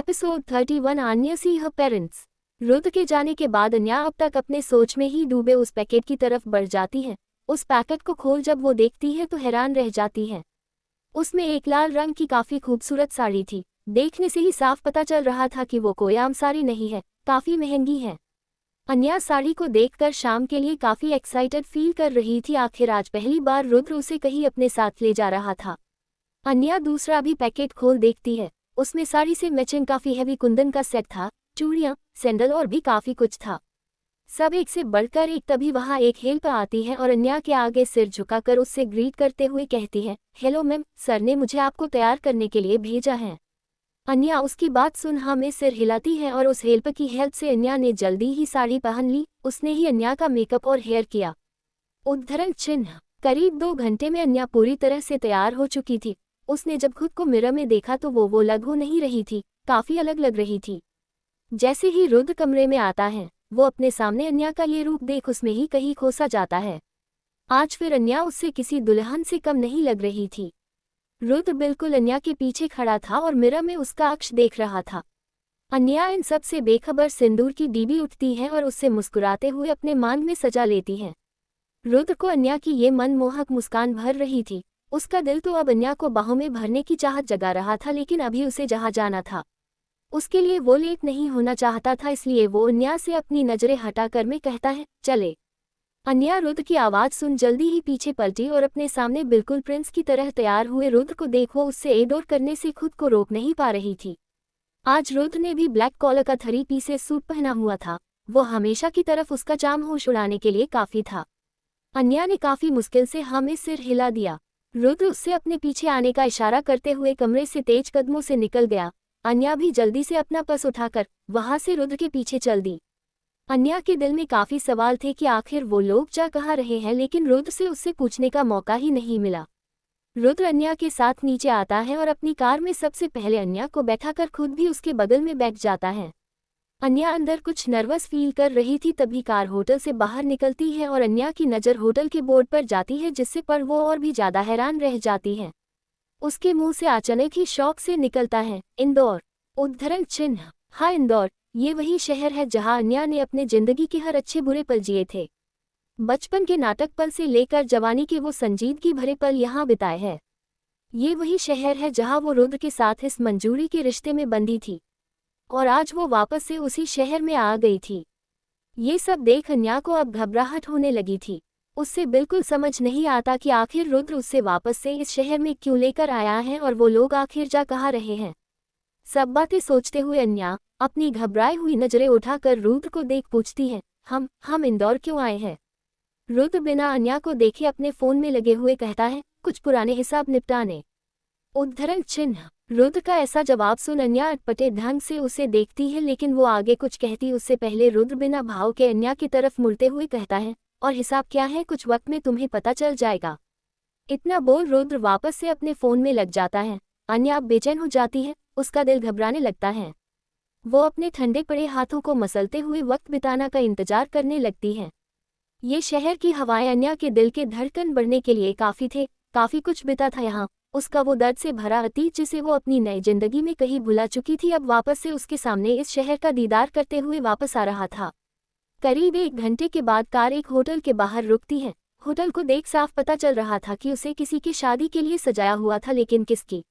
Episode 31 अन्या सी हर parents. Rudra के जाने के बाद अन्या अब तक अपने सोच में ही डूबे उस पैकेट की तरफ बढ़ जाती है। उस पैकेट को खोल जब वो देखती है तो हैरान रह जाती है। उसमें एक लाल रंग की काफी खूबसूरत साड़ी थी। देखने से ही साफ पता चल रहा था कि वो कोई आम साड़ी नहीं है, काफी महंगी है। अन्या साड़ी को देखकर शाम के लिए काफी एक्साइटेड फील कर रही थी। आखिर आज पहली बार रुद्र उसे कहीं अपने साथ ले जा रहा था। अन्या दूसरा भी पैकेट खोल देखती है। उसमें साड़ी से मैचिंग काफी हैवी कुंदन का सेट था, चूड़ियां, सैंडल और भी काफी कुछ था। सब एक से बढ़कर एक। तभी वहां एक हेल्पर आती है और अन्या के आगे सिर झुकाकर उससे ग्रीट करते हुए कहती है, हेलो मैम, सर ने मुझे आपको तैयार करने के लिए भेजा है। अन्या उसकी बात सुन हाँ में सिर हिलाती है और उस हेल्पर की हेल्प से अन्या ने जल्दी ही साड़ी पहन ली। उसने ही अन्या का मेकअप और हेयर किया। उद्धरण चिन्ह। करीब 2 घंटे में अन्या पूरी तरह से तैयार हो चुकी थी। उसने जब खुद को मिरर में देखा तो वो अलग हो नहीं रही थी, काफी अलग लग रही थी। जैसे ही रुद्र कमरे में आता है, वो अपने सामने अन्या का ये रूप देख उसमें ही कहीं खोसा जाता है। आज फिर अन्या उससे किसी दुल्हन से कम नहीं लग रही थी। रुद्र बिल्कुल अन्या के पीछे खड़ा था और मिरर में उसका अक्ष देख रहा था। अन्या इन सब से बेखबर सिंदूर की डीबी उठती है और उससे मुस्कुराते हुए अपने मांग में सजा लेती है। रुद्र को अन्या की ये मनमोहक मुस्कान भर रही थी। उसका दिल तो अब अन्या को बाहों में भरने की चाहत जगा रहा था, लेकिन अभी उसे जहाँ जाना था उसके लिए वो लेट नहीं होना चाहता था। इसलिए वो अन्या से अपनी नजरें हटाकर में कहता है, चले। अन्या रुद्र की आवाज़ सुन जल्दी ही पीछे पलटी और अपने सामने बिल्कुल प्रिंस की तरह तैयार हुए रुद्र को देखो उससे एडोर करने से खुद को रोक नहीं पा रही थी। आज रुद्र ने भी ब्लैक कॉलर का 3 पीसेस सूट पहना हुआ था। वो हमेशा की तरफ उसका चाम होश उड़ाने के लिए काफ़ी था। अन्या ने काफ़ी मुश्किल से हाँ में सिर हिला दिया। रुद्र उससे अपने पीछे आने का इशारा करते हुए कमरे से तेज कदमों से निकल गया। अन्या भी जल्दी से अपना पर्स उठाकर वहां से रुद्र के पीछे चल दी। अन्या के दिल में काफी सवाल थे कि आखिर वो लोग जा कहाँ रहे हैं, लेकिन रुद्र से उससे पूछने का मौका ही नहीं मिला। रुद्र अन्या के साथ नीचे आता है और अपनी कार में सबसे पहले अन्या को बैठाकर खुद भी उसके बगल में बैठ जाता है। अन्या अंदर कुछ नर्वस फील कर रही थी। तभी कार होटल से बाहर निकलती है और अन्या की नज़र होटल के बोर्ड पर जाती है, जिससे पर वो और भी ज़्यादा हैरान रह जाती है। उसके मुंह से अचानक ही शौक से निकलता है, इंदौर। उद्धरण चिन्ह। हाँ, इंदौर, ये वही शहर है जहाँ अन्या ने अपने जिंदगी के हर अच्छे बुरे पल जिए थे। बचपन के नाटक पल से लेकर जवानी के वो संजीदगी भरे पल यहाँ बिताए हैं। ये वही शहर है जहाँ वो रुद्र के साथ इस मंजूरी के रिश्ते में बंधी थी और आज वो वापस से उसी शहर में आ गई थी। ये सब देख अन्या को अब घबराहट होने लगी थी। उससे बिल्कुल समझ नहीं आता कि आखिर रुद्र उससे वापस से इस शहर में क्यों लेकर आया है और वो लोग आखिर जा कहाँ रहे हैं। सब बातें सोचते हुए अन्या अपनी घबराई हुई नजरें उठाकर रुद्र को देख पूछती है, हम इंदौर क्यों आए हैं। रुद्र बिना अन्या को देखे अपने फोन में लगे हुए कहता है, कुछ पुराने हिसाब निपटाने। उद्धरण चिन्ह। रुद्र का ऐसा जवाब सुन अन्या अटपटे ढंग से उसे देखती है, लेकिन वो आगे कुछ कहती उससे पहले रुद्र बिना भाव के अन्या की तरफ मुड़ते हुए कहता है, और हिसाब क्या है, कुछ वक्त में तुम्हें पता चल जाएगा। इतना बोल रुद्र वापस से अपने फोन में लग जाता है। अन्या अब बेचैन हो जाती है, उसका दिल घबराने लगता है। वो अपने ठंडे पड़े हाथों को मसलते हुए वक्त बिताना का इंतजार करने लगती है। ये शहर की हवाएं अन्या के दिल के धड़कन बढ़ने के लिए काफ़ी थे। काफ़ी कुछ बिता था यहाँ। उसका वो दर्द से भरा अतीत जिसे वो अपनी नई जिंदगी में कहीं भुला चुकी थी, अब वापस से उसके सामने इस शहर का दीदार करते हुए वापस आ रहा था। करीब 1 घंटे के बाद कार एक होटल के बाहर रुकती है। होटल को देख साफ पता चल रहा था कि उसे किसी की शादी के लिए सजाया हुआ था, लेकिन किसकी।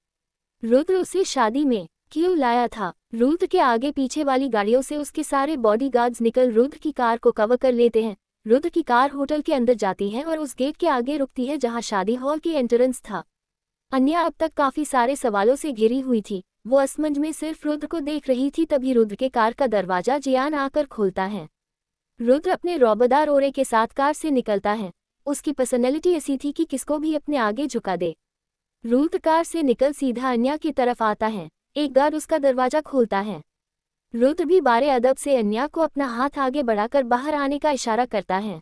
रुद्र उसे शादी में क्यों लाया था। रुद्र के आगे पीछे वाली गाड़ियों से उसके सारे बॉडीगार्ड्स निकल रुद्र की कार को कवर कर लेते हैं। रुद्र की कार होटल के अंदर जाती है और उस गेट के आगे रुकती है जहां शादी हॉल की एंट्रेंस था। अन्या अब तक काफी सारे सवालों से घिरी हुई थी। वो असमंज में सिर्फ रुद्र को देख रही थी। तभी रुद्र के कार का दरवाजा जियान आकर खोलता है। रुद्र अपने रौबदार ओरे के साथ कार से निकलता है। उसकी पर्सनैलिटी ऐसी थी कि किसको भी अपने आगे झुका दे। रुद्र कार से निकल सीधा अन्या की तरफ आता है। एक गार्ड उसका दरवाजा खोलता है। रुद्र भी बारे अदब से अन्या को अपना हाथ आगे बढ़ाकर बाहर आने का इशारा करता है।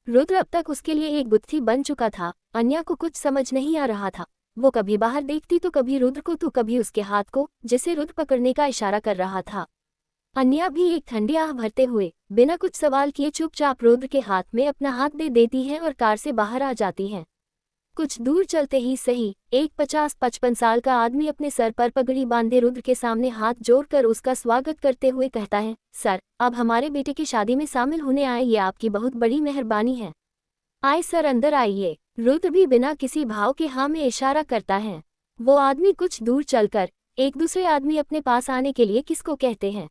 रुद्र अब तक उसके लिए एक गुत्थी बन चुका था। अन्या को कुछ समझ नहीं आ रहा था। वो कभी बाहर देखती तो कभी रुद्र को तो कभी उसके हाथ को, जिसे रुद्र पकड़ने का इशारा कर रहा था। अन्या भी एक ठंडी आह भरते हुए बिना कुछ सवाल किए चुपचाप रुद्र के हाथ में अपना हाथ दे देती है और कार से बाहर आ जाती है। कुछ दूर चलते ही सही एक 50-55 साल का आदमी अपने सर पर पगड़ी बांधे रुद्र के सामने हाथ जोड़कर उसका स्वागत करते हुए कहता है, सर, अब हमारे बेटे की शादी में शामिल होने आए, ये आपकी बहुत बड़ी मेहरबानी है। आए सर, अंदर आइए। रुद्र भी बिना किसी भाव के हाँ में इशारा करता है। वो आदमी कुछ दूर चलकर एक दूसरे आदमी अपने पास आने के लिए किसको कहते हैं।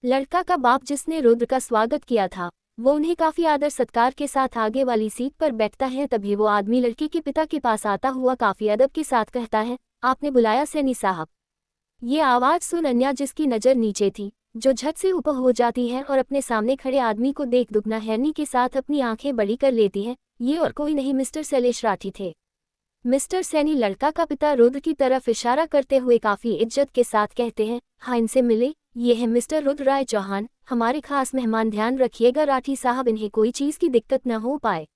लड़का का बाप जिसने रुद्र का स्वागत किया था, वो उन्हें काफी आदर सत्कार के साथ आगे वाली सीट पर बैठता है। तभी वो आदमी लड़के के पिता के पास आता हुआ काफी अदब के साथ कहता है, आपने बुलाया सैनी साहब। ये आवाज सुन अन्या, जिसकी नजर नीचे थी, जो झट से ऊपर हो जाती है और अपने सामने खड़े आदमी को देख दुगना हैरानी के साथ अपनी आंखें बड़ी कर लेती है। ये और कोई नहीं, मिस्टर शैलेश राठी थे। मिस्टर सैनी लड़का का पिता रुद्र की तरफ इशारा करते हुए काफी इज्जत के साथ कहते हैं, हाँ, इनसे मिले, ये है मिस्टर रुद्र राय चौहान, हमारे खास मेहमान। ध्यान रखिएगा राठी साहब, इन्हें कोई चीज की दिक्कत न हो पाए।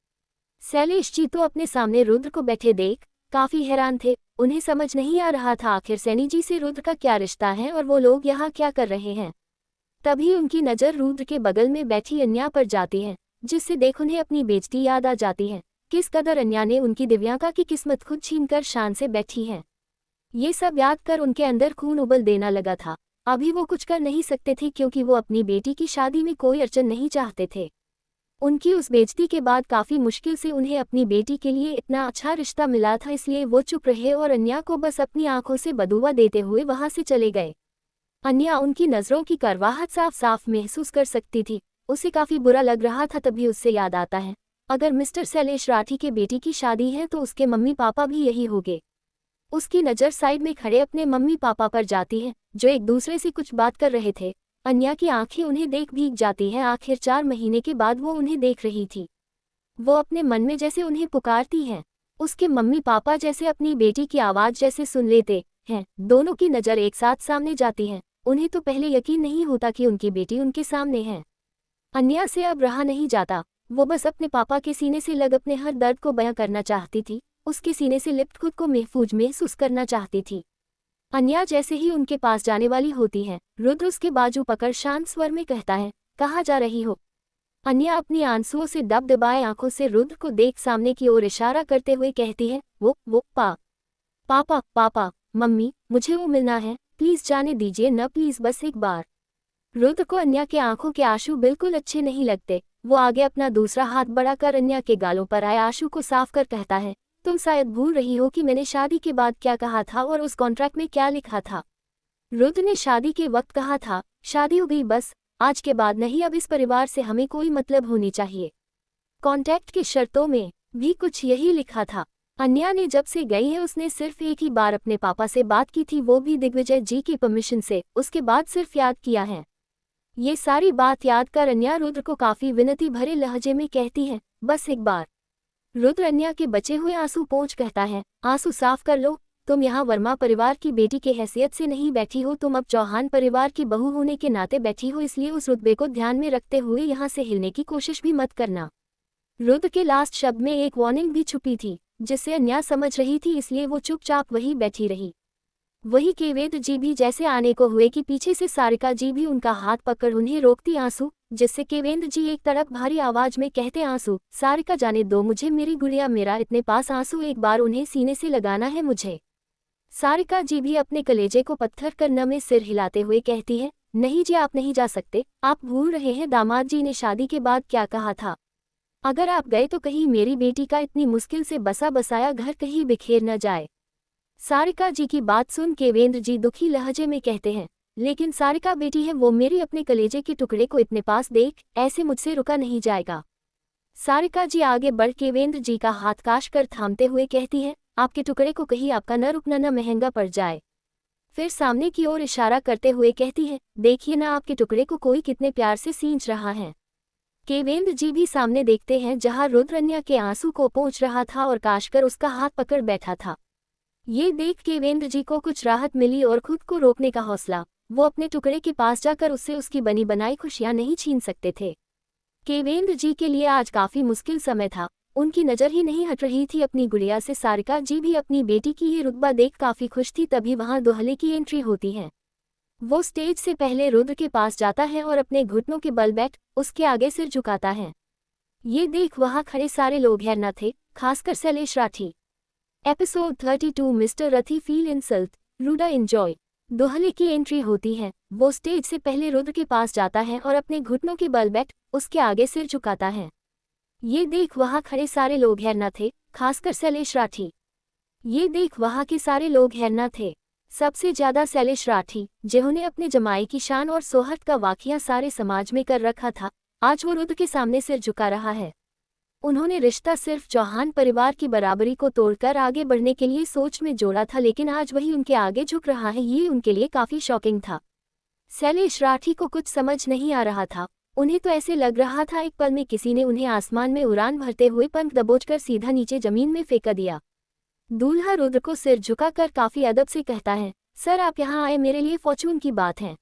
शैलेश जी तो अपने सामने रुद्र को बैठे देख काफी हैरान थे। उन्हें समझ नहीं आ रहा था आखिर सैनी जी से रुद्र का क्या रिश्ता है और वो लोग यहाँ क्या कर रहे हैं। तभी उनकी नज़र रुद्र के बगल में बैठी अन्या पर जाती है, जिससे देख उन्हें अपनी बेइज्जती याद आ जाती है। किस कदर अन्या ने उनकी दिव्यांका की किस्मत खुद छीनकर शान से बैठी है। ये सब याद कर उनके अंदर खून उबल देना लगा था। अभी वो कुछ कर नहीं सकते थे, क्योंकि वो अपनी बेटी की शादी में कोई अड़चन नहीं चाहते थे। उनकी उस बेइज्जती के बाद काफी मुश्किल से उन्हें अपनी बेटी के लिए इतना अच्छा रिश्ता मिला था, इसलिए वो चुप रहे और अन्या को बस अपनी आंखों से बदुआ देते हुए वहां से चले गए। अन्या उनकी नजरों की करवाहट साफ साफ महसूस कर सकती थी। उसे काफी बुरा लग रहा था। तभी उससे याद आता है, अगर मिस्टर शैलेश राठी के बेटी की शादी है तो उसके मम्मी पापा भी यही होंगे। उसकी नज़र साइड में खड़े अपने मम्मी पापा पर जाती है, जो एक दूसरे से कुछ बात कर रहे थे। अन्या की आंखें उन्हें देख भीग जाती हैं। आखिर 4 महीने के बाद वो उन्हें देख रही थी। वो अपने मन में जैसे उन्हें पुकारती हैं। उसके मम्मी पापा जैसे अपनी बेटी की आवाज़ जैसे सुन लेते हैं। दोनों की नज़र एक साथ सामने जाती है। उन्हें तो पहले यकीन नहीं होता कि उनकी बेटी उनके सामने है। अन्या से अब रहा नहीं जाता। वो बस अपने पापा के सीने से लग अपने हर दर्द को बयां करना चाहती थी। उसके सीने से लिपट खुद को महफूज महसूस करना चाहती थी। अन्या जैसे ही उनके पास जाने वाली होती है, रुद्र उसके बाजू पकड़ शांत स्वर में कहता है, कहाँ जा रही हो। अन्या अपनी आंसुओं से दबदबाए आंखों से रुद्र को देख सामने की ओर इशारा करते हुए कहती है, वो पापा पापा मम्मी, मुझे वो मिलना है, प्लीज जाने दीजिए न, प्लीज बस एक बार। रुद्र को अन्या के आंखों के आंसू बिल्कुल अच्छे नहीं लगते। वो आगे अपना दूसरा हाथ बढ़ाकर अन्या के गालों पर आए आंसू को साफ कर कहता है, तुम शायद भूल रही हो कि मैंने शादी के बाद क्या कहा था और उस कॉन्ट्रैक्ट में क्या लिखा था। रुद्र ने शादी के वक्त कहा था, शादी हो गई बस, आज के बाद नहीं, अब इस परिवार से हमें कोई मतलब होनी चाहिए। कॉन्ट्रैक्ट की शर्तों में भी कुछ यही लिखा था। अन्या ने जब से गई है उसने सिर्फ एक ही बार अपने पापा से बात की थी, वो भी दिग्विजय जी की परमिशन से। उसके बाद सिर्फ याद किया है। ये सारी बात याद कर अन्या रुद्र को काफी विनती भरे लहजे में कहती है, बस एक बार। रुद्र अन्या के बचे हुए आंसू पोंछ कहता है, आंसू साफ कर लो। तुम यहाँ वर्मा परिवार की बेटी के हैसियत से नहीं बैठी हो, तुम अब चौहान परिवार की बहू होने के नाते बैठी हो, इसलिए उस रुतबे को ध्यान में रखते हुए यहाँ से हिलने की कोशिश भी मत करना। रुद्र के लास्ट शब्द में एक वार्निंग भी छुपी थी, जिसे अन्या समझ रही थी, इसलिए वो चुपचाप वहीं बैठी रही। वही केवेद जी भी जैसे आने को हुए कि पीछे से सारिका जी भी उनका हाथ पकड़ उन्हें रोकती आंसू, जिससे केवेंद्र जी एक तरफ भारी आवाज में कहते, आंसू सारिका जाने दो मुझे, मेरी गुड़िया मेरा इतने पास आंसू, एक बार उन्हें सीने से लगाना है मुझे। सारिका जी भी अपने कलेजे को पत्थर कर न में सिर हिलाते हुए कहती है, नहीं जी आप नहीं जा सकते, आप भूल रहे हैं दामाद जी ने शादी के बाद क्या कहा था। अगर आप गए तो कहीं मेरी बेटी का इतनी मुश्किल से बसा बसाया घर कहीं बिखेर न जाए। सारिका जी की बात सुन केवेंद्र जी दुखी लहजे में कहते हैं, लेकिन सारिका बेटी है वो मेरी, अपने कलेजे के टुकड़े को इतने पास देख ऐसे मुझसे रुका नहीं जाएगा। सारिका जी आगे बढ़ केवेंद्र जी का हाथ काश कर थामते हुए कहती है, आपके टुकड़े को कहीं आपका न रुकना न महंगा पड़ जाए। फिर सामने की ओर इशारा करते हुए कहती है, देखिए ना आपके टुकड़े को कोई कितने प्यार से सींच रहा है। केवेंद्र जी भी सामने देखते हैं जहां रुद्र अन्या के आंसू को पोंछ रहा था और काश कर उसका हाथ पकड़ बैठा था। ये देख केवेंद्र जी को कुछ राहत मिली और खुद को रोकने का हौसला। वो अपने टुकड़े के पास जाकर उससे उसकी बनी बनाई खुशियां नहीं छीन सकते थे। केवेंद्र जी के लिए आज काफी मुश्किल समय था। उनकी नजर ही नहीं हट रही थी अपनी गुड़िया से। सारिका जी भी अपनी बेटी की ये रुतबा देख काफी खुश थी। तभी वहां दुल्हे की एंट्री होती है। वो स्टेज से पहले रुद्र के पास जाता है और अपने घुटनों के बल बैठ उसके आगे सिर झुकाता है। ये देख वहां खड़े सारे लोग हैरान थे, खासकर शैलेश राठी। एपिसोड 32 मिस्टर रथी फील इंसल्ट, रूडा एंजॉय। दोहले की एंट्री होती है। वो स्टेज से पहले रुद्र के पास जाता है और अपने घुटनों के बल बैठ उसके आगे सिर झुकाता है। ये देख वहां खड़े सारे लोग हैरान थे, खासकर शैलेश राठी। ये देख वहां के सारे लोग हैरान थे, सबसे ज्यादा शैलेश राठी, जिन्होंने अपने जमाई की शान और सोहर्द का वाकया सारे समाज में कर रखा था। आज वो रुद्र के सामने सिर झुका रहा है। उन्होंने रिश्ता सिर्फ चौहान परिवार की बराबरी को तोड़कर आगे बढ़ने के लिए सोच में जोड़ा था, लेकिन आज वही उनके आगे झुक रहा है। ये उनके लिए काफी शॉकिंग था। शैलेश राठी को कुछ समझ नहीं आ रहा था। उन्हें तो ऐसे लग रहा था एक पल में किसी ने उन्हें आसमान में उड़ान भरते हुए पंख दबोचकर सीधा नीचे जमीन में फेंक दिया। दूल्हा रुद्र को सिर झुकाकर काफी अदब से कहता है, सर आप यहाँ आए मेरे लिए फॉर्चून की बात है।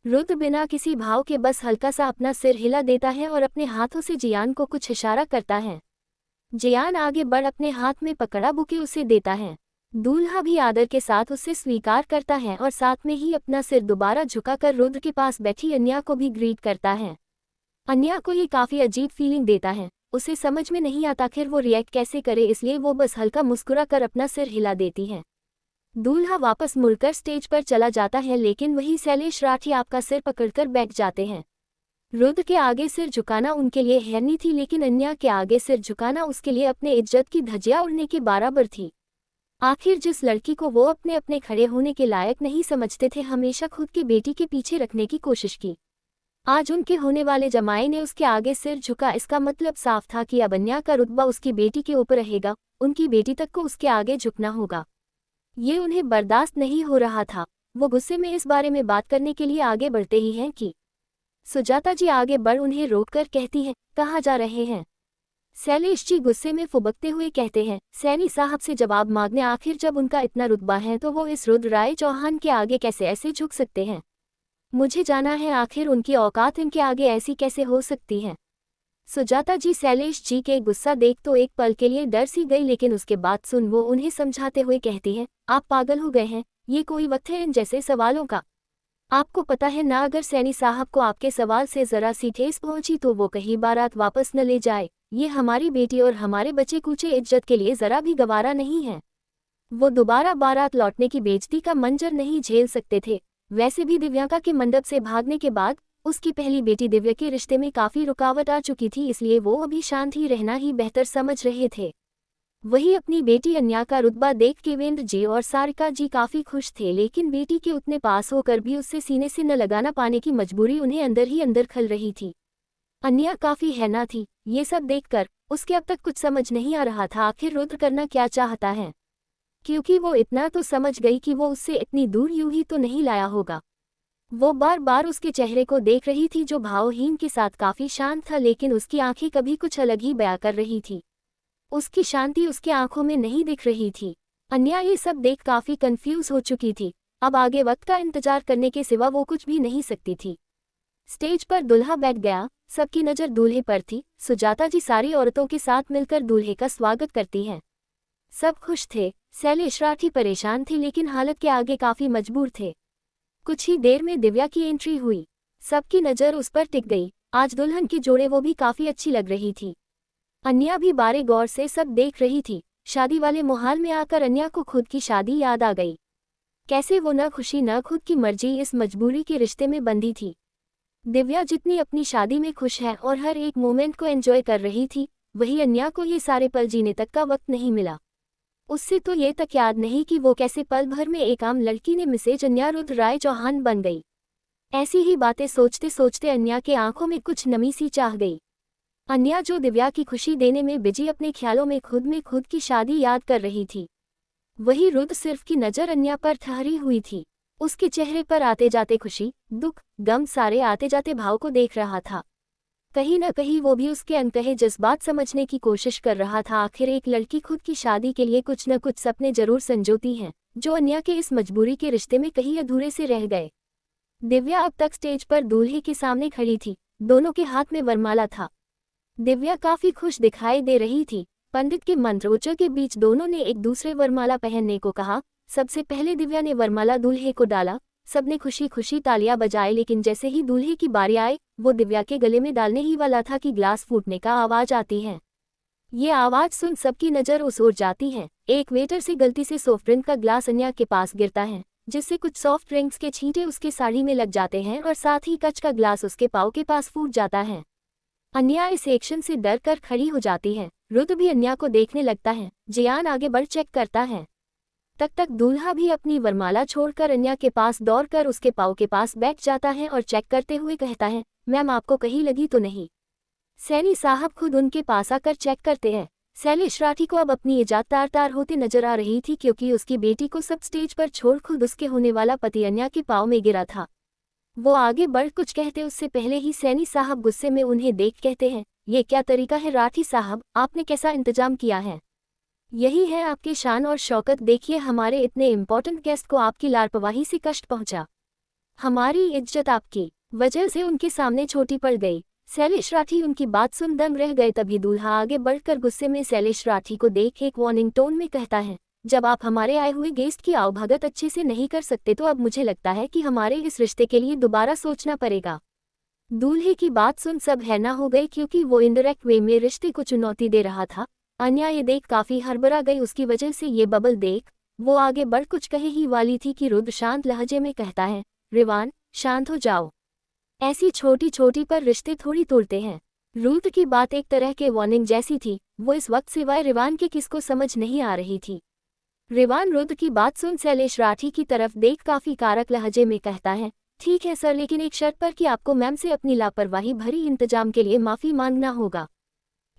रुद्र बिना किसी भाव के बस हल्का सा अपना सिर हिला देता है और अपने हाथों से जियान को कुछ इशारा करता है। जियान आगे बढ़ अपने हाथ में पकड़ा बुके उसे देता है। दूल्हा भी आदर के साथ उसे स्वीकार करता है और साथ में ही अपना सिर दोबारा झुकाकर रुद्र के पास बैठी अन्या को भी ग्रीट करता है। अन्या को ये काफी अजीब फीलिंग देता है। उसे समझ में नहीं आता आखिर वो रिएक्ट कैसे करे, इसलिए वो बस हल्का मुस्कुरा कर अपना सिर हिला देती है। दूल्हा वापस मुड़कर स्टेज पर चला जाता है, लेकिन वही शैलेश राठी आपका सिर पकड़कर बैठ जाते हैं। रुद्र के आगे सिर झुकाना उनके लिए हैरानी थी, लेकिन अन्या के आगे सिर झुकाना उसके लिए अपने इज्जत की धज्जियां उड़ने के बराबर थी। आखिर जिस लड़की को वो अपने अपने खड़े होने के लायक नहीं समझते थे, हमेशा खुद की बेटी के पीछे रखने की कोशिश की। आज उनके होने वाले जमाई ने उसके आगे सिर झुका। इसका मतलब साफ था कि अब अन्या का रुतबा उसकी बेटी के ऊपर रहेगा। उनकी बेटी तक को उसके आगे झुकना होगा। ये उन्हें बर्दाश्त नहीं हो रहा था। वो गुस्से में इस बारे में बात करने के लिए आगे बढ़ते ही हैं कि सुजाता जी आगे बढ़ उन्हें रोककर कहती हैं, कहाँ जा रहे हैं। शैलेश जी गुस्से में फुबकते हुए कहते हैं, सैनी साहब से जवाब मांगने। आखिर जब उनका इतना रुतबा है तो वो इस रुद्र राय चौहान के आगे कैसे ऐसे झुक सकते हैं। मुझे जाना है आखिर उनकी औकात इनके आगे ऐसी कैसे हो सकती है। सुजाता जी शैलेश जी के गुस्सा देख तो एक पल के लिए डर सी गई, लेकिन उसके बाद सुन वो उन्हें समझाते हुए कहती है, आप पागल हो गए हैं। ये कोई वक्त है इन जैसे सवालों का। आपको पता है ना, अगर सैनी साहब को आपके सवाल से जरा सी ठेस पहुंची तो वो कहीं बारात वापस न ले जाए। ये हमारी बेटी और हमारे बच्चे कूचे इज्जत के लिए जरा भी गवारा नहीं है। वो दोबारा बारात लौटने की बेइज्जती का मंजर नहीं झेल सकते थे। वैसे भी दिव्यांका के मंडप से भागने के बाद उसकी पहली बेटी दिव्या के रिश्ते में काफी रुकावट आ चुकी थी, इसलिए वो अभी शांत ही रहना ही बेहतर समझ रहे थे। वही अपनी बेटी अन्या का रुतबा देख केवेंद्र जी और सारिका जी काफी खुश थे, लेकिन बेटी के उतने पास होकर भी उससे सीने से न लगाना पाने की मजबूरी उन्हें अंदर ही अंदर खल रही थी। अन्या काफी हैरान थी। ये सब देखकर उसके अब तक कुछ समझ नहीं आ रहा था आखिर रुद्र करना क्या चाहता है, क्योंकि वो इतना तो समझ गई कि वो उससे इतनी दूर यूं ही तो नहीं लाया होगा। वो बार बार उसके चेहरे को देख रही थी जो भावहीन के साथ काफी शांत था, लेकिन उसकी आंखें कभी कुछ अलग ही बयां कर रही थी। उसकी शांति उसकी आंखों में नहीं दिख रही थी। अन्या ये सब देख काफी कंफ्यूज हो चुकी थी। अब आगे वक्त का इंतजार करने के सिवा वो कुछ भी नहीं सकती थी। स्टेज पर दूल्हा बैठ गया। सबकी नजर दूल्हे पर थी। सुजाता जी सारी औरतों के साथ मिलकर दूल्हे का स्वागत करती हैं। सब खुश थे। शैलेश राठी परेशान थे, लेकिन हालत के आगे काफी मजबूर थे। कुछ ही देर में दिव्या की एंट्री हुई। सबकी नजर उस पर टिक गई। आज दुल्हन की जोड़े वो भी काफी अच्छी लग रही थी। अन्या भी बारे गौर से सब देख रही थी। शादी वाले माहौल में आकर अन्या को खुद की शादी याद आ गई। कैसे वो न खुशी न खुद की मर्जी इस मजबूरी के रिश्ते में बंधी थी। दिव्या जितनी अपनी शादी में खुश है और हर एक मोमेंट को एंजॉय कर रही थी, वही अन्या को ये सारे पल जीने तक का वक्त नहीं मिला। उससे तो ये तक याद नहीं कि वो कैसे पल भर में एक आम लड़की ने मिसेज अन्या रुद्र राय चौहान बन गई। ऐसी ही बातें सोचते सोचते अन्या के आंखों में कुछ नमी सी चाह गई। अन्या जो दिव्या की खुशी देने में बिजी अपने ख्यालों में खुद की शादी याद कर रही थी, वही रुद्र सिर्फ की नज़र अन्या पर ठहरी हुई थी। उसके चेहरे पर आते जाते खुशी, दुख, गम सारे आते जाते भाव को देख रहा था। कहीं न कहीं वो भी उसके अनकहे जज्बात समझने की कोशिश कर रहा था। आखिर एक लड़की खुद की शादी के लिए कुछ न कुछ सपने जरूर संजोती हैं, जो अन्या के इस मजबूरी के रिश्ते में कहीं अधूरे से रह गए। दिव्या अब तक स्टेज पर दूल्हे के सामने खड़ी थी। दोनों के हाथ में वरमाला था। दिव्या काफी खुश दिखाई दे रही थी। पंडित के मंत्रोच्चार के बीच दोनों ने एक दूसरे वरमाला पहनने को कहा। सबसे पहले दिव्या ने वरमाला दूल्हे को डाला। सबने खुशी खुशी तालियां बजाए, लेकिन जैसे ही दूल्हे की बारी आए, वो दिव्या के गले में डालने ही वाला था कि ग्लास फूटने का आवाज आती है। ये आवाज सुन सबकी नजर उस ओर जाती है। एक वेटर से गलती से सॉफ्ट ड्रिंक का ग्लास अन्या के पास गिरता है, जिससे कुछ सॉफ्ट ड्रिंक्स के छींटे उसके साड़ी में लग जाते हैं और साथ ही कांच का ग्लास उसके पाँव के पास फूट जाता है। अन्या इस एक्शन से डर कर खड़ी हो जाती है। रुद्र भी अन्या को देखने लगता है। जियान आगे बढ़ चेक करता है। तक दूल्हा भी अपनी वरमाला छोड़कर अन्या के पास दौड़कर उसके पाँव के पास बैठ जाता है और चेक करते हुए कहता है, मैम आपको कहीं लगी तो नहीं? सैनी साहब खुद उनके पास आकर चेक करते हैं। शैलेश राठी को अब अपनी इजाज़त तार-तार होते नजर आ रही थी, क्योंकि उसकी बेटी को सब स्टेज पर छोड़ खुद उसके होने वाला पति अन्या के पाँव में गिरा था। वो आगे बढ़ कुछ कहते उससे पहले ही सैनी साहब गुस्से में उन्हें देख कहते हैं, ये क्या तरीका है राठी साहब, आपने कैसा इंतजाम किया है? यही है आपकी शान और शौकत, देखिए हमारे इतने इम्पोर्टेंट गेस्ट को आपकी लापरवाही से कष्ट पहुंचा। हमारी इज्जत आपकी वजह से उनके सामने छोटी पड़ गई। शैलेश राठी उनकी बात सुन दंग रह गए। तभी दूल्हा आगे बढ़कर गुस्से में शैलेश राठी को देख एक वार्निंग टोन में कहता है, जब आप हमारे आए हुए गेस्ट की आवभगत अच्छे से नहीं कर सकते तो अब मुझे लगता है कि हमारे इस रिश्ते के लिए दोबारा सोचना पड़ेगा। दूल्हे की बात सुन सब हैरान हो गए, क्योंकि वो इनडायरेक्ट वे में रिश्ते को चुनौती दे रहा था। अन्या ये देख काफी हड़बड़ा गई। उसकी वजह से ये बबल देख वो आगे बढ़ कुछ कहे ही वाली थी कि रुद्र शांत लहजे में कहता है, रिवान शांत हो जाओ, ऐसी छोटी छोटी पर रिश्ते थोड़ी तोड़ते हैं। रुद्र की बात एक तरह के वार्निंग जैसी थी। वो इस वक्त सिवाय रिवान के किसको समझ नहीं आ रही थी। रिवान रुद्र की बात सुन शैलेश राठी की तरफ देख काफी कारक लहजे में कहता है, ठीक है सर, लेकिन एक शर्त पर कि आपको मैम से अपनी लापरवाही भरी इंतजाम के लिए माफी मांगना होगा।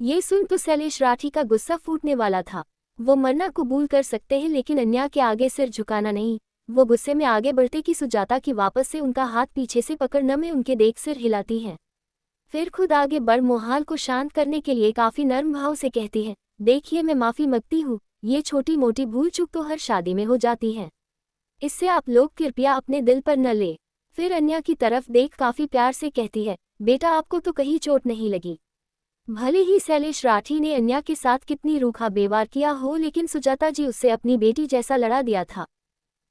ये सुन तो शैलेश राठी का गुस्सा फूटने वाला था। वो मरना कबूल कर सकते हैं, लेकिन अन्या के आगे सिर झुकाना नहीं। वो गुस्से में आगे बढ़ते कि सुजाता की वापस से उनका हाथ पीछे से पकड़ने में उनके देख सिर हिलाती है। फिर खुद आगे बढ़ मोहाल को शांत करने के लिए काफी नर्म भाव से कहती है, देखिए मैं माफी मांगती हूँ, ये छोटी मोटी भूल चूक तो हर शादी में हो जाती है, इससे आप लोग कृपया अपने दिल पर न ले। फिर अन्या की तरफ देख काफी प्यार से कहती है, बेटा आपको तो कहीं चोट नहीं लगी? भले ही शैलेश राठी ने अन्या के साथ कितनी रूखा व्यवहार किया हो, लेकिन सुजाता जी उससे अपनी बेटी जैसा लड़ा दिया था,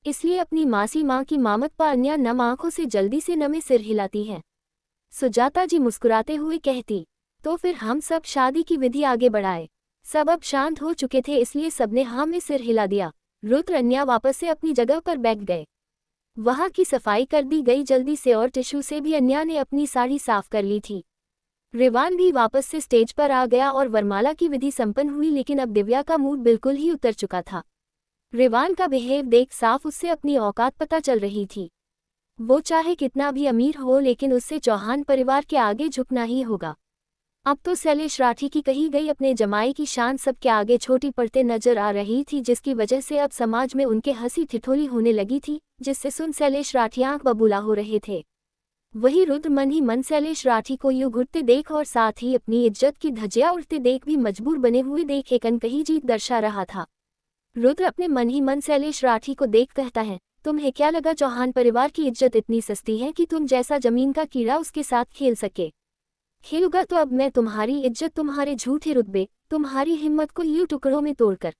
इसलिए अपनी मासी माँ की मामत पर अन्या नम आंखों से जल्दी से नमे सिर हिलाती है। सुजाता जी मुस्कुराते हुए कहती, तो फिर हम सब शादी की विधि आगे बढ़ाए। सब अब शांत हो चुके थे, इसलिए सबने हाँ में सिर हिला दिया। रुद्र अन्या वापस से अपनी जगह पर बैठ गए। वहाँ की सफाई कर दी गई जल्दी से और टिश्यू से भी अन्या ने अपनी साड़ी साफ कर ली थी। रिवान भी वापस से स्टेज पर आ गया और वरमाला की विधि संपन्न हुई, लेकिन अब दिव्या का मूड बिल्कुल ही उतर चुका था। रिवान का बिहेव देख साफ उससे अपनी औकात पता चल रही थी। वो चाहे कितना भी अमीर हो, लेकिन उससे चौहान परिवार के आगे झुकना ही होगा। अब तो शैलेश राठी की कही गई अपने जमाई की शान सबके आगे छोटी पड़ते नजर आ रही थी, जिसकी वजह से अब समाज में उनके हंसी ठिठोली होने लगी थी, जिससे सुन शैलेश राठी आंख बबूला हो रहे थे। वही रुद्र मन ही मन शैलेश राठी को यूं घुटते देख और साथ ही अपनी इज्जत की धज्जियां उड़ते देख भी मजबूर बने हुए देख एक अनकही जीत दर्शा रहा था। रुद्र अपने मन ही मन शैलेश राठी को देख कहता है, तुम्हें क्या लगा चौहान परिवार की इज्जत इतनी सस्ती है कि तुम जैसा जमीन का कीड़ा उसके साथ खेल सके? खेलूंगा तो अब मैं तुम्हारी इज्जत, तुम्हारे झूठे रुतबे, तुम्हारी हिम्मत को यूं टुकड़ों में तोड़कर।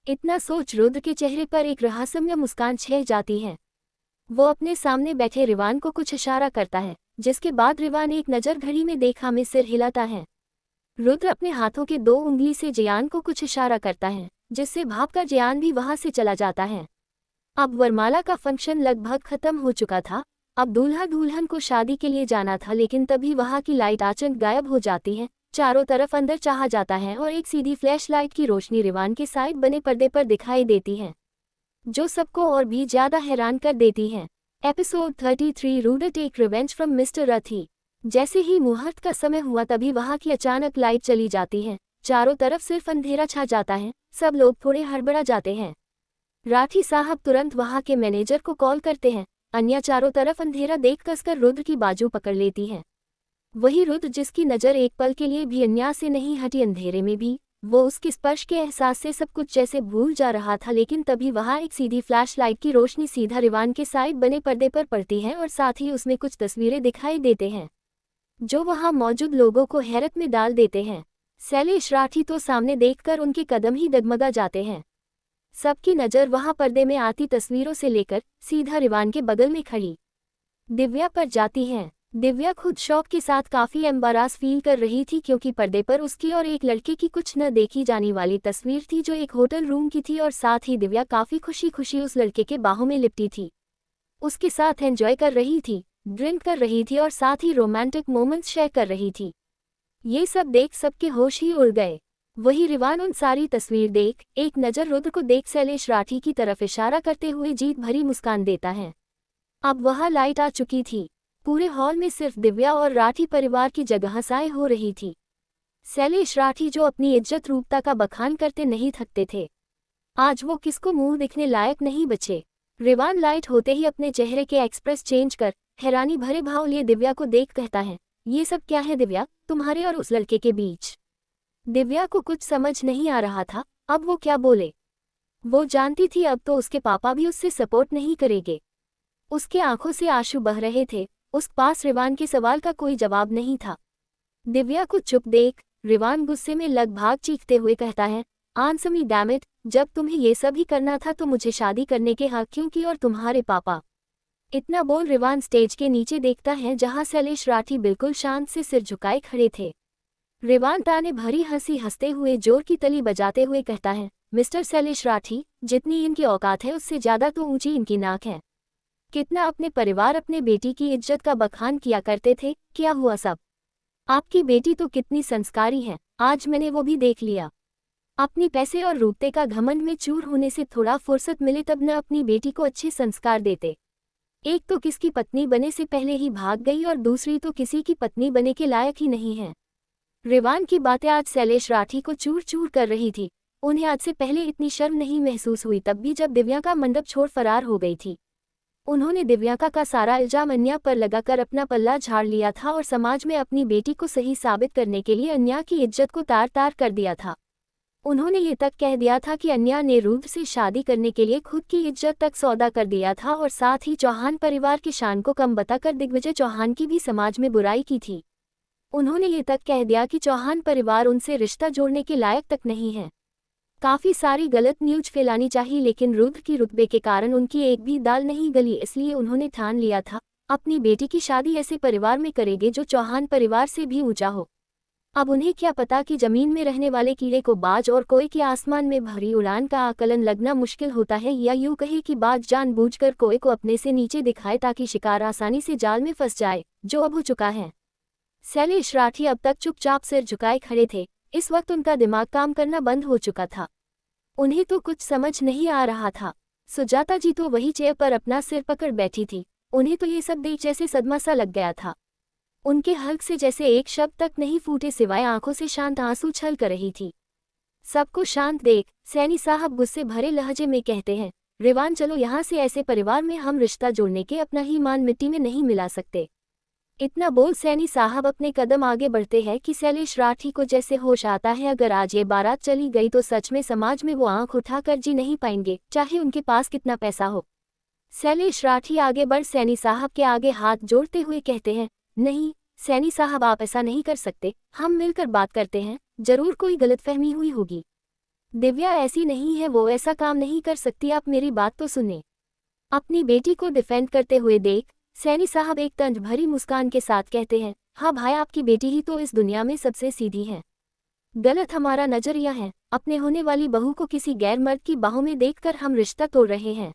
इतना सोच रुद्र के चेहरे पर एक रहस्यमय मुस्कान छह जाती है। वो अपने सामने बैठे रिवान को कुछ इशारा करता है, जिसके बाद रिवान एक नजर घड़ी में देखा में सिर हिलाता है। रुद्र अपने हाथों के 2 उंगली से जियान को कुछ इशारा करता है, जिससे भागकर जियान भी वहां से चला जाता है। अब वरमाला का फंक्शन लगभग खत्म हो चुका था। अब दूल्हा दुल्हन को शादी के लिए जाना था, लेकिन तभी वहां की लाइट अचानक गायब हो जाती है। चारों तरफ अंदर चाहा जाता है और एक सीधी फ्लैश लाइट की रोशनी रिवान के साइड बने पर्दे पर दिखाई देती है, जो सबको और भी ज्यादा हैरान कर देती है। Episode 33 Rudra take revenge from mister Rathi. जैसे ही मुहूर्त का समय हुआ तभी वहां की अचानक लाइट चली जाती है। चारों तरफ सिर्फ अंधेरा छा जाता है। सब लोग थोड़े हड़बड़ा जाते हैं। राठी साहब तुरंत वहां के मैनेजर को कॉल करते हैं। अन्या चारों तरफ अंधेरा देख कसकर रुद्र की बाजू पकड़ लेती है। वही रुद्र जिसकी नजर एक पल के लिए भी अन्या से नहीं हटी, अंधेरे में भी वो उसके स्पर्श के एहसास से सब कुछ जैसे भूल जा रहा था। लेकिन तभी वहां एक सीधी फ्लैश लाइट की रोशनी सीधा रिवान के साइड बने पर्दे पर पड़ती है और साथ ही उसमें कुछ तस्वीरें दिखाई देते हैं, जो वहां मौजूद लोगों को हैरत में डाल देते हैं। शैलेश राठी तो सामने देखकर उनके कदम ही डगमगा जाते हैं। सबकी नज़र वहां पर्दे में आती तस्वीरों से लेकर सीधा रिवान के बगल में खड़ी दिव्या पर जाती है। दिव्या खुद शौक के साथ काफी एम्बारास फील कर रही थी क्योंकि पर्दे पर उसकी और एक लड़के की कुछ न देखी जाने वाली तस्वीर थी जो एक होटल रूम की थी और साथ ही दिव्या काफी खुशी खुशी उस लड़के के बाहों में लिपटी थी, उसके साथ एंजॉय कर रही थी, ड्रिंक कर रही थी और साथ ही रोमांटिक मोमेंट्स शेयर कर रही थी। ये सब देख सबके होश ही उड़ गए। वही रिवान उन सारी तस्वीर देख एक नज़र रुद्र को देख शैलेश राठी की तरफ इशारा करते हुए जीत भरी मुस्कान देता है। अब वहाँ लाइट आ चुकी थी, पूरे हॉल में सिर्फ दिव्या और राठी परिवार की जगह साए हो रही थी। शैलेश राठी जो अपनी इज्जत रूपता का बखान करते नहीं थकते थे, आज वो किसको मुंह दिखने लायक नहीं बचे। रिवान लाइट होते ही अपने चेहरे के एक्सप्रेस चेंज कर हैरानी भरे भाव लिए दिव्या को देख कहता है, ये सब क्या है दिव्या, तुम्हारे और उस लड़के के बीच। दिव्या को कुछ समझ नहीं आ रहा था, अब वो क्या बोले। वो जानती थी अब तो उसके पापा भी उससे सपोर्ट नहीं करेंगे। उसके आंखों से आंसू बह रहे थे, उस पास रिवान के सवाल का कोई जवाब नहीं था। दिव्या को चुप देख रिवान गुस्से में लगभग चीखते हुए कहता है, आंसर मी डैम इट, जब तुम्हें ये सब ही करना था तो मुझे शादी करने के हक क्यों की और तुम्हारे पापा। इतना बोल रिवान स्टेज के नीचे देखता है जहां शैलेश राठी बिल्कुल शांत से सिर झुकाए खड़े थे। रिवान ताने भरी हंसी हंसते हुए जोर की तली बजाते हुए कहता है, मिस्टर शैलेश राठी, जितनी इनकी औकात है उससे ज्यादा तो ऊंची इनकी नाक है। कितना अपने परिवार अपने बेटी की इज्जत का बखान किया करते थे, क्या हुआ सब। आपकी बेटी तो कितनी संस्कारी है, आज मैंने वो भी देख लिया। अपनी पैसे और रूपते का घमंड में चूर होने से थोड़ा फुर्सत मिले तब न अपनी बेटी को अच्छे संस्कार देते। एक तो किसकी पत्नी बने से पहले ही भाग गई और दूसरी तो किसी की पत्नी बने के लायक ही नहीं है। रिवान की बातें आज शैलेश राठी को चूर चूर कर रही थी। उन्हें आज से पहले इतनी शर्म नहीं महसूस हुई तब भी जब दिव्या का मंडप छोड़ फरार हो गई थी। उन्होंने दिव्या का सारा इल्जाम अन्या पर लगाकर अपना पल्ला झाड़ लिया था और समाज में अपनी बेटी को सही साबित करने के लिए अन्या की इज्जत को तार तार कर दिया था। उन्होंने ये तक कह दिया था कि अन्या ने रुद्र से शादी करने के लिए खुद की इज्जत तक सौदा कर दिया था और साथ ही चौहान परिवार की शान को कम बताकर दिग्विजय चौहान की भी समाज में बुराई की थी। उन्होंने ये तक कह दिया कि चौहान परिवार उनसे रिश्ता जोड़ने के लायक तक नहीं है। काफ़ी सारी गलत न्यूज फैलानी चाहिए लेकिन रुद्र की रुतबे के कारण उनकी एक भी दाल नहीं गली, इसलिए उन्होंने ठान लिया था अपनी बेटी की शादी ऐसे परिवार में करेंगे जो चौहान परिवार से भी ऊंचा हो। अब उन्हें क्या पता कि जमीन में रहने वाले कीड़े को बाज और कोई के आसमान में भरी उड़ान का आकलन लगना मुश्किल होता है, या यूं कहे कि बाज जानबूझकर कोई को अपने से नीचे दिखाए ताकि शिकार आसानी से जाल में फंस जाए, जो अब हो चुका है। शैलेश राठी अब तक चुपचाप सिर झुकाए खड़े थे। इस वक्त उनका दिमाग काम करना बंद हो चुका था। उन्हें तो कुछ समझ नहीं आ रहा था। सुजाता जी तो वही चेयर पर अपना सिर पकड़ बैठी थी। उन्हें तो ये सब देख जैसे सदमा सा लग गया था। उनके हल्क से जैसे एक शब्द तक नहीं फूटे सिवाय आंखों से शांत आंसू छल कर रही थी। सबको शांत देख सैनी साहब गुस्से भरे लहजे में कहते हैं, रिवान चलो यहाँ से, ऐसे परिवार में हम रिश्ता जोड़ने के अपना ही मान मिट्टी में नहीं मिला सकते। इतना बोल सैनी साहब अपने कदम आगे बढ़ते हैं कि शैलेश राठी को जैसे होश आता है, अगर आज ये बारात चली गई तो सच में समाज में वो आंख उठाकर जी नहीं पाएंगे, चाहे उनके पास कितना पैसा हो। शैलेश राठी आगे बढ़ सैनी साहब के आगे हाथ जोड़ते हुए कहते हैं, नहीं सैनी साहब आप ऐसा नहीं कर सकते, हम मिलकर बात करते हैं, जरूर कोई गलतफहमी हुई होगी। दिव्या ऐसी नहीं है, वो ऐसा काम नहीं कर सकती, आप मेरी बात तो सुने। अपनी बेटी को डिफेंड करते हुए देख सैनी साहब एक तंज भरी मुस्कान के साथ कहते हैं, हाँ भाई आपकी बेटी ही तो इस दुनिया में सबसे सीधी है। गलत हमारा नजरिया है, अपने होने वाली बहू को किसी गैर मर्द की बाहों में देखकर हम रिश्ता तोड़ रहे हैं।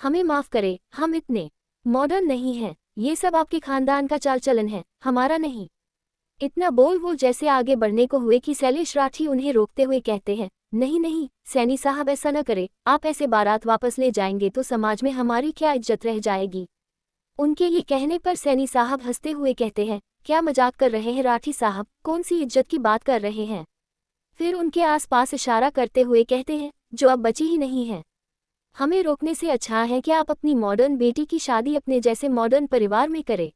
हमें माफ करे, हम इतने मॉडर्न नहीं हैं, ये सब आपके खानदान का चाल चलन है, हमारा नहीं। इतना बोल वो जैसे आगे बढ़ने को हुए कि शैलेश राठी उन्हें रोकते हुए कहते हैं, नहीं नहीं सैनी साहब ऐसा न करे, आप ऐसे बारात वापस ले जाएंगे तो समाज में हमारी क्या इज्जत रह जाएगी। उनके ये कहने पर सैनी साहब हंसते हुए कहते हैं, क्या मजाक कर रहे हैं राठी साहब, कौन सी इज्जत की बात कर रहे हैं। फिर उनके आसपास इशारा करते हुए कहते हैं, जो अब बची ही नहीं है। हमें रोकने से अच्छा है कि आप अपनी मॉडर्न बेटी की शादी अपने जैसे मॉडर्न परिवार में करें।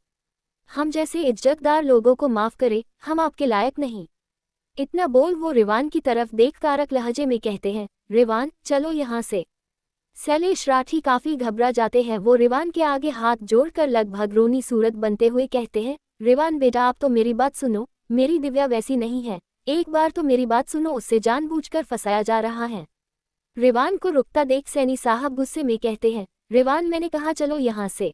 हम जैसे इज्जतदार लोगों को माफ करें, हम आपके लायक नहीं। इतना बोल वो रिवान की तरफ देख कारक लहजे में कहते हैं, रिवान चलो यहाँ से। शैलेश राठी काफी घबरा जाते हैं। वो रिवान के आगे हाथ जोड़कर लगभग रोनी सूरत बनते हुए कहते हैं, रिवान बेटा आप तो मेरी बात सुनो, मेरी दिव्या वैसी नहीं है, एक बार तो मेरी बात सुनो, उससे जानबूझकर फंसाया जा रहा है। रिवान को रुकता देख सैनी साहब गुस्से में कहते हैं, रिवान मैंने कहा चलो यहाँ से।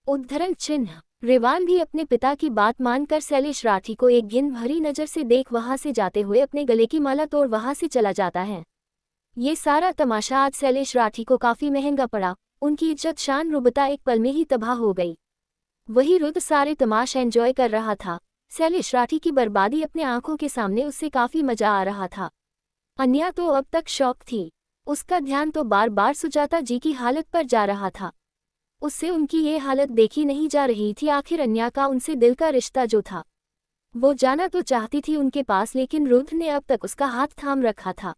उद्धरण चिन्ह। रेवान भी अपने पिता की बात मानकर शैलेश राठी को एक घिन भरी नज़र से देख वहां से जाते हुए अपने गले की माला तोड़ वहां से चला जाता है। ये सारा तमाशा आज शैलेश राठी को काफी महंगा पड़ा। उनकी इज्जत शान रुबता एक पल में ही तबाह हो गई। वही रुद्र सारे तमाशा एंजॉय कर रहा था। शैलेश राठी की बर्बादी अपने आंखों के सामने उससे काफी मजा आ रहा था। अन्या तो अब तक शौक थी। उसका ध्यान तो बार बार सुजाता जी की हालत पर जा रहा था। उससे उनकी ये हालत देखी नहीं जा रही थी। आखिर अन्या का उनसे दिल का रिश्ता जो था वो जाना तो चाहती थी उनके पास, लेकिन रुद्र ने अब तक उसका हाथ थाम रखा था।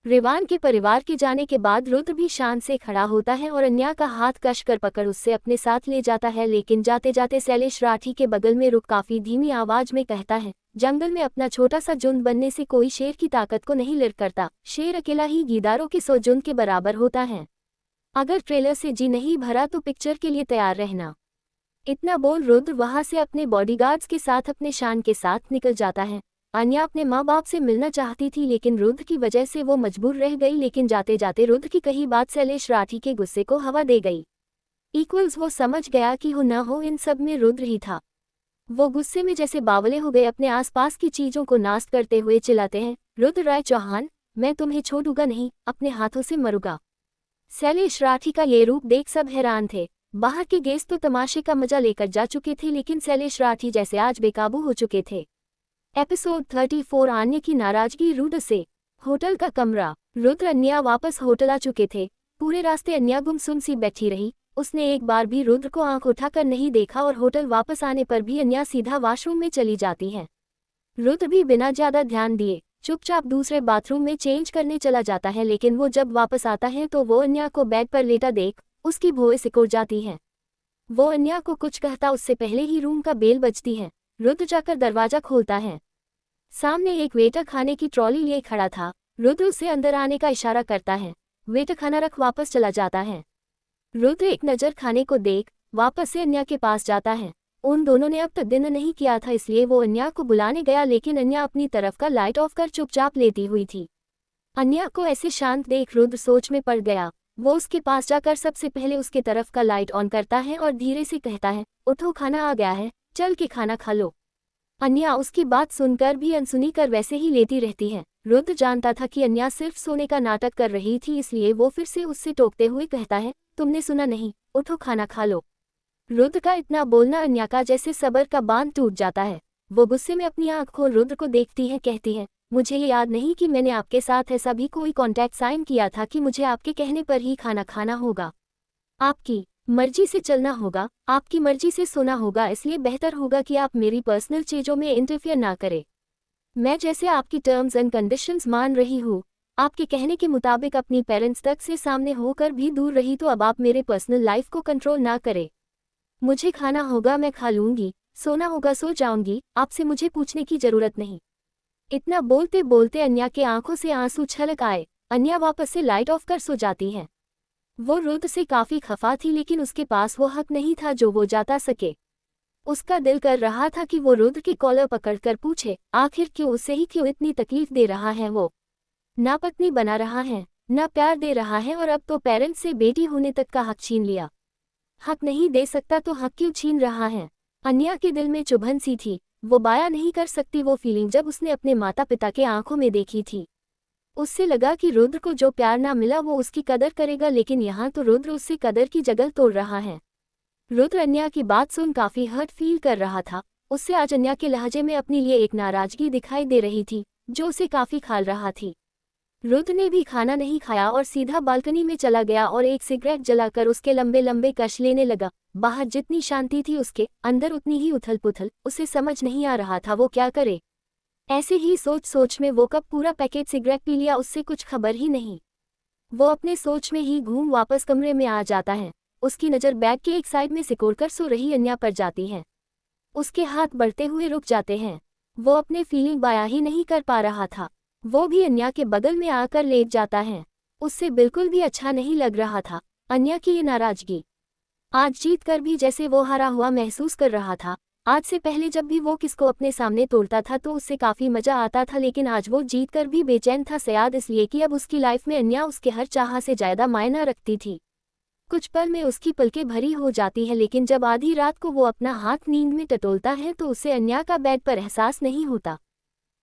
रेवान के परिवार के जाने के बाद रुद्र भी शान से खड़ा होता है और अन्या का हाथ कसकर पकड़ उससे अपने साथ ले जाता है, लेकिन जाते जाते शैलेश राठी के बगल में रुक काफी धीमी आवाज में कहता है, जंगल में अपना छोटा सा झुंड बनने से कोई शेर की ताकत को नहीं लिर करता। शेर अकेला ही गीदारों के 100 झुंड के बराबर होता है। अगर ट्रेलर से जी नहीं भरा तो पिक्चर के लिए तैयार रहना। इतना बोल रुद्र वहां से अपने बॉडीगार्ड्स के साथ अपने शान के साथ निकल जाता है। अन्या अपने माँ बाप से मिलना चाहती थी, लेकिन रुद्र की वजह से वो मजबूर रह गई। लेकिन जाते जाते रुद्र की कही बात शैलेश राठी के गुस्से को हवा दे गई। वो समझ गया कि हो न हो इन सब में रुद्र ही था। वो गुस्से में जैसे बावले हो गए, अपने आसपास की चीजों को नाश करते हुए चिल्लाते हैं, रुद्र राय चौहान, मैं तुम्हें छोड़ूंगा नहीं, अपने हाथों से मरूंगा। शैलेश राठी का ये रूप देख सब हैरान थे। बाहर के गेस्ट तो तमाशे का मजा लेकर जा चुके थे, लेकिन शैलेश राठी जैसे आज बेकाबू हो चुके थे। एपिसोड 34 अन्या की नाराजगी रुद्र से। होटल का कमरा। रुद्र अन्या वापस होटल आ चुके थे। पूरे रास्ते अन्या गुमसुम सी बैठी रही। उसने एक बार भी रुद्र को आंख उठाकर नहीं देखा और होटल वापस आने पर भी अन्या सीधा वॉशरूम में चली जाती है। रुद्र भी बिना ज्यादा ध्यान दिए चुपचाप दूसरे बाथरूम में चेंज करने चला जाता है, लेकिन वो जब वापस आता है तो वो अन्या को बेड पर लेटा देख उसकी भौहें सिकुड़ जाती है। वो अन्या को कुछ कहता उससे पहले ही रूम का बेल बजती है। रुद्र जाकर दरवाजा खोलता है। सामने एक वेटर खाने की ट्रॉली लिए खड़ा था। रुद्र उसे अंदर आने का इशारा करता है। वेटर खाना रख वापस चला जाता है। रुद्र एक नज़र खाने को देख वापस से अन्या के पास जाता है। उन दोनों ने अब तक डिनर नहीं किया था, इसलिए वो अन्या को बुलाने गया, लेकिन अन्या अपनी तरफ का लाइट ऑफ कर चुपचाप लेती हुई थी। अन्या को ऐसे शांत देख रुद्र सोच में पड़ गया। वो उसके पास जाकर सबसे पहले उसके तरफ का लाइट ऑन करता है और धीरे से कहता है, उठो, खाना आ गया है, चल के खाना खा लो। अन्या उसकी बात सुनकर भी अनसुनी कर वैसे ही लेती रहती है। रुद्र जानता था कि अन्या सिर्फ सोने का नाटक कर रही थी, इसलिए वो फिर से उससे टोकते हुए कहता है, तुमने सुना नहीं, उठो खाना खा लो। रुद्र का इतना बोलना अन्या का जैसे सब्र का बांध टूट जाता है। वो गुस्से में अपनी आंख खोल रुद्र को देखती है, कहती है, मुझे ये याद नहीं कि मैंने आपके साथ ऐसा भी कोई कॉन्ट्रैक्ट साइन किया था कि मुझे आपके कहने पर ही खाना खाना होगा। आपकी मर्जी से चलना होगा, आपकी मर्जी से सोना होगा, इसलिए बेहतर होगा कि आप मेरी पर्सनल चीजों में इंटरफियर ना करें। मैं जैसे आपकी टर्म्स एंड कंडीशंस मान रही हूँ, आपके कहने के मुताबिक अपनी पेरेंट्स तक से सामने होकर भी दूर रही, तो अब आप मेरे पर्सनल लाइफ को कंट्रोल ना करें। मुझे खाना होगा मैं खा लूंगी, सोना होगा सो जाऊंगी, आपसे मुझे पूछने की जरूरत नहीं। इतना बोलते बोलते अन्या के आंखों से आंसू छलक आए। अन्या वापस से लाइट ऑफ कर सो जाती है। वो रुद्र से काफी खफा थी, लेकिन उसके पास वो हक नहीं था जो वो जता सके। उसका दिल कर रहा था कि वो रुद्र की कॉलर पकड़कर पूछे, आखिर क्यों, उसे ही क्यों इतनी तकलीफ दे रहा है। वो ना पत्नी बना रहा है, ना प्यार दे रहा है, और अब तो पेरेंट्स से बेटी होने तक का हक छीन लिया। हक नहीं दे सकता तो हक क्यों छीन रहा है। अन्या के दिल में चुभन सी थी। वो बयां नहीं कर सकती वो फीलिंग जब उसने अपने माता पिता के आंखों में देखी थी। उससे लगा कि रुद्र को जो प्यार ना मिला वो उसकी कदर करेगा, लेकिन यहाँ तो रुद्र उससे कदर की जगह तोड़ रहा है। रुद्र अन्या की बात सुन काफी हर्ट फील कर रहा था। उससे आज अन्या के लहजे में अपने लिए एक नाराजगी दिखाई दे रही थी जो उसे काफी खाल रहा थी। रुद्र ने भी खाना नहीं खाया और सीधा बालकनी में चला गया और एक सिगरेट जलाकर उसके लंबे लंबे कश लेने लगा। बाहर जितनी शांति थी उसके अंदर उतनी ही उथल पुथल। उसे समझ नहीं आ रहा था वो क्या करे। ऐसे ही सोच सोच में वो कब पूरा पैकेट सिगरेट पी लिया उससे कुछ खबर ही नहीं। वो अपने सोच में ही घूम वापस कमरे में आ जाता है। उसकी नज़र बैग के एक साइड में सिकोड़कर सो रही अन्या पर जाती है। उसके हाथ बढ़ते हुए रुक जाते हैं। वो अपने फीलिंग बयां ही नहीं कर पा रहा था। वो भी अन्या के बगल में आकर लेट जाता है। उससे बिल्कुल भी अच्छा नहीं लग रहा था। अन्या की ये नाराजगी आज जीत कर भी जैसे वो हारा हुआ महसूस कर रहा था। आज से पहले जब भी वो किसको अपने सामने तोड़ता था तो उससे काफी मजा आता था, लेकिन आज वो जीत कर भी बेचैन था, शायद इसलिए कि अब उसकी लाइफ में अन्या उसके हर चाह से ज्यादा मायना रखती थी। कुछ पल में उसकी पलकें भरी हो जाती है, लेकिन जब आधी रात को वो अपना हाथ नींद में टटोलता है तो उसे अन्या का बेड पर एहसास नहीं होता।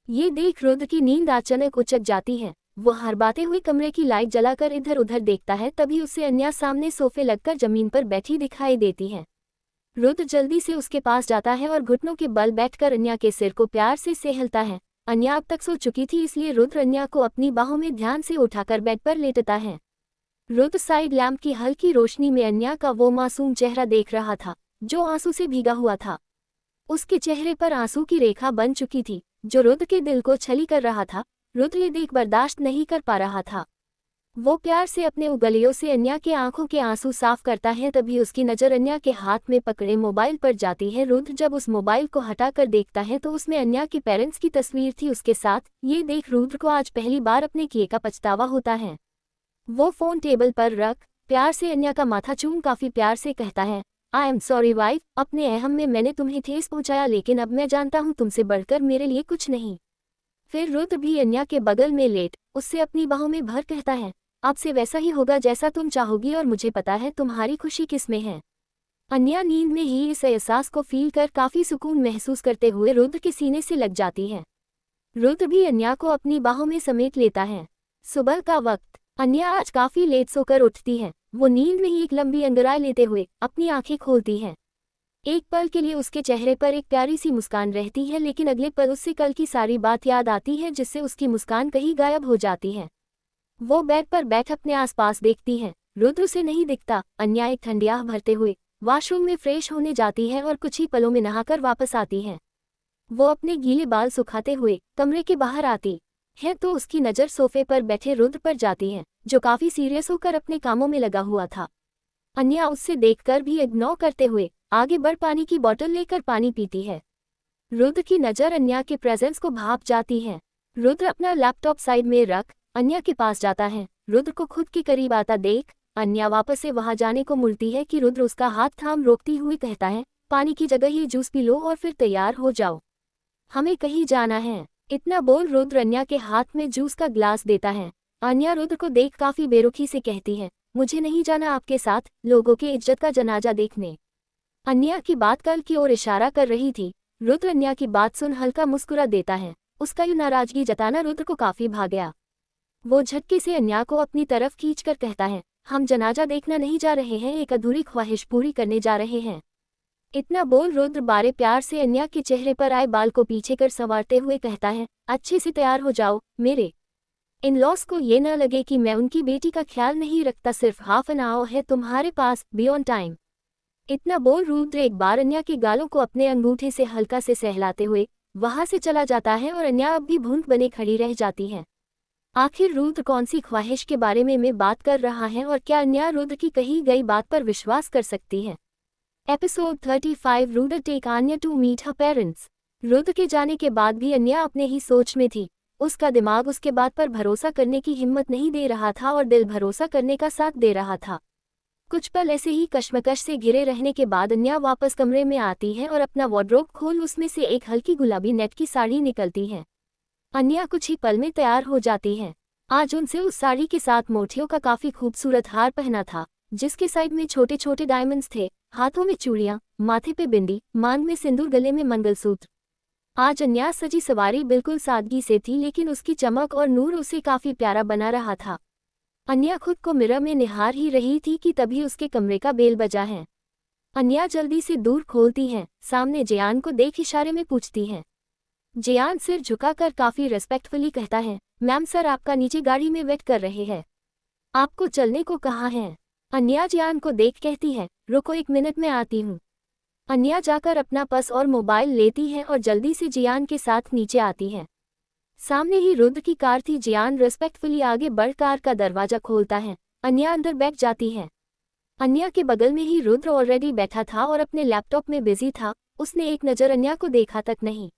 ये देख रुद्र की नींद अचानक उचक जाती है। वो हड़बड़ाते हुए कमरे की लाइट जलाकर इधर उधर देखता है, तभी उसे अन्या सामने सोफे लगकर जमीन पर बैठी दिखाई देती है। रुद्र जल्दी से उसके पास जाता है और घुटनों के बल बैठकर अन्या के सिर को प्यार से सहलता है। अन्या अब तक सो चुकी थी, इसलिए रुद्र अन्या को अपनी बाहों में ध्यान से उठाकर बेड पर लेटता है। रुद्र साइड लैंप की हल्की रोशनी में अन्या का वो मासूम चेहरा देख रहा था जो आंसू से भीगा हुआ था। उसके चेहरे पर आंसू की रेखा बन चुकी थी जो रुद्र के दिल को छली कर रहा था। रुद्र ये देख बर्दाश्त नहीं कर पा रहा था। वो प्यार से अपने उंगलियों से अन्या के आंखों के आंसू साफ करता है, तभी उसकी नज़र अन्या के हाथ में पकड़े मोबाइल पर जाती है। रुद्र जब उस मोबाइल को हटाकर देखता है तो उसमें अन्या के पेरेंट्स की तस्वीर थी उसके साथ। ये देख रुद्र को आज पहली बार अपने किए का पछतावा होता है। वो फ़ोन टेबल पर रख प्यार से अन्या का माथा चूम काफ़ी प्यार से कहता है, आई एम सॉरी वाइफ, अपने अहम में मैंने तुम्हें ठेस पहुंचाया, लेकिन अब मैं जानता हूं तुमसे बढ़कर मेरे लिए कुछ नहीं। फिर रुद्र भी अन्या के बगल में लेट उससे अपनी बाहों में भर कहता है, अब से वैसा ही होगा जैसा तुम चाहोगी और मुझे पता है तुम्हारी खुशी किस में है। अन्या नींद में ही इस एहसास को फील कर काफ़ी सुकून महसूस करते हुए रुद्र के सीने से लग जाती है। रुद्र भी अन्या को अपनी बाहों में समेट लेता है। सुबह का वक्त। अन्या आज काफ़ी लेट सोकर उठती है। वो नींद में ही एक लंबी अंगड़ाई लेते हुए अपनी आंखें खोलती है। एक पल के लिए उसके चेहरे पर एक प्यारी सी मुस्कान रहती है, लेकिन अगले पल उससे कल की सारी बात याद आती है जिससे उसकी मुस्कान कहीं गायब हो जाती है। वो बेड पर बैठ अपने आसपास देखती है। रुद्र उसे नहीं दिखता। अन्या एक ठंडियाह भरते हुए वॉशरूम में फ्रेश होने जाती है और कुछ ही पलों में नहाकर वापस आती है। वो अपने गीले बाल सुखाते हुए कमरे के बाहर आती है तो उसकी नज़र सोफे पर बैठे रुद्र पर जाती है जो काफ़ी सीरियस होकर अपने कामों में लगा हुआ था। अन्या उससे देखकर भी इग्नोर करते हुए आगे बढ़ पानी की बोतल लेकर पानी पीती है। रुद्र की नज़र अन्या के प्रेजेंस को भाप जाती है। रुद्र अपना लैपटॉप साइड में रख अन्या के पास जाता है। रुद्र को खुद के करीब आता देख अन्या वापस से वहां जाने को मुड़ती है कि रुद्र उसका हाथ थाम रोकती हुई कहता है, पानी की जगह ये जूस पी लो और फिर तैयार हो जाओ, हमें कहीं जाना है। इतना बोल रुद्र अन्या के हाथ में जूस का ग्लास देता है। अन्या रुद्र को देख काफ़ी बेरुखी से कहती है, मुझे नहीं जाना आपके साथ लोगों की इज्जत का जनाजा देखने। अन्या की बात कल की ओर इशारा कर रही थी। रुद्र अन्या की बात सुन हल्का मुस्कुरा देता है। उसका यूं नाराजगी जताना रुद्र को काफ़ी भा गया। वो झटके से अन्या को अपनी तरफ खींचकर कहता है, हम जनाजा देखना नहीं जा रहे हैं, एक अधूरी ख्वाहिश पूरी करने जा रहे हैं। इतना बोल रुद्र बारे प्यार से अन्या के चेहरे पर आए बाल को पीछे कर संवारते हुए कहता है, अच्छे से तैयार हो जाओ, मेरे इन लॉस को ये न लगे कि मैं उनकी बेटी का ख्याल नहीं रखता, सिर्फ हाफ एन आवर है तुम्हारे पास, बी ऑन टाइम। इतना बोल रुद्र एक बार अन्या के गालों को अपने अंगूठे से हल्का से सहलाते हुए वहां से चला जाता है और अन्या अब भी भूंद बने खड़ी रह जाती है। आखिर रुद्र कौन सी ख्वाहिश के बारे में बात कर रहा है और क्या अन्या रुद्र की कही गई बात पर विश्वास कर सकती है। Episode 35 Rudra take Anya to meet her parents. Rudra के जाने के बाद भी अन्या अपने ही सोच में थी। उसका दिमाग उसके बात पर भरोसा करने की हिम्मत नहीं दे रहा था और दिल भरोसा करने का साथ दे रहा था। कुछ पल ऐसे ही कश्मकश से घिरे रहने के बाद अन्या वापस कमरे में आती है और अपना वार्डरोब खोल उसमें से एक हल्की गुलाबी नेट की साड़ी निकलती है। अन्या कुछ ही पल में तैयार हो जाती है। आज उनसे उस साड़ी के साथ मोतियों का काफी खूबसूरत हार पहना था जिसके साइड में छोटे छोटे डायमंड्स थे, हाथों में चूड़ियां, माथे पे बिंदी, मांग में सिंदूर, गले में मंगलसूत्र। आज अन्या सजी सवारी बिल्कुल सादगी से थी, लेकिन उसकी चमक और नूर उसे काफी प्यारा बना रहा था। अन्या खुद को मिरर में निहार ही रही थी कि तभी उसके कमरे का बेल बजा है। अन्या जल्दी से दूर खोलती है। सामने जियान को देख इशारे में पूछती है। जियान सिर झुकाकर काफी रेस्पेक्टफुली कहता है, मैम सर आपका नीचे गाड़ी में वेट कर रहे हैं, आपको चलने को कहा है। अन्या जियान को देख कहती है, रुको 1 मिनट में आती हूँ। अन्या जाकर अपना पर्स और मोबाइल लेती है और जल्दी से जियान के साथ नीचे आती है। सामने ही रुद्र की कार थी। जियान रेस्पेक्टफुली आगे बढ़ कार का दरवाजा खोलता है। अन्या अंदर बैठ जाती है। अन्या के बगल में ही रुद्र ऑलरेडी बैठा था और अपने लैपटॉप में बिजी था। उसने एक नज़र अन्या को देखा तक नहीं।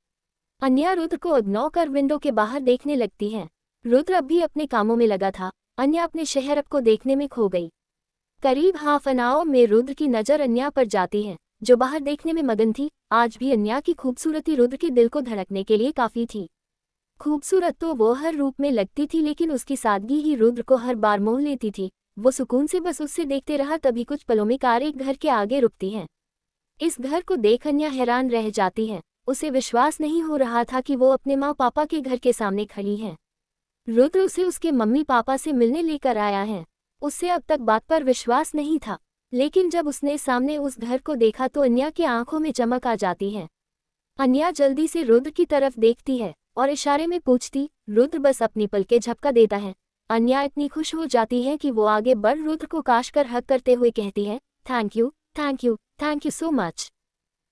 अन्या रुद्र को इग्नोर कर विंडो के बाहर देखने लगती है। रुद्र अब भी अपने कामों में लगा था। अन्या अपने शहर को देखने में खो गई। करीब हाफ एन आवर में रुद्र की नज़र अन्या पर जाती है जो बाहर देखने में मगन थी। आज भी अन्या की खूबसूरती रुद्र के दिल को धड़कने के लिए काफ़ी थी। खूबसूरत तो वो हर रूप में लगती थी, लेकिन उसकी सादगी ही रुद्र को हर बार मोह लेती थी। वो सुकून से बस उससे देखते रहा। तभी कुछ पलों में कार एक घर के आगे रुकती है। इस घर को देख अन्या हैरान रह जाती है। उसे विश्वास नहीं हो रहा था कि वो अपने माँ पापा के घर के सामने खड़ी है। रुद्र उसे उसके मम्मी पापा से मिलने लेकर आया है। उससे अब तक बात पर विश्वास नहीं था, लेकिन जब उसने सामने उस घर को देखा तो अन्या की आंखों में चमक आ जाती है। अन्या जल्दी से रुद्र की तरफ देखती है और इशारे में पूछती। रुद्र बस अपनी पलकें झपका देता है। अन्या इतनी खुश हो जाती है कि वो आगे बढ़ रुद्र को काश कर हक करते हुए कहती है, thank you, thank you, thank you so much.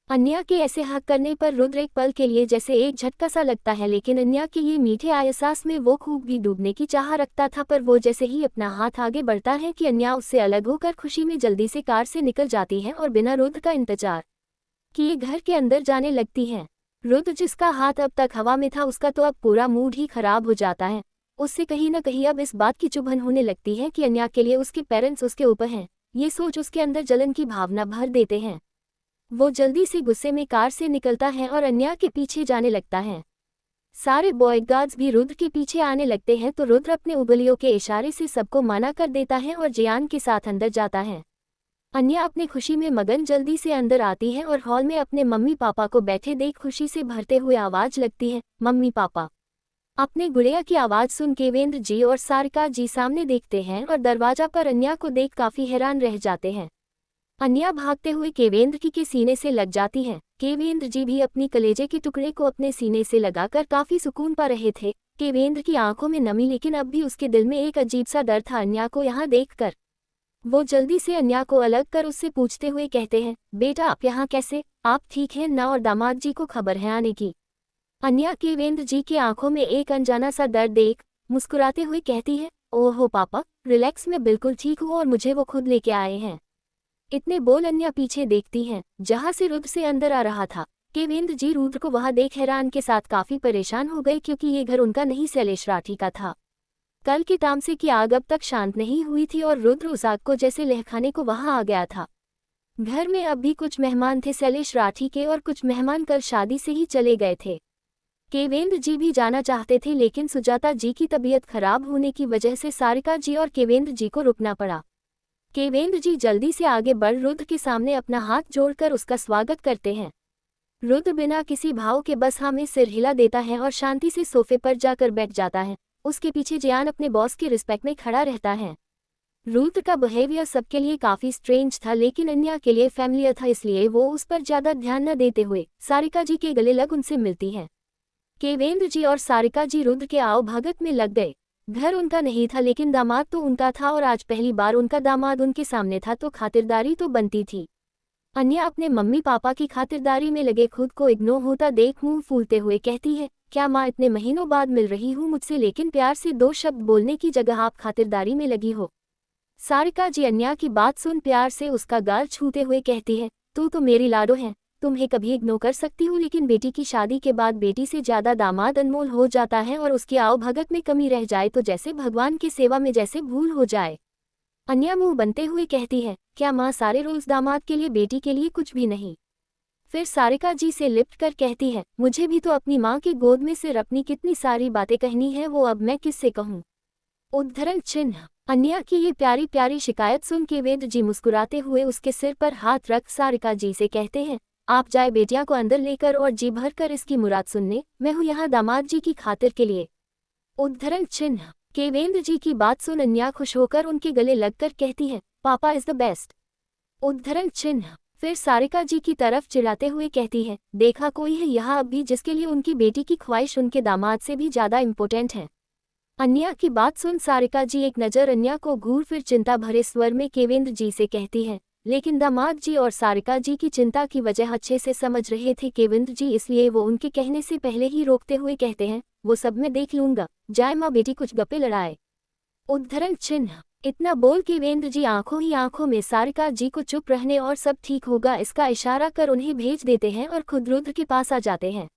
Anya के ऐसे हक करने पर रुद्र एक पल के लिए जैसे एक झटका सा लगता है, लेकिन अन्या के ये मीठे एहसास में वो खूब भी डूबने की चाह रखता था। पर वो जैसे ही अपना हाथ आगे बढ़ता है कि अन्या उससे अलग होकर खुशी में जल्दी से कार से निकल जाती है और बिना रुद्र का इंतजार किए घर के अंदर जाने लगती है। रुद्र जिसका हाथ अब तक हवा में था, उसका तो अब पूरा मूड ही खराब हो जाता है। उससे कहीं न कहीं अब इस बात की चुभन होने लगती है कि अन्या के लिए उसके पेरेंट्स उसके ऊपर हैं। ये सोच उसके अंदर जलन की भावना भर देते हैं। वो जल्दी से गुस्से में कार से निकलता है और अन्या के पीछे जाने लगता है। सारे बॉयगार्ड्स भी रुद्र के पीछे आने लगते हैं तो रुद्र अपने उंगलियों के इशारे से सबको मना कर देता है और जियान के साथ अंदर जाता है। अन्या अपनी खुशी में मगन जल्दी से अंदर आती है और हॉल में अपने मम्मी पापा को बैठे देख खुशी से भरते हुए आवाज लगती है, मम्मी पापा। अपने गुड़िया की आवाज सुन केवेंद्र जी और सारिका जी सामने देखते हैं और दरवाजा पर अन्या को देख काफी हैरान रह जाते हैं। अन्या भागते हुए केवेंद्र की के सीने से लग जाती है। केवेंद्र जी भी अपनी कलेजे के टुकड़े को अपने सीने से लगाकर काफी सुकून पा रहे थे। केवेंद्र की आंखों में नमी, लेकिन अब भी उसके दिल में एक अजीब सा डर था अन्या को यहाँ देखकर। वो जल्दी से अन्या को अलग कर उससे पूछते हुए कहते हैं, बेटा आप यहाँ कैसे, आप ठीक हैं ना, और दामाद जी को खबर है आने की। अन्या केवेंद्र जी की आंखों में एक अनजाना सा डर देख मुस्कुराते हुए कहती है, ओहो पापा, रिलैक्स, मैं बिल्कुल ठीक हूँ और मुझे वो खुद लेके आए हैं। इतने बोल अन्या पीछे देखती हैं, जहां से रुद्र से अंदर आ रहा था। केवेंद्र जी रुद्र को वहां देख हैरान के साथ काफी परेशान हो गए, क्योंकि ये घर उनका नहीं शैलेश राठी का था। कल की तामसे की आग अब तक शांत नहीं हुई थी और रुद्र उस आग को जैसे लहखाने को वहां आ गया था। घर में अब भी कुछ मेहमान थे शैलेश राठी के, और कुछ मेहमान कल शादी से ही चले गए थे। केवेंद्र जी भी जाना चाहते थे, लेकिन सुजाता जी की तबीयत खराब होने की वजह से सारिका जी और केवेंद्र जी को रुकना पड़ा। केवेंद्र जी जल्दी से आगे बढ़ रुद्र के सामने अपना हाथ जोड़कर उसका स्वागत करते हैं। रुद्र बिना किसी भाव के बस हाँ में सिर हिला देता है और शांति से सोफे पर जाकर बैठ जाता है। उसके पीछे जियान अपने बॉस के रिस्पेक्ट में खड़ा रहता है। रुद्र का बिहेवियर सबके लिए काफी स्ट्रेंज था, लेकिन अन्या के लिए फैमिलियर था, इसलिए वो उस पर ज्यादा ध्यान न देते हुए सारिका जी के गले लग उनसे मिलती है। केवेंद्र जी और सारिका जी रुद्र के आओ भगत में लग गए। घर उनका नहीं था, लेकिन दामाद तो उनका था, और आज पहली बार उनका दामाद उनके सामने था तो खातिरदारी तो बनती थी। अन्या अपने मम्मी पापा की खातिरदारी में लगे खुद को इग्नोर होता देख मुंह फूलते हुए कहती है, क्या माँ, इतने महीनों बाद मिल रही हूँ मुझसे, लेकिन प्यार से दो शब्द बोलने की जगह आप खातिरदारी में लगी हो। सारिका जी अन्या की बात सुन प्यार से उसका गाल छूते हुए कहती है, तू तो मेरी लाडो है, तुम्हें कभी इग्नोर कर सकती हूँ, लेकिन बेटी की शादी के बाद बेटी से ज्यादा दामाद अनमोल हो जाता है, और उसकी आओ भगत में कमी रह जाए तो जैसे भगवान की सेवा में जैसे भूल हो जाए। अन्या मुंह बनते हुए कहती है, क्या माँ, सारे रोज दामाद के लिए, बेटी के लिए कुछ भी नहीं। फिर सारिका जी से लिपट कर कहती है, मुझे भी तो अपनी माँ की गोद में सिर अपनी कितनी सारी बातें कहनी है, वो अब मैं किससे कहूँ। उद्धरण चिन्ह। अन्या की ये प्यारी प्यारी शिकायत सुन के वेद जी मुस्कुराते हुए उसके सिर पर हाथ रख सारिका जी से कहते हैं, आप जाए बेटिया को अंदर लेकर और जी भर कर इसकी मुराद सुनने, मैं हूँ यहाँ दामाद जी की खातिर के लिए। उद्धरण चिन्ह। केवेंद्र जी की बात सुन अन्या खुश होकर उनके गले लगकर कहती है, पापा इज द बेस्ट। उद्धरण चिन्ह। फिर सारिका जी की तरफ चिढ़ाते हुए कहती है, देखा कोई है यहाँ अब भी जिसके लिए उनकी बेटी की ख्वाहिश उनके दामाद से भी ज्यादा इम्पोर्टेंट है। अन्या की बात सुन सारिका जी एक नज़र अन्या को घूर फिर चिंता भरे स्वर में केवेंद्र जी से कहती है, लेकिन दामाद जी और सारिका जी की चिंता की वजह अच्छे से समझ रहे थे केवेंद्र जी, इसलिए वो उनके कहने से पहले ही रोकते हुए कहते हैं, वो सब मैं देख लूंगा, जाए माँ बेटी कुछ गप्पे लड़ाए। उद्धरण चिन्ह। इतना बोल केवेंद्र जी आंखों ही आंखों में सारिका जी को चुप रहने और सब ठीक होगा इसका इशारा कर उन्हें भेज देते हैं और खुद रुद्र के पास आ जाते हैं।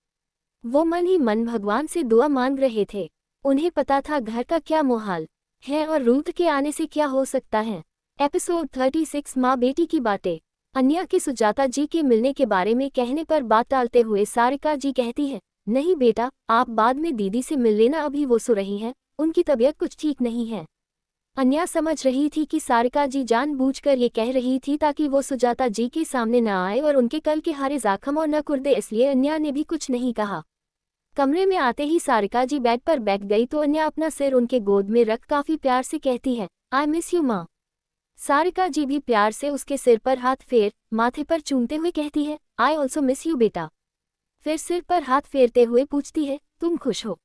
वो मन ही मन भगवान से दुआ मांग रहे थे। उन्हें पता था घर का क्या मोहाल है और रुद्र के आने से क्या हो सकता है। एपिसोड 36 माँ बेटी की बातें। अन्या के सुजाता जी के मिलने के बारे में कहने पर बात टालते हुए सारिका जी कहती है, नहीं बेटा, आप बाद में दीदी से मिल लेना, अभी वो सो रही हैं, उनकी तबीयत कुछ ठीक नहीं है। अन्या समझ रही थी कि सारिका जी जानबूझकर ये कह रही थी ताकि वो सुजाता जी के सामने न आए और उनके कल के हारे जख्म और न कुर्दे, इसलिए अन्या ने भी कुछ नहीं कहा। कमरे में आते ही सारिका जी बेड पर बैठ गई तो अन्या अपना सिर उनके गोद में रख काफी प्यार से कहती है, आई मिस यू माँ। सारिका जी भी प्यार से उसके सिर पर हाथ फेर माथे पर चूमते हुए कहती है, आई ऑल्सो मिस यू बेटा। फिर सिर पर हाथ फेरते हुए पूछती है, तुम खुश हो?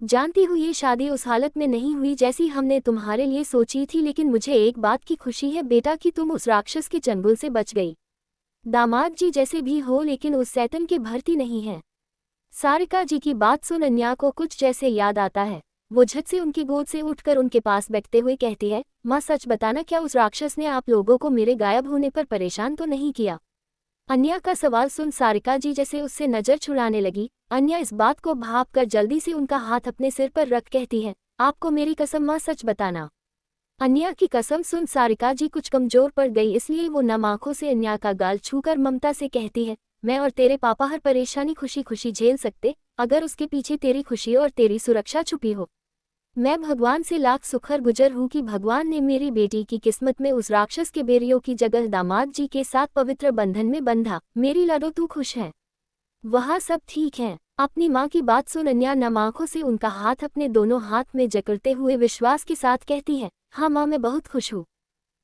जानती हूँ ये शादी उस हालत में नहीं हुई जैसी हमने तुम्हारे लिए सोची थी, लेकिन मुझे एक बात की खुशी है बेटा कि तुम उस राक्षस के चंगुल से बच गई। दामाद जी जैसे भी हो लेकिन उस शैतान के भर्ती नहीं है। सारिका जी की बात सुन अन्या को कुछ जैसे याद आता है। वो झट से उनकी गोद से उठकर उनके पास बैठते हुए कहती है, माँ सच बताना, क्या उस राक्षस ने आप लोगों को मेरे गायब होने पर परेशान तो नहीं किया? अन्या का सवाल सुन सारिका जी जैसे उससे नजर छुड़ाने लगी। अन्या इस बात को भाप कर जल्दी से उनका हाथ अपने सिर पर रख कहती है, आपको मेरी कसम माँ सच बताना। अन्या की कसम सुन सारिका जी कुछ कमजोर पड़ गई, इसलिए वो नम आंखों से अन्या का गाल छूकर ममता से कहती है, मैं और तेरे पापा हर परेशानी खुशी खुशी झेल सकते, अगर उसके पीछे तेरी खुशी और तेरी सुरक्षा छुपी हो। मैं भगवान से लाख शुक्र गुजर हूँ कि भगवान ने मेरी बेटी की किस्मत में उस राक्षस के बेरियों की जगह दामाद जी के साथ पवित्र बंधन में बंधा। मेरी लाडो तू खुश है? वहाँ सब ठीक है। अपनी माँ की बात सुन अन्या नम आंखों से उनका हाथ अपने दोनों हाथ में जकड़ते हुए विश्वास के साथ कहती है, हाँ माँ मैं बहुत खुश हूँ।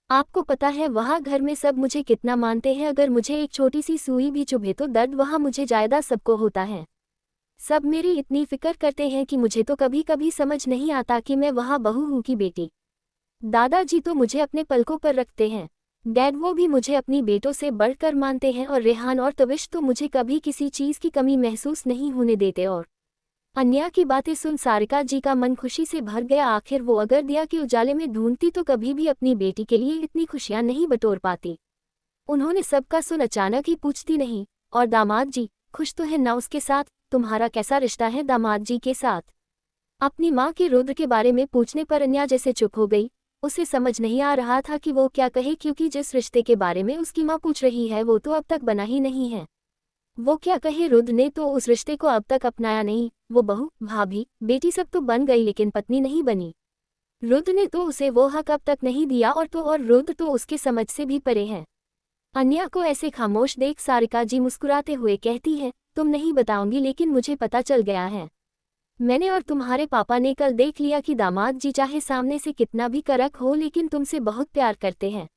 आपको पता है वहाँ घर में सब मुझे कितना मानते हैं, अगर मुझे एक छोटी सी सुई भी चुभे तो दर्द वहाँ मुझे ज्यादा सबको होता है। सब मेरी इतनी फिक्र करते हैं कि मुझे तो कभी कभी समझ नहीं आता कि मैं वहाँ बहू हूँ कि बेटी। दादाजी तो मुझे अपने पलकों पर रखते हैं। डैड वो भी मुझे अपनी बेटों से बढ़कर मानते हैं, और रेहान और तविश तो मुझे कभी किसी चीज़ की कमी महसूस नहीं होने देते। और अन्या की बातें सुन सारिका जी का मन खुशी से भर गया। आखिर वो अगर दिया के उजाले में ढूंढती तो कभी भी अपनी बेटी के लिए इतनी खुशियाँ नहीं बटोर पाती। उन्होंने सबका सुन अचानक ही पूछती, नहीं और दामाद जी खुश तो है ना उसके साथ? तुम्हारा कैसा रिश्ता है दामाद जी के साथ? अपनी माँ के रुद्र के बारे में पूछने पर अन्या जैसे चुप हो गई। उसे समझ नहीं आ रहा था कि वो क्या कहे, क्योंकि जिस रिश्ते के बारे में उसकी माँ पूछ रही है वो तो अब तक बना ही नहीं है। वो क्या कहे? रुद्र ने तो उस रिश्ते को अब तक अपनाया नहीं। वो बहू भाभी बेटी सब तो बन गई लेकिन पत्नी नहीं बनी। रुद्र ने तो उसे वो हक अब तक नहीं दिया, और रुद्र तो उसके समझ से भी परे है। अन्या को ऐसे खामोश देख सारिका जी मुस्कुराते हुए कहती है, तुम नहीं बताऊंगी लेकिन मुझे पता चल गया है। मैंने और तुम्हारे पापा ने कल देख लिया कि दामाद जी चाहे सामने से कितना भी करक हो लेकिन तुमसे बहुत प्यार करते हैं।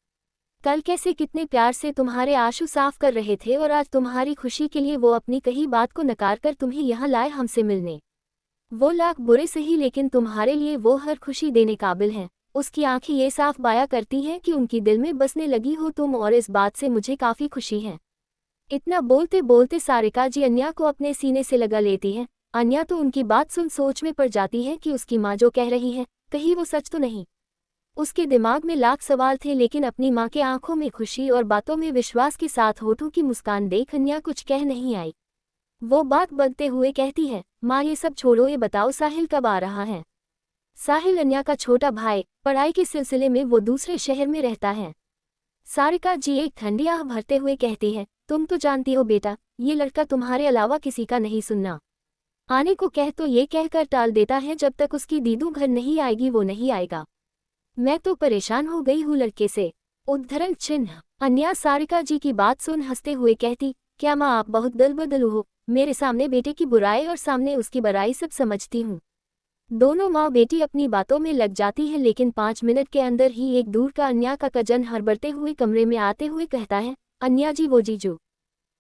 कल कैसे कितने प्यार से तुम्हारे आंसू साफ कर रहे थे, और आज तुम्हारी खुशी के लिए वो अपनी कही बात को नकार कर तुम्हें यहाँ लाए हमसे मिलने। वो लाख बुरे सही लेकिन तुम्हारे लिए वो हर खुशी देने काबिल हैं। उसकी आंखें ये साफ बाया करती हैं कि उनकी दिल में बसने लगी हो तुम, और इस बात से मुझे काफ़ी खुशी है। इतना बोलते बोलते सारिका जी अन्या को अपने सीने से लगा लेती है। अन्या तो उनकी बात सुन सोच में पड़ जाती है कि उसकी माँ जो कह रही है कहीं वो सच तो नहीं। उसके दिमाग में लाख सवाल थे, लेकिन अपनी माँ के आंखों में खुशी और बातों में विश्वास के साथ होठों की मुस्कान देख अन्या कुछ कह नहीं आई। वो बात बदलते हुए कहती है, माँ ये सब छोड़ो, ये बताओ साहिल कब आ रहा है? साहिल अन्या का छोटा भाई, पढ़ाई के सिलसिले में वो दूसरे शहर में रहता है। सारिका जी एक ठंडी आह भरते हुए कहती है, तुम तो जानती हो बेटा, ये लड़का तुम्हारे अलावा किसी का नहीं सुनना। आने को कह तो ये कहकर टाल देता है, जब तक उसकी दीदू घर नहीं आएगी वो नहीं आएगा। मैं तो परेशान हो गई हूँ लड़के से। उद्धरण चिन्ह। अन्या सारिका जी की बात सुन हंसते हुए कहती, क्या माँ आप बहुत दल बदलू हो? मेरे सामने बेटे की बुराई और सामने उसकी बड़ाई सब समझती हूँ। दोनों माँ बेटी अपनी बातों में लग जाती है, लेकिन 5 मिनट के अंदर ही एक दूर का अन्या का कजन हड़बड़ते हुए कमरे में आते हुए कहता है, अन्या जी वो जीजू।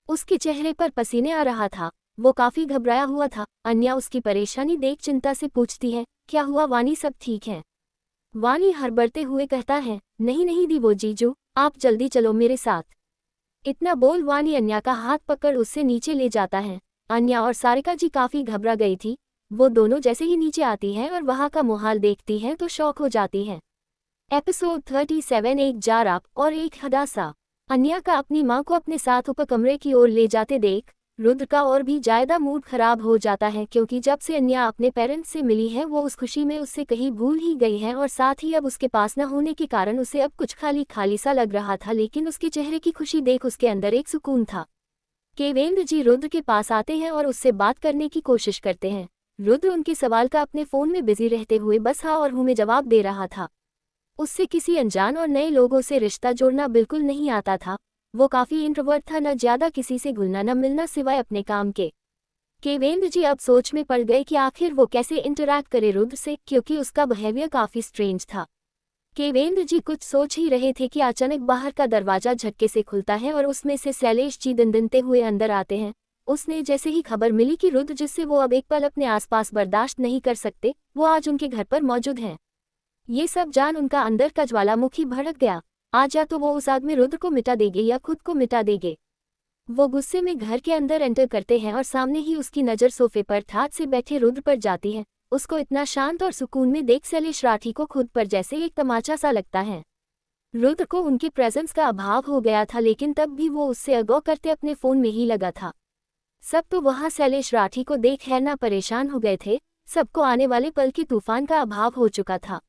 उसके चेहरे पर पसीने आ रहा था, वो काफी घबराया हुआ था। अन्या उसकी परेशानी देख चिंता से पूछती है, क्या हुआ वानी, सब ठीक है? वानी हड़बड़ते हुए कहता है, नहीं नहीं दी वो जीजू, आप जल्दी चलो मेरे साथ। इतना बोल वानी अन्या का हाथ पकड़ उससे नीचे ले जाता है। अन्या और सारिका जी काफी घबरा गई थी। वो दोनों जैसे ही नीचे आती हैं और वहां का मुहाल देखती हैं तो शौक हो जाती हैं। एपिसोड 37 एक जाराप और एक हदासा। अन्या का अपनी मां को अपने साथ ऊपर कमरे की ओर ले जाते देख रुद्र का और भी ज्यादा मूड खराब हो जाता है, क्योंकि जब से अन्या अपने पेरेंट्स से मिली है वो उस खुशी में उससे कहीं भूल ही गई है, और साथ ही अब उसके पास न होने के कारण उसे अब कुछ खाली खाली सा लग रहा था। लेकिन उसके चेहरे की खुशी देख उसके अंदर एक सुकून था। केवेंद्र जी रुद्र के पास आते हैं और उससे बात करने की कोशिश करते हैं। रुद्र उनके सवाल का अपने फोन में बिजी रहते हुए बस हाँ और हूँ में जवाब दे रहा था। उससे किसी अनजान और नए लोगों से रिश्ता जोड़ना बिल्कुल नहीं आता था। वो काफ़ी इंट्रोवर्ट था, न ज़्यादा किसी से घुलना न मिलना सिवाय अपने काम के। केवेंद्र जी अब सोच में पड़ गए कि आखिर वो कैसे इंटरैक्ट करे रुद्र से, क्योंकि उसका बिहेवियर काफ़ी स्ट्रेंज था। केवेंद्र जी कुछ सोच ही रहे थे कि अचानक बाहर का दरवाजा झटके से खुलता है और उसमें से शैलेश जी दंदनते हुए अंदर आते हैं। उसने जैसे ही खबर मिली कि रुद्र, जिससे वो अब एक पल अपने आसपास बर्दाश्त नहीं कर सकते, वो आज उनके घर पर मौजूद हैं। ये सब जान उनका अंदर का ज्वालामुखी भड़क गया। आज या तो वो उस आग में रुद्र को मिटा देंगे या खुद को मिटा देंगे। वो गुस्से में घर के अंदर एंटर करते हैं और सामने ही उसकी नज़र सोफे पर ठाठ से बैठे रुद्र पर जाती है। उसको इतना शांत और सुकून में देख शैलेश राठी को खुद पर जैसे एक तमाचा सा लगता है। रुद्र को उनकी प्रेजेंस का अभाव हो गया था, लेकिन तब भी वो उससे अगौ करते अपने फ़ोन में ही लगा था। सब तो वहाँ शैलेश राठी को देख हैरान परेशान हो गए थे। सबको आने वाले पल के तूफान का अभाव हो चुका था।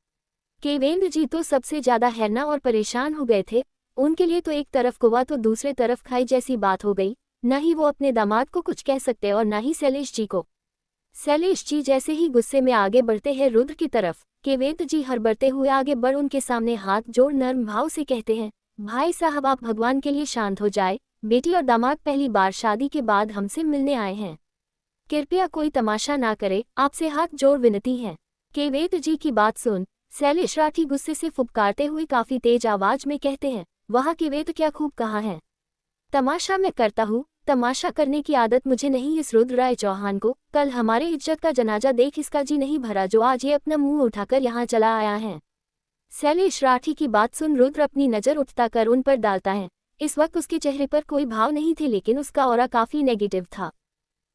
केवेंद्र जी तो सबसे ज़्यादा हैरान और परेशान हो गए थे। उनके लिए तो एक तरफ कुआं तो दूसरे तरफ खाई जैसी बात हो गई। न ही वो अपने दामाद को कुछ कह सकते और न ही शैलेश जी को। शैलेश जी जैसे ही गुस्से में आगे बढ़ते हैं रुद्र की तरफ, केवेंद्र जी हड़बड़ते हुए आगे बढ़ उनके सामने हाथ जोड़ नर्म भाव से कहते हैं, भाई साहब आप भगवान के लिए शांत हो जाए। बेटी और दामाद पहली बार शादी के बाद हमसे मिलने आए हैं। कृपया कोई तमाशा ना करे, आपसे हाथ जोड़ विनती है। केवेंद्र जी की बात सुन शैलेश राठी गुस्से से फुफकारते हुए काफी तेज आवाज में कहते हैं, वहाँ केवेंद्र क्या खूब कहा है। तमाशा मैं करता हूँ, तमाशा करने की आदत मुझे नहीं। इस रुद्र राय चौहान को कल हमारे इज्जत का जनाजा देख इसका जी नहीं भरा जो आज ये अपना मुंह उठाकर यहाँ चला आया है। शैलेश राठी की बात सुन रुद्र अपनी नज़र उठता कर उन पर डालता है। इस वक्त उसके चेहरे पर कोई भाव नहीं थे, लेकिन उसका ऑरा काफी नेगेटिव था।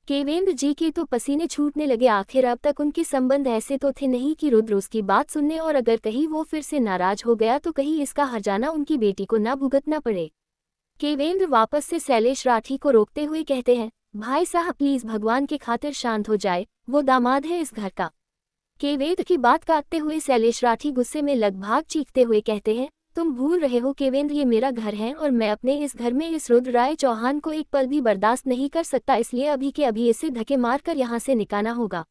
केवेंद्र जी के तो पसीने छूटने लगे। आखिर अब तक उनके संबंध ऐसे तो थे नहीं कि रुद्र उसकी बात सुनने, और अगर कहीं वो फिर से नाराज हो गया तो कहीं इसका हर्जाना उनकी बेटी को ना भुगतना पड़े। केवेंद्र वापस से शैलेश राठी को रोकते हुए कहते हैं, भाई साहब प्लीज भगवान के खातिर शांत हो जाए, वो दामाद है इस घर का। केवेंद्र की बात काटते हुए शैलेश राठी गुस्से में लगभग चीखते हुए कहते हैं, तुम भूल रहे हो केवेंद्र, ये मेरा घर है और मैं अपने इस घर में इस रुद्र राय चौहान को एक पल भी बर्दाश्त नहीं कर सकता, इसलिए अभी के अभी इसे धक्के मारकर यहाँ से निकालना होगा।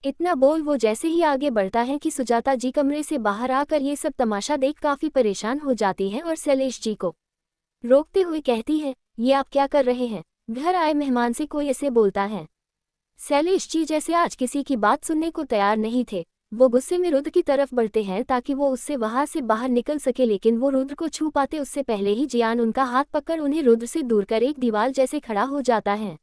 इतना बोल वो जैसे ही आगे बढ़ता है कि सुजाता जी कमरे से बाहर आकर ये सब तमाशा देख काफी परेशान हो जाती है और शैलेश जी को रोकते हुए कहती है, ये आप क्या कर रहे हैं, घर आए मेहमान से कोई ऐसे बोलता है। शैलेश जी जैसे आज किसी की बात सुनने को तैयार नहीं थे। वो गुस्से में रुद्र की तरफ बढ़ते हैं ताकि वो उससे वहां से बाहर निकल सके, लेकिन वो रुद्र को छू पाते उससे पहले ही जियान उनका हाथ पकड़ उन्हें रुद्र से दूर कर एक दीवार जैसे खड़ा हो जाता है।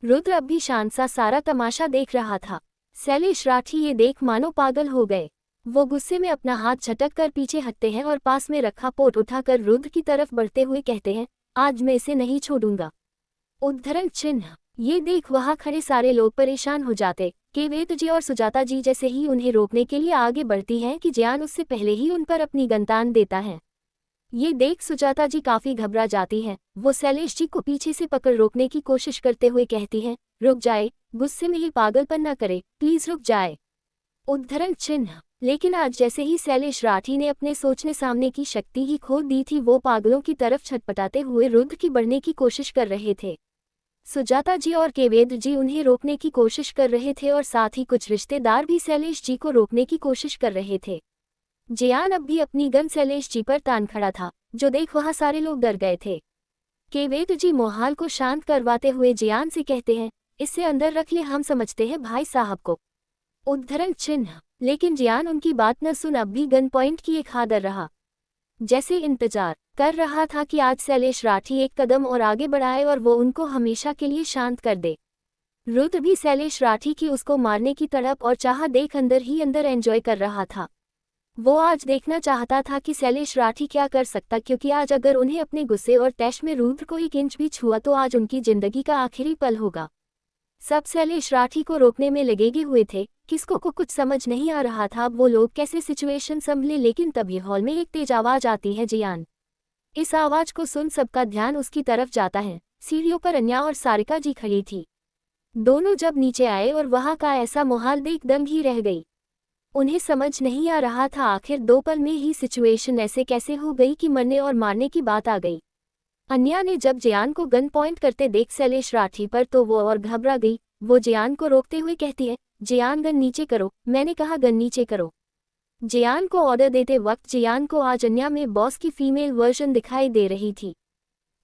रुद्र अब भी शांत सा सारा तमाशा देख रहा था। शैलेश राठी ये देख मानो पागल हो गए। वो गुस्से में अपना हाथ झटक कर पीछे हटते हैं और पास में रखा पोट उठाकर रुद्र की तरफ बढ़ते हुए कहते हैं, आज मैं इसे नहीं छोड़ूंगा। उद्धरण चिन्ह। ये देख वहां खड़े सारे लोग परेशान हो जाते। केवेंद्र जी और सुजाता जी जैसे ही उन्हें रोकने के लिए आगे बढ़ती हैं कि जियान उससे पहले ही उन पर अपनी गंतान देता है। ये देख सुजाता जी काफी घबरा जाती हैं। वो शैलेश जी को पीछे से पकड़ रोकने की कोशिश करते हुए कहती हैं, रुक जाए, गुस्से में ये पागलपन न करे, प्लीज रुक जाए। उद्धरण चिन्ह। लेकिन आज जैसे ही शैलेश राठी ने अपने सोचने सामने की शक्ति ही खो दी थी, वो पागलों की तरफ छटपटाते हुए रुद्र की बढ़ने की कोशिश कर रहे थे। सुजाता जी और केवेंद्र जी उन्हें रोकने की कोशिश कर रहे थे और साथ ही कुछ रिश्तेदार भी शैलेश जी को रोकने की कोशिश कर रहे थे। जियान अब भी अपनी गन शैलेश जी पर तान खड़ा था, जो देख वहां सारे लोग डर गए थे। केवेंद्र जी माहौल को शांत करवाते हुए जियान से कहते हैं, इससे अंदर रख ले, हम समझते हैं भाई साहब को। उद्धरण चिन्ह। लेकिन जियान उनकी बात न सुन अब भी गन पॉइंट की एक हादर रहा, जैसे इंतजार कर रहा था कि आज शैलेश राठी एक कदम और आगे बढ़ाए और वो उनको हमेशा के लिए शांत कर दे। रुद्र भी शैलेश राठी की उसको मारने की तड़प और चाह देख अंदर ही अंदर एंजॉय कर रहा था। वो आज देखना चाहता था कि शैलेश राठी क्या कर सकता, क्योंकि आज अगर उन्हें अपने गुस्से और तैश में रुद्र को एक इंच भी छुआ तो आज उनकी जिंदगी का आखिरी पल होगा। सब शैलेश राठी को रोकने में लगे हुए थे। किसको को कुछ समझ नहीं आ रहा था अब वो लोग कैसे सिचुएशन संभले, लेकिन तभी हॉल में एक तेज आवाज आती है, जियान। इस आवाज को सुन सबका ध्यान उसकी तरफ जाता है। सीढ़ियों पर अन्या और सारिका जी खड़ी थी। दोनों जब नीचे आए और वहां का ऐसा माहौल देख दंग ही रह गई। उन्हें समझ नहीं आ रहा था आखिर 2 पल में ही सिचुएशन ऐसे कैसे हो गई कि मरने और मारने की बात आ गई। अन्या ने जब जियान को गन पॉइंट करते देख शैलेश राठी पर तो वो और घबरा गई। वो जियान को रोकते हुए कहती है, जियान गन नीचे करो, मैंने कहा गन नीचे करो। जियान को ऑर्डर देते वक्त जियान को आज अन्या में बॉस की फीमेल वर्जन दिखाई दे रही थी।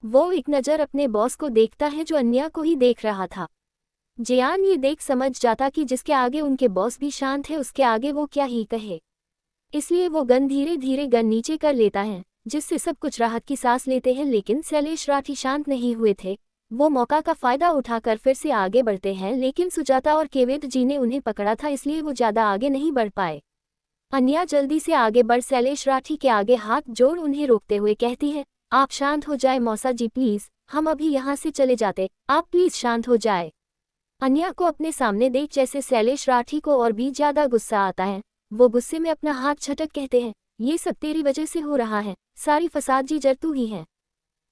वो एक नज़र अपने बॉस को देखता है जो अन्या को ही देख रहा था। जियान ये देख समझ जाता कि जिसके आगे उनके बॉस भी शांत है उसके आगे वो क्या ही कहे, इसलिए वो गन धीरे धीरे गन नीचे कर लेता है, जिससे सब कुछ राहत की सांस लेते हैं। लेकिन शैलेश राठी शांत नहीं हुए थे। वो मौका का फायदा उठाकर फिर से आगे बढ़ते हैं, लेकिन सुजाता और केवेद जी ने उन्हें पकड़ा था, इसलिए वो ज़्यादा आगे नहीं बढ़ पाए। अन्या जल्दी से आगे बढ़ शैलेश राठी के आगे हाथ जोड़ उन्हें रोकते हुए कहती है, आप शांत हो जाए मौसा जी प्लीज, हम अभी यहाँ से चले जाते, आप प्लीज शांत हो जाए। अन्या को अपने सामने देख जैसे शैलेश राठी को और भी ज्यादा गुस्सा आता है। वो गुस्से में अपना हाथ छटक कहते हैं, ये सब तेरी वजह से हो रहा है, सारी फसाद जी जर तू ही है।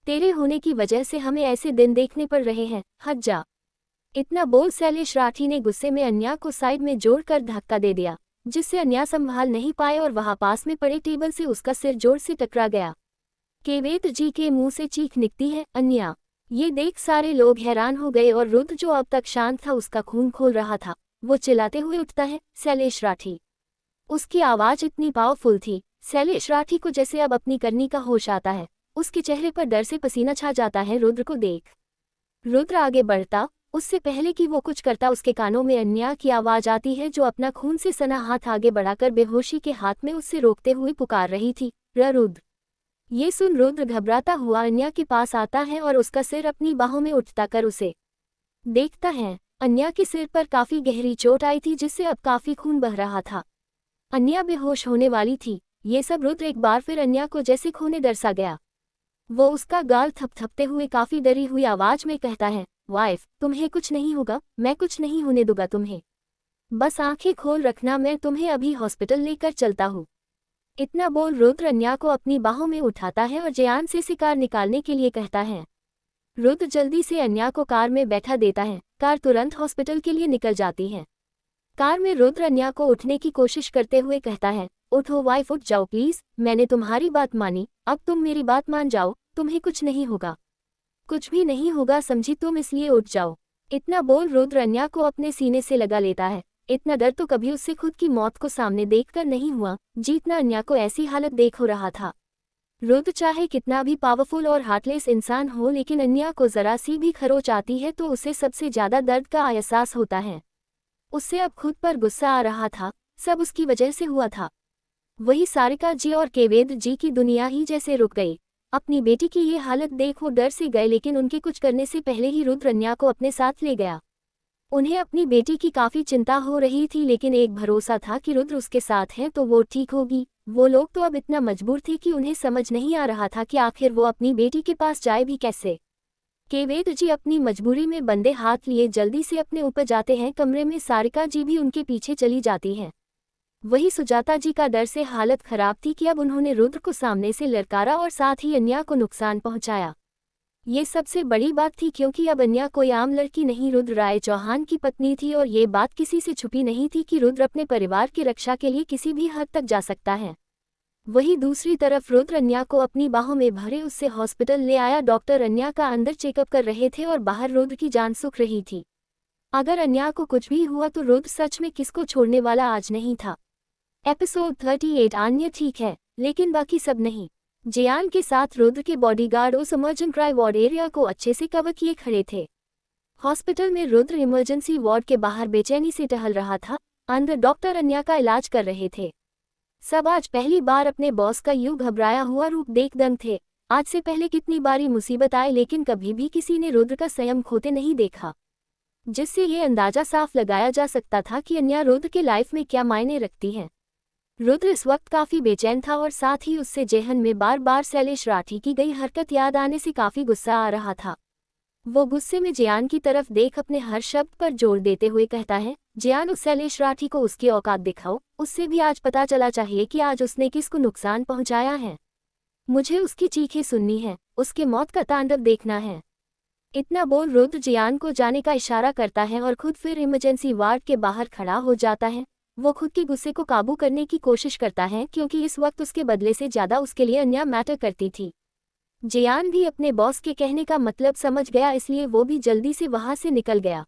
तेरे होने की वजह से हमें ऐसे दिन देखने पड़ रहे हैं, हट जा। इतना बोल शैलेश राठी ने गुस्से में अन्या को साइड में जोड़कर धक्का दे दिया, जिससे अन्या संभाल नहीं पाए और वहां पास में पड़े टेबल से उसका सिर जोर से टकरा गया। केवेद जी के मुंह से चीख निकलती है, अन्या। ये देख सारे लोग हैरान हो गए और रुद्र जो अब तक शांत था उसका खून खोल रहा था। वो चिल्लाते हुए उठता है, शैलेश राठी। उसकी आवाज इतनी पावरफुल थी, शैलेश राठी को जैसे अब अपनी करनी का होश आता है। उसके चेहरे पर डर से पसीना छा जाता है रुद्र को देख। रुद्र आगे बढ़ता, उससे पहले कि वो कुछ करता उसके कानों में अन्या की आवाज आती है, जो अपना खून से सना हाथ आगे बढ़ाकर बेहोशी के हाथ में उससे रोकते हुए पुकार रही थी, रुद्र। ये सुन रुद्र घबराता हुआ अन्या के पास आता है और उसका सिर अपनी बाहों में उठता कर उसे देखता है। अन्या के सिर पर काफी गहरी चोट आई थी, जिससे अब काफी खून बह रहा था। अन्या बेहोश होने वाली थी। ये सब रुद्र एक बार फिर अन्या को जैसे खोने डरसा गया। वो उसका गाल थपथपते हुए काफी डरी हुई आवाज में कहता है, वाइफ तुम्हें कुछ नहीं होगा, मैं कुछ नहीं होने दूंगा तुम्हें, बस आंखें खोल रखना, मैं तुम्हें अभी हॉस्पिटल लेकर चलता हूँ। इतना बोल रुद्र अन्या को अपनी बाहों में उठाता है और जियान से शिकार निकालने के लिए कहता है। रुद्र जल्दी से अन्या को कार में बैठा देता है। कार तुरंत हॉस्पिटल के लिए निकल जाती है। कार में रुद्र अन्या को उठने की कोशिश करते हुए कहता है, उठो वाइफ, उठ जाओ प्लीज, मैंने तुम्हारी बात मानी, अब तुम मेरी बात मान जाओ, तुम्हें कुछ नहीं होगा, कुछ भी नहीं होगा समझी तुम, इसलिए उठ जाओ। इतना बोल रुद्र अन्या को अपने सीने से लगा लेता है। इतना डर तो कभी उससे खुद की मौत को सामने देखकर नहीं हुआ, जितना अन्या को ऐसी हालत देख हो रहा था। रुद्र चाहे कितना भी पावरफुल और हार्टलेस इंसान हो, लेकिन अन्या को जरा सी भी खरोच आती है तो उसे सबसे ज्यादा दर्द का एहसास होता है। उससे अब खुद पर गुस्सा आ रहा था, सब उसकी वजह से हुआ था। वही सारिका जी और केवेद जी की दुनिया ही जैसे रुक गई। अपनी बेटी की ये हालत देख वो डर से गए, लेकिन उनके कुछ करने से पहले ही रुद्र अन्या को अपने साथ ले गया। उन्हें अपनी बेटी की काफी चिंता हो रही थी, लेकिन एक भरोसा था कि रुद्र उसके साथ है तो वो ठीक होगी। वो लोग तो अब इतना मजबूर थे कि उन्हें समझ नहीं आ रहा था कि आखिर वो अपनी बेटी के पास जाए भी कैसे। केवेद जी अपनी मजबूरी में बंदे हाथ लिए जल्दी से अपने ऊपर जाते हैं कमरे में। सारिका जी भी उनके पीछे चली जाती हैं। वही सुजाता जी का डर से हालत खराब थी कि अब उन्होंने रुद्र को सामने से ललकारा और साथ ही अन्या को नुकसान पहुंचाया। ये सबसे बड़ी बात थी, क्योंकि अब अन्या कोई आम लड़की नहीं, रुद्र राय चौहान की पत्नी थी और ये बात किसी से छुपी नहीं थी कि रुद्र अपने परिवार की रक्षा के लिए किसी भी हद तक जा सकता है। वही दूसरी तरफ रुद्र अन्या को अपनी बाहों में भरे उससे हॉस्पिटल ले आया। डॉक्टर अन्या का अंदर चेकअप कर रहे थे और बाहर रुद्र की जान सुख रही थी। अगर अन्या को कुछ भी हुआ तो रुद्र सच में किसको छोड़ने वाला आज नहीं था। एपिसोड 38। अन्य ठीक है, लेकिन बाकी सब नहीं। जियान के साथ रुद्र के बॉडीगार्ड उस इमरजेंट क्राई वार्ड एरिया को अच्छे से कवर किए खड़े थे। हॉस्पिटल में रुद्र इमरजेंसी वार्ड के बाहर बेचैनी से टहल रहा था। अंदर डॉक्टर अन्या का इलाज कर रहे थे। सब आज पहली बार अपने बॉस का यूं घबराया हुआ रूप देख दंग थे। आज से पहले कितनी बारी मुसीबत आए, लेकिन कभी भी किसी ने रुद्र का संयम खोते नहीं देखा, जिससे ये अंदाजा साफ लगाया जा सकता था कि अन्या रुद्र के लाइफ में क्या मायने रखती है। रुद्र इस वक्त काफी बेचैन था और साथ ही उससे जेहन में बार बार शैलेश राठी की गई हरकत याद आने से काफी गुस्सा आ रहा था। वो गुस्से में जियान की तरफ देख अपने हर शब्द पर जोर देते हुए कहता है, जियान उस शैलेश राठी को उसकी औकात दिखाओ, उससे भी आज पता चला चाहिए कि आज उसने किसको नुकसान पहुंचाया है। मुझे उसकी चीखें सुननी है, उसके मौत का तांडव देखना है। इतना बोल रुद्र जियान को जाने का इशारा करता है और खुद फिर इमरजेंसी वार्ड के बाहर खड़ा हो जाता है। वो खुद के गुस्से को काबू करने की कोशिश करता है, क्योंकि इस वक्त उसके बदले से ज्यादा उसके लिए अन्या मैटर करती थी। जियान भी अपने बॉस के कहने का मतलब समझ गया, इसलिए वो भी जल्दी से वहां से निकल गया।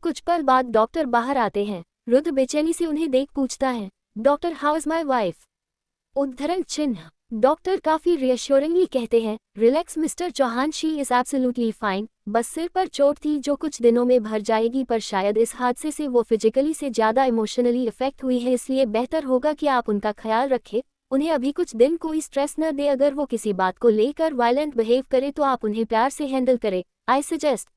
कुछ पल बाद डॉक्टर बाहर आते हैं। रुद्र बेचैनी से उन्हें देख पूछता है, doctor how is my wife? उद्धरण चिन्ह। डॉक्टर काफी रियश्योरिंगली कहते हैं, relax mister Chauhan, she is absolutely fine, बस सिर पर चोट थी जो कुछ दिनों में भर जाएगी, पर शायद इस हादसे से वो फिजिकली से ज्यादा इमोशनली इफेक्ट हुई है, इसलिए बेहतर होगा कि आप उनका ख्याल रखें, उन्हें अभी कुछ दिन कोई स्ट्रेस न दे। अगर वो किसी बात को लेकर वायलेंट बिहेव करे तो आप उन्हें प्यार से हैंडल करें, आई सजेस्ट।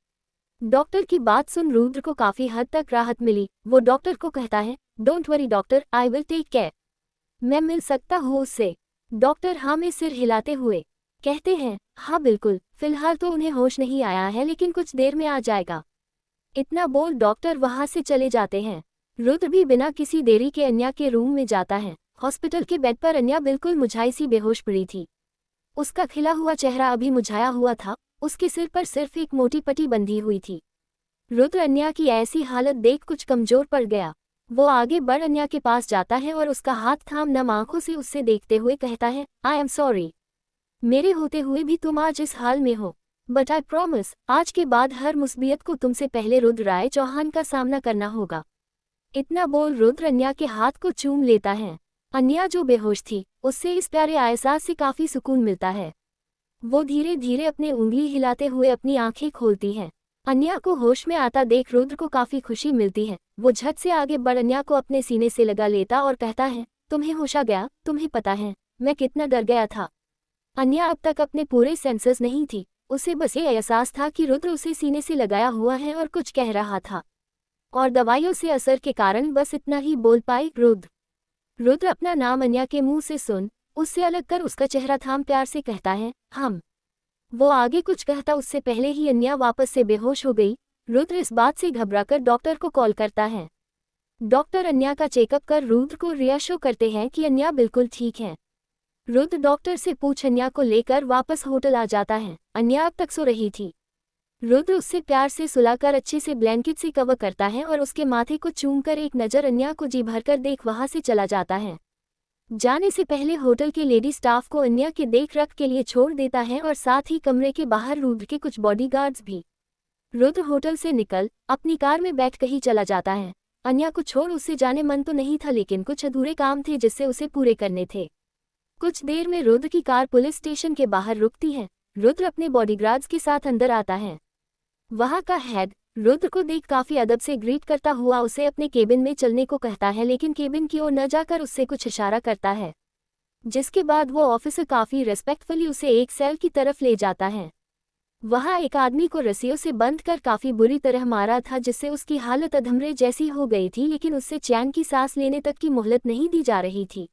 डॉक्टर की बात सुन रुद्र को काफी हद तक राहत मिली। वो डॉक्टर को कहता है, don't worry doctor, I will take care. मैं मिल सकता हूँ उससे? डॉक्टर हाँ में सिर हिलाते हुए कहते हैं, हाँ बिल्कुल, फिलहाल तो उन्हें होश नहीं आया है लेकिन कुछ देर में आ जाएगा। इतना बोल डॉक्टर वहां से चले जाते हैं। रुद्र भी बिना किसी देरी के अन्या के रूम में जाता है। हॉस्पिटल के बेड पर अन्या बिल्कुल मुझाई सी बेहोश पड़ी थी। उसका खिला हुआ चेहरा अभी मुझाया हुआ था, उसके सिर पर सिर्फ एक मोटी पट्टी बंधी हुई थी। रुद्र अन्या की ऐसी हालत देख कुछ कमजोर पड़ गया। वो आगे बढ़ अन्या के पास जाता है और उसका हाथ थाम नम आंखों से उससे देखते हुए कहता है, आई एम सॉरी, मेरे होते हुए भी तुम आज इस हाल में हो, बट आई प्रॉमिस आज के बाद हर मुसीबत को तुमसे पहले रुद्र राय चौहान का सामना करना होगा। इतना बोल रुद्र अन्या के हाथ को चूम लेता है। अन्या जो बेहोश थी, उससे इस प्यारे एहसास से काफी सुकून मिलता है। वो धीरे धीरे अपनी उंगली हिलाते हुए अपनी आंखें खोलती है। अन्या को होश में आता देख रुद्र को काफी खुशी मिलती है। वो झट से आगे बढ़ अन्या को अपने सीने से लगा लेता और कहता है, तुम्हें होश आ गया? तुम्हें पता है मैं कितना डर गया था। अन्या अब तक अपने पूरे सेंसेस नहीं थी, उसे बस ये एहसास था कि रुद्र उसे सीने से लगाया हुआ है और कुछ कह रहा था, और दवाइयों से असर के कारण बस इतना ही बोल पाई, रुद्र अपना नाम अन्या के मुंह से सुन उससे अलग कर उसका चेहरा थाम प्यार से कहता है, हम। वो आगे कुछ कहता उससे पहले ही अन्या वापस से बेहोश हो गई। रुद्र इस बात से घबराकर डॉक्टर को कॉल करता है। डॉक्टर अन्या का चेकअप कर रुद्र को रियश्योर करते हैं कि अन्या बिल्कुल ठीक है। रुद्र डॉक्टर से पूछ अन्या को लेकर वापस होटल आ जाता है। अन्या अब तक सो रही थी। रुद्र उससे प्यार से सुलाकर अच्छे से ब्लैंकेट से कवर करता है और उसके माथे को चूमकर एक नज़र अन्या को जी भरकर देख वहां से चला जाता है। जाने से पहले होटल के लेडी स्टाफ को अन्या के देख रख के लिए छोड़ देता है और साथ ही कमरे के बाहर रुद्र के कुछ बॉडीगार्ड्स भी। रुद्र होटल से निकल अपनी कार में बैठ कहीं चला जाता है। अन्या को छोड़ उससे जाने मन तो नहीं था, लेकिन कुछ अधूरे काम थे जिससे उसे पूरे करने थे। कुछ देर में रुद्र की कार पुलिस स्टेशन के बाहर रुकती है। रुद्र अपने बॉडीगार्ड्स के साथ अंदर आता है। वहां का हेड रुद्र को देख काफी अदब से ग्रीट करता हुआ उसे अपने केबिन में चलने को कहता है, लेकिन केबिन की ओर न जाकर उससे कुछ इशारा करता है, जिसके बाद वो ऑफिसर काफी रेस्पेक्टफुली उसे एक सेल की तरफ ले जाता है। वहां एक आदमी को रस्सियों से बंद कर काफी बुरी तरह मारा था, जिससे उसकी हालत अधमरे जैसी हो गई थी, लेकिन उससे चैन की सांस लेने तक की मोहलत नहीं दी जा रही थी।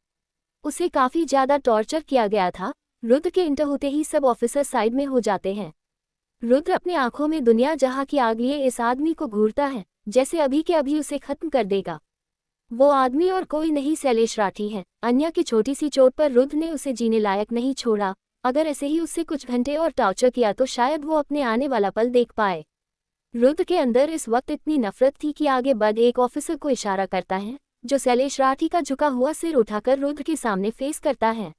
उसे काफी ज्यादा टॉर्चर किया गया था। रुद्र के इंटर होते ही सब ऑफिसर साइड में हो जाते हैं। रुद्र अपनी आंखों में दुनिया जहां की आग लिए इस आदमी को घूरता है, जैसे अभी के अभी उसे खत्म कर देगा। वो आदमी और कोई नहीं, शैलेश राठी है। अन्या की छोटी सी चोट पर रुद्र ने उसे जीने लायक नहीं छोड़ा। अगर ऐसे ही उससे कुछ घंटे और टॉर्चर किया तो शायद वो अपने आने वाला पल देख पाए। रुद्र के अंदर इस वक्त इतनी नफरत थी कि आगे बढ़ एक ऑफिसर को इशारा करता है, जो शैलेश राठी का झुका हुआ सिर उठाकर रुद्र के सामने फेस करता है।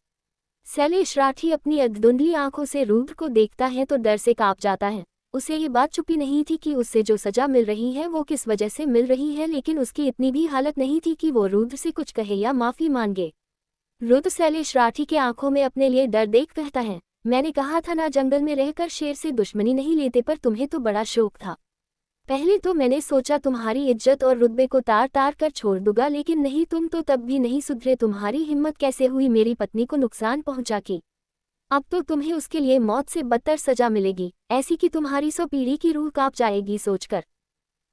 शैलेश राठी अपनी अधधुंधली आंखों से रुद्र को देखता है तो डर से कांप जाता है। उसे ये बात छुपी नहीं थी कि उससे जो सजा मिल रही है वो किस वजह से मिल रही है, लेकिन उसकी इतनी भी हालत नहीं थी कि वो रुद्र से कुछ कहे या माफी मांगे। रुद्र शैलेश राठी के आंखों में अपने लिए डर देख कहता है, मैंने कहा था ना, जंगल में रहकर शेर से दुश्मनी नहीं लेते, पर तुम्हें तो बड़ा शौक था। पहले तो मैंने सोचा तुम्हारी इज्जत और रुतबे को तार तार कर छोड़ दूंगा, लेकिन नहीं, तुम तो तब भी नहीं सुधरे। तुम्हारी हिम्मत कैसे हुई मेरी पत्नी को नुकसान पहुंचा के? अब तो तुम्हें उसके लिए मौत से बदतर सजा मिलेगी, ऐसी कि तुम्हारी 100 पीढ़ी की रूह कांप जाएगी सोचकर।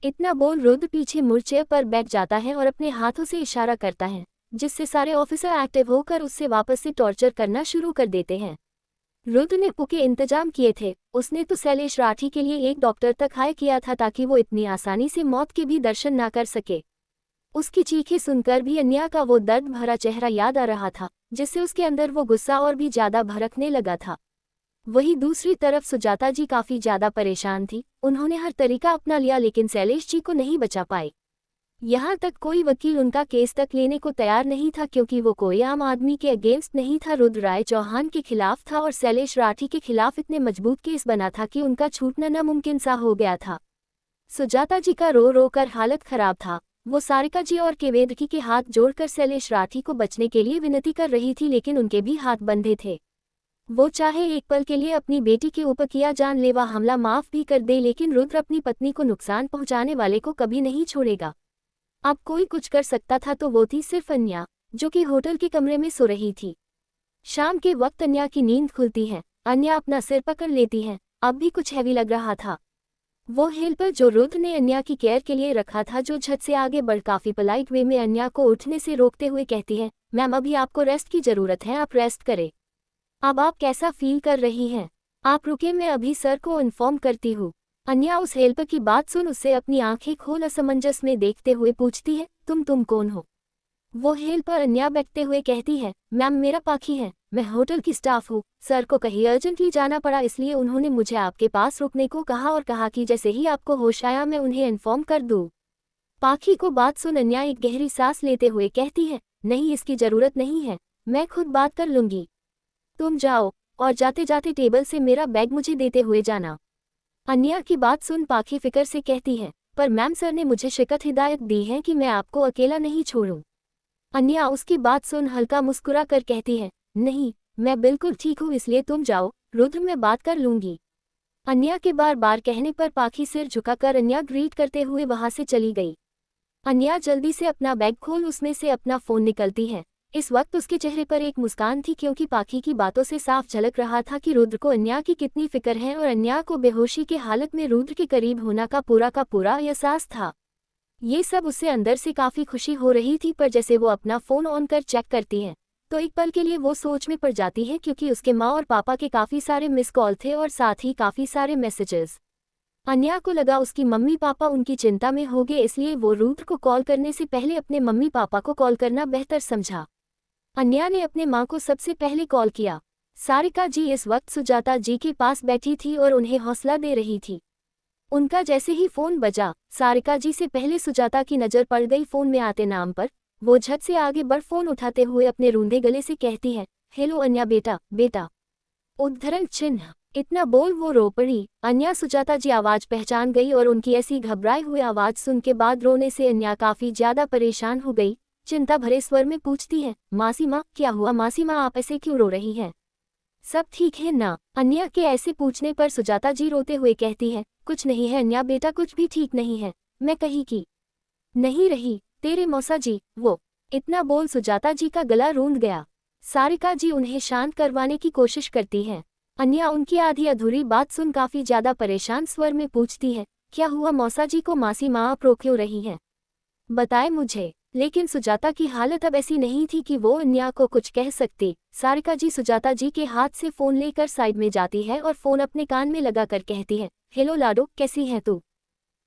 इतना बोल रुद्र पीछे मुड़ चेयर पर बैठ जाता है और अपने हाथों से इशारा करता है, जिससे सारे ऑफिसर एक्टिव होकर उससे वापस से टॉर्चर करना शुरू कर देते हैं। रुद्र ने पुके इंतजाम किए थे। उसने तो शैलेश राठी के लिए एक डॉक्टर तक हायर किया था ताकि वो इतनी आसानी से मौत के भी दर्शन ना कर सके। उसकी चीखें सुनकर भी अन्या का वो दर्द भरा चेहरा याद आ रहा था, जिससे उसके अंदर वो गुस्सा और भी ज्यादा भड़कने लगा था। वहीं दूसरी तरफ सुजाता जी काफी ज्यादा परेशान थी। उन्होंने हर तरीका अपना लिया, लेकिन शैलेश जी को नहीं बचा पाए। यहाँ तक कोई वकील उनका केस तक लेने को तैयार नहीं था, क्योंकि वो कोई आम आदमी के अगेंस्ट नहीं था, रुद्र राय चौहान के खिलाफ था और शैलेश राठी के खिलाफ इतने मजबूत केस बना था कि उनका छूटना नामुमकिन सा हो गया था। सुजाता जी का रो रो कर हालत खराब था। वो सारिका जी और केवेदकी के हाथ जोड़कर शैलेश राठी को बचने के लिए विनती कर रही थी, लेकिन उनके भी हाथ बंधे थे। वो चाहे एक पल के लिए अपनी बेटी के ऊपर किया जानलेवा हमला माफ भी कर दे, लेकिन रुद्र अपनी पत्नी को नुकसान पहुंचाने वाले को कभी नहीं छोड़ेगा। अब कोई कुछ कर सकता था तो वो थी सिर्फ अन्या, जो कि होटल के कमरे में सो रही थी। शाम के वक्त अन्या की नींद खुलती है। अन्या अपना सिर पकड़ लेती है, अब भी कुछ हैवी लग रहा था। वो हेल्पर जो रुद्र ने अन्या की केयर के लिए रखा था, जो झट से आगे बढ़ काफी पोलाइट वे में अन्या को उठने से रोकते हुए कहती है, मैम अभी आपको रेस्ट की जरूरत है, आप रेस्ट करें। अब आप कैसा फील कर रही हैं? आप रुके, मैं अभी सर को इन्फॉर्म करती हूँ। अन्या उस हेल्पर की बात सुन उससे अपनी आंखें खोल असमंजस में देखते हुए पूछती है, तुम कौन हो? वो हेल्पर अन्या बैठते हुए कहती है, मैम मेरा पाखी है, मैं होटल की स्टाफ हूँ। सर को कहीं अर्जेंटली जाना पड़ा, इसलिए उन्होंने मुझे आपके पास रुकने को कहा और कहा कि जैसे ही आपको होश आया मैं उन्हें इन्फॉर्म कर दूँ। पाखी को बात सुन अन्या एक गहरी सांस लेते हुए कहती है, नहीं इसकी जरूरत नहीं है, मैं खुद बात कर लूंगी। तुम जाओ और जाते जाते टेबल से मेरा बैग मुझे देते हुए जाना। अन्या की बात सुन पाखी फिक्र से कहती है, पर मैम सर ने मुझे शिकत हिदायत दी है कि मैं आपको अकेला नहीं छोड़ूं। अन्या उसकी बात सुन हल्का मुस्कुरा कर कहती है, नहीं मैं बिल्कुल ठीक हूँ, इसलिए तुम जाओ रुद्र, मैं बात कर लूंगी। अन्या के बार बार कहने पर पाखी सिर झुकाकर अन्या ग्रीट करते हुए वहां से चली गई। अन्या जल्दी से अपना बैग खोल उसमें से अपना फोन निकलती है। इस वक्त उसके चेहरे पर एक मुस्कान थी, क्योंकि पाखी की बातों से साफ झलक रहा था कि रुद्र को अन्या की कितनी फिक्र है और अन्या को बेहोशी के हालत में रुद्र के करीब होना का पूरा एहसास था। ये सब उससे अंदर से काफी खुशी हो रही थी, पर जैसे वो अपना फोन ऑन कर चेक करती है तो एक पल के लिए वो सोच में पड़ जाती है, क्योंकि उसके माँ और पापा के काफी सारे मिस कॉल थे और साथ ही काफी सारे मैसेजेस। अन्या को लगा उसकी मम्मी पापा उनकी चिंता में हो गए, इसलिए वो रुद्र को कॉल करने से पहले अपने मम्मी पापा को कॉल करना बेहतर समझा। अन्या ने अपने माँ को सबसे पहले कॉल किया। सारिका जी इस वक्त सुजाता जी के पास बैठी थी और उन्हें हौसला दे रही थी। उनका जैसे ही फोन बजा, सारिका जी से पहले सुजाता की नज़र पड़ गई फोन में आते नाम पर। वो झट से आगे बढ़ फोन उठाते हुए अपने रूंधे गले से कहती है, हेलो अन्या बेटा। उद्धरण चिन्ह। इतना बोल वो रो पड़ी। अन्या सुजाता जी आवाज पहचान गई और उनकी ऐसी घबराए हुए आवाज सुन के बाद रोने से अन्या काफी ज्यादा परेशान हो गई। चिंता भरे स्वर में पूछती है, मासी माँ क्या हुआ? मासी माँ आप ऐसे क्यों रो रही हैं? सब ठीक है ना? अन्या के ऐसे पूछने पर सुजाता जी रोते हुए कहती है, कुछ नहीं है अन्या बेटा, कुछ भी ठीक नहीं है, मैं कहीं की नहीं रही, तेरे मौसा जी वो। इतना बोल सुजाता जी का गला रूंध गया। सारिका जी उन्हें शांत करवाने की कोशिश करती है। अन्या उनकी आधी अधूरी बात सुन काफी ज्यादा परेशान स्वर में पूछती है, क्या हुआ मौसा जी को? मासी माँ आप रो क्यों रही हैं? बताए मुझे। लेकिन सुजाता की हालत अब ऐसी नहीं थी कि वो अन्या को कुछ कह सकती। सारिका जी सुजाता जी के हाथ से फोन लेकर साइड में जाती है और फोन अपने कान में लगाकर कहती है, हेलो लाडो कैसी है तू?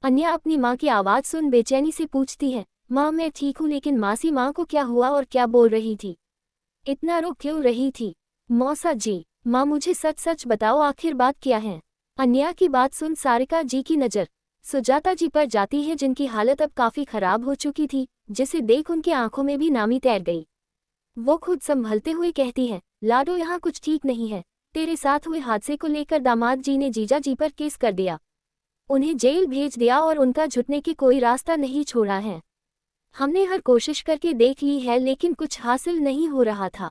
अन्या अपनी माँ की आवाज सुन बेचैनी से पूछती है, माँ मैं ठीक हूँ, लेकिन मासी माँ को क्या हुआ और क्या बोल रही थी? इतना रो क्यों रही थी? मौसा जी माँ मुझे सच सच बताओ आखिर बात क्या है? अन्या की बात सुन सारिका जी की नज़र सुजाता जी पर जाती है, जिनकी हालत अब काफी खराब हो चुकी थी, जिसे देख उनकी आंखों में भी नामी तैर गई। वो खुद संभलते हुए कहती है, लाडो यहाँ कुछ ठीक नहीं है। तेरे साथ हुए हादसे को लेकर दामाद जी ने जीजा जी पर केस कर दिया, उन्हें जेल भेज दिया और उनका छुटने की कोई रास्ता नहीं छोड़ा है। हमने हर कोशिश करके देख ली है, लेकिन कुछ हासिल नहीं हो रहा था।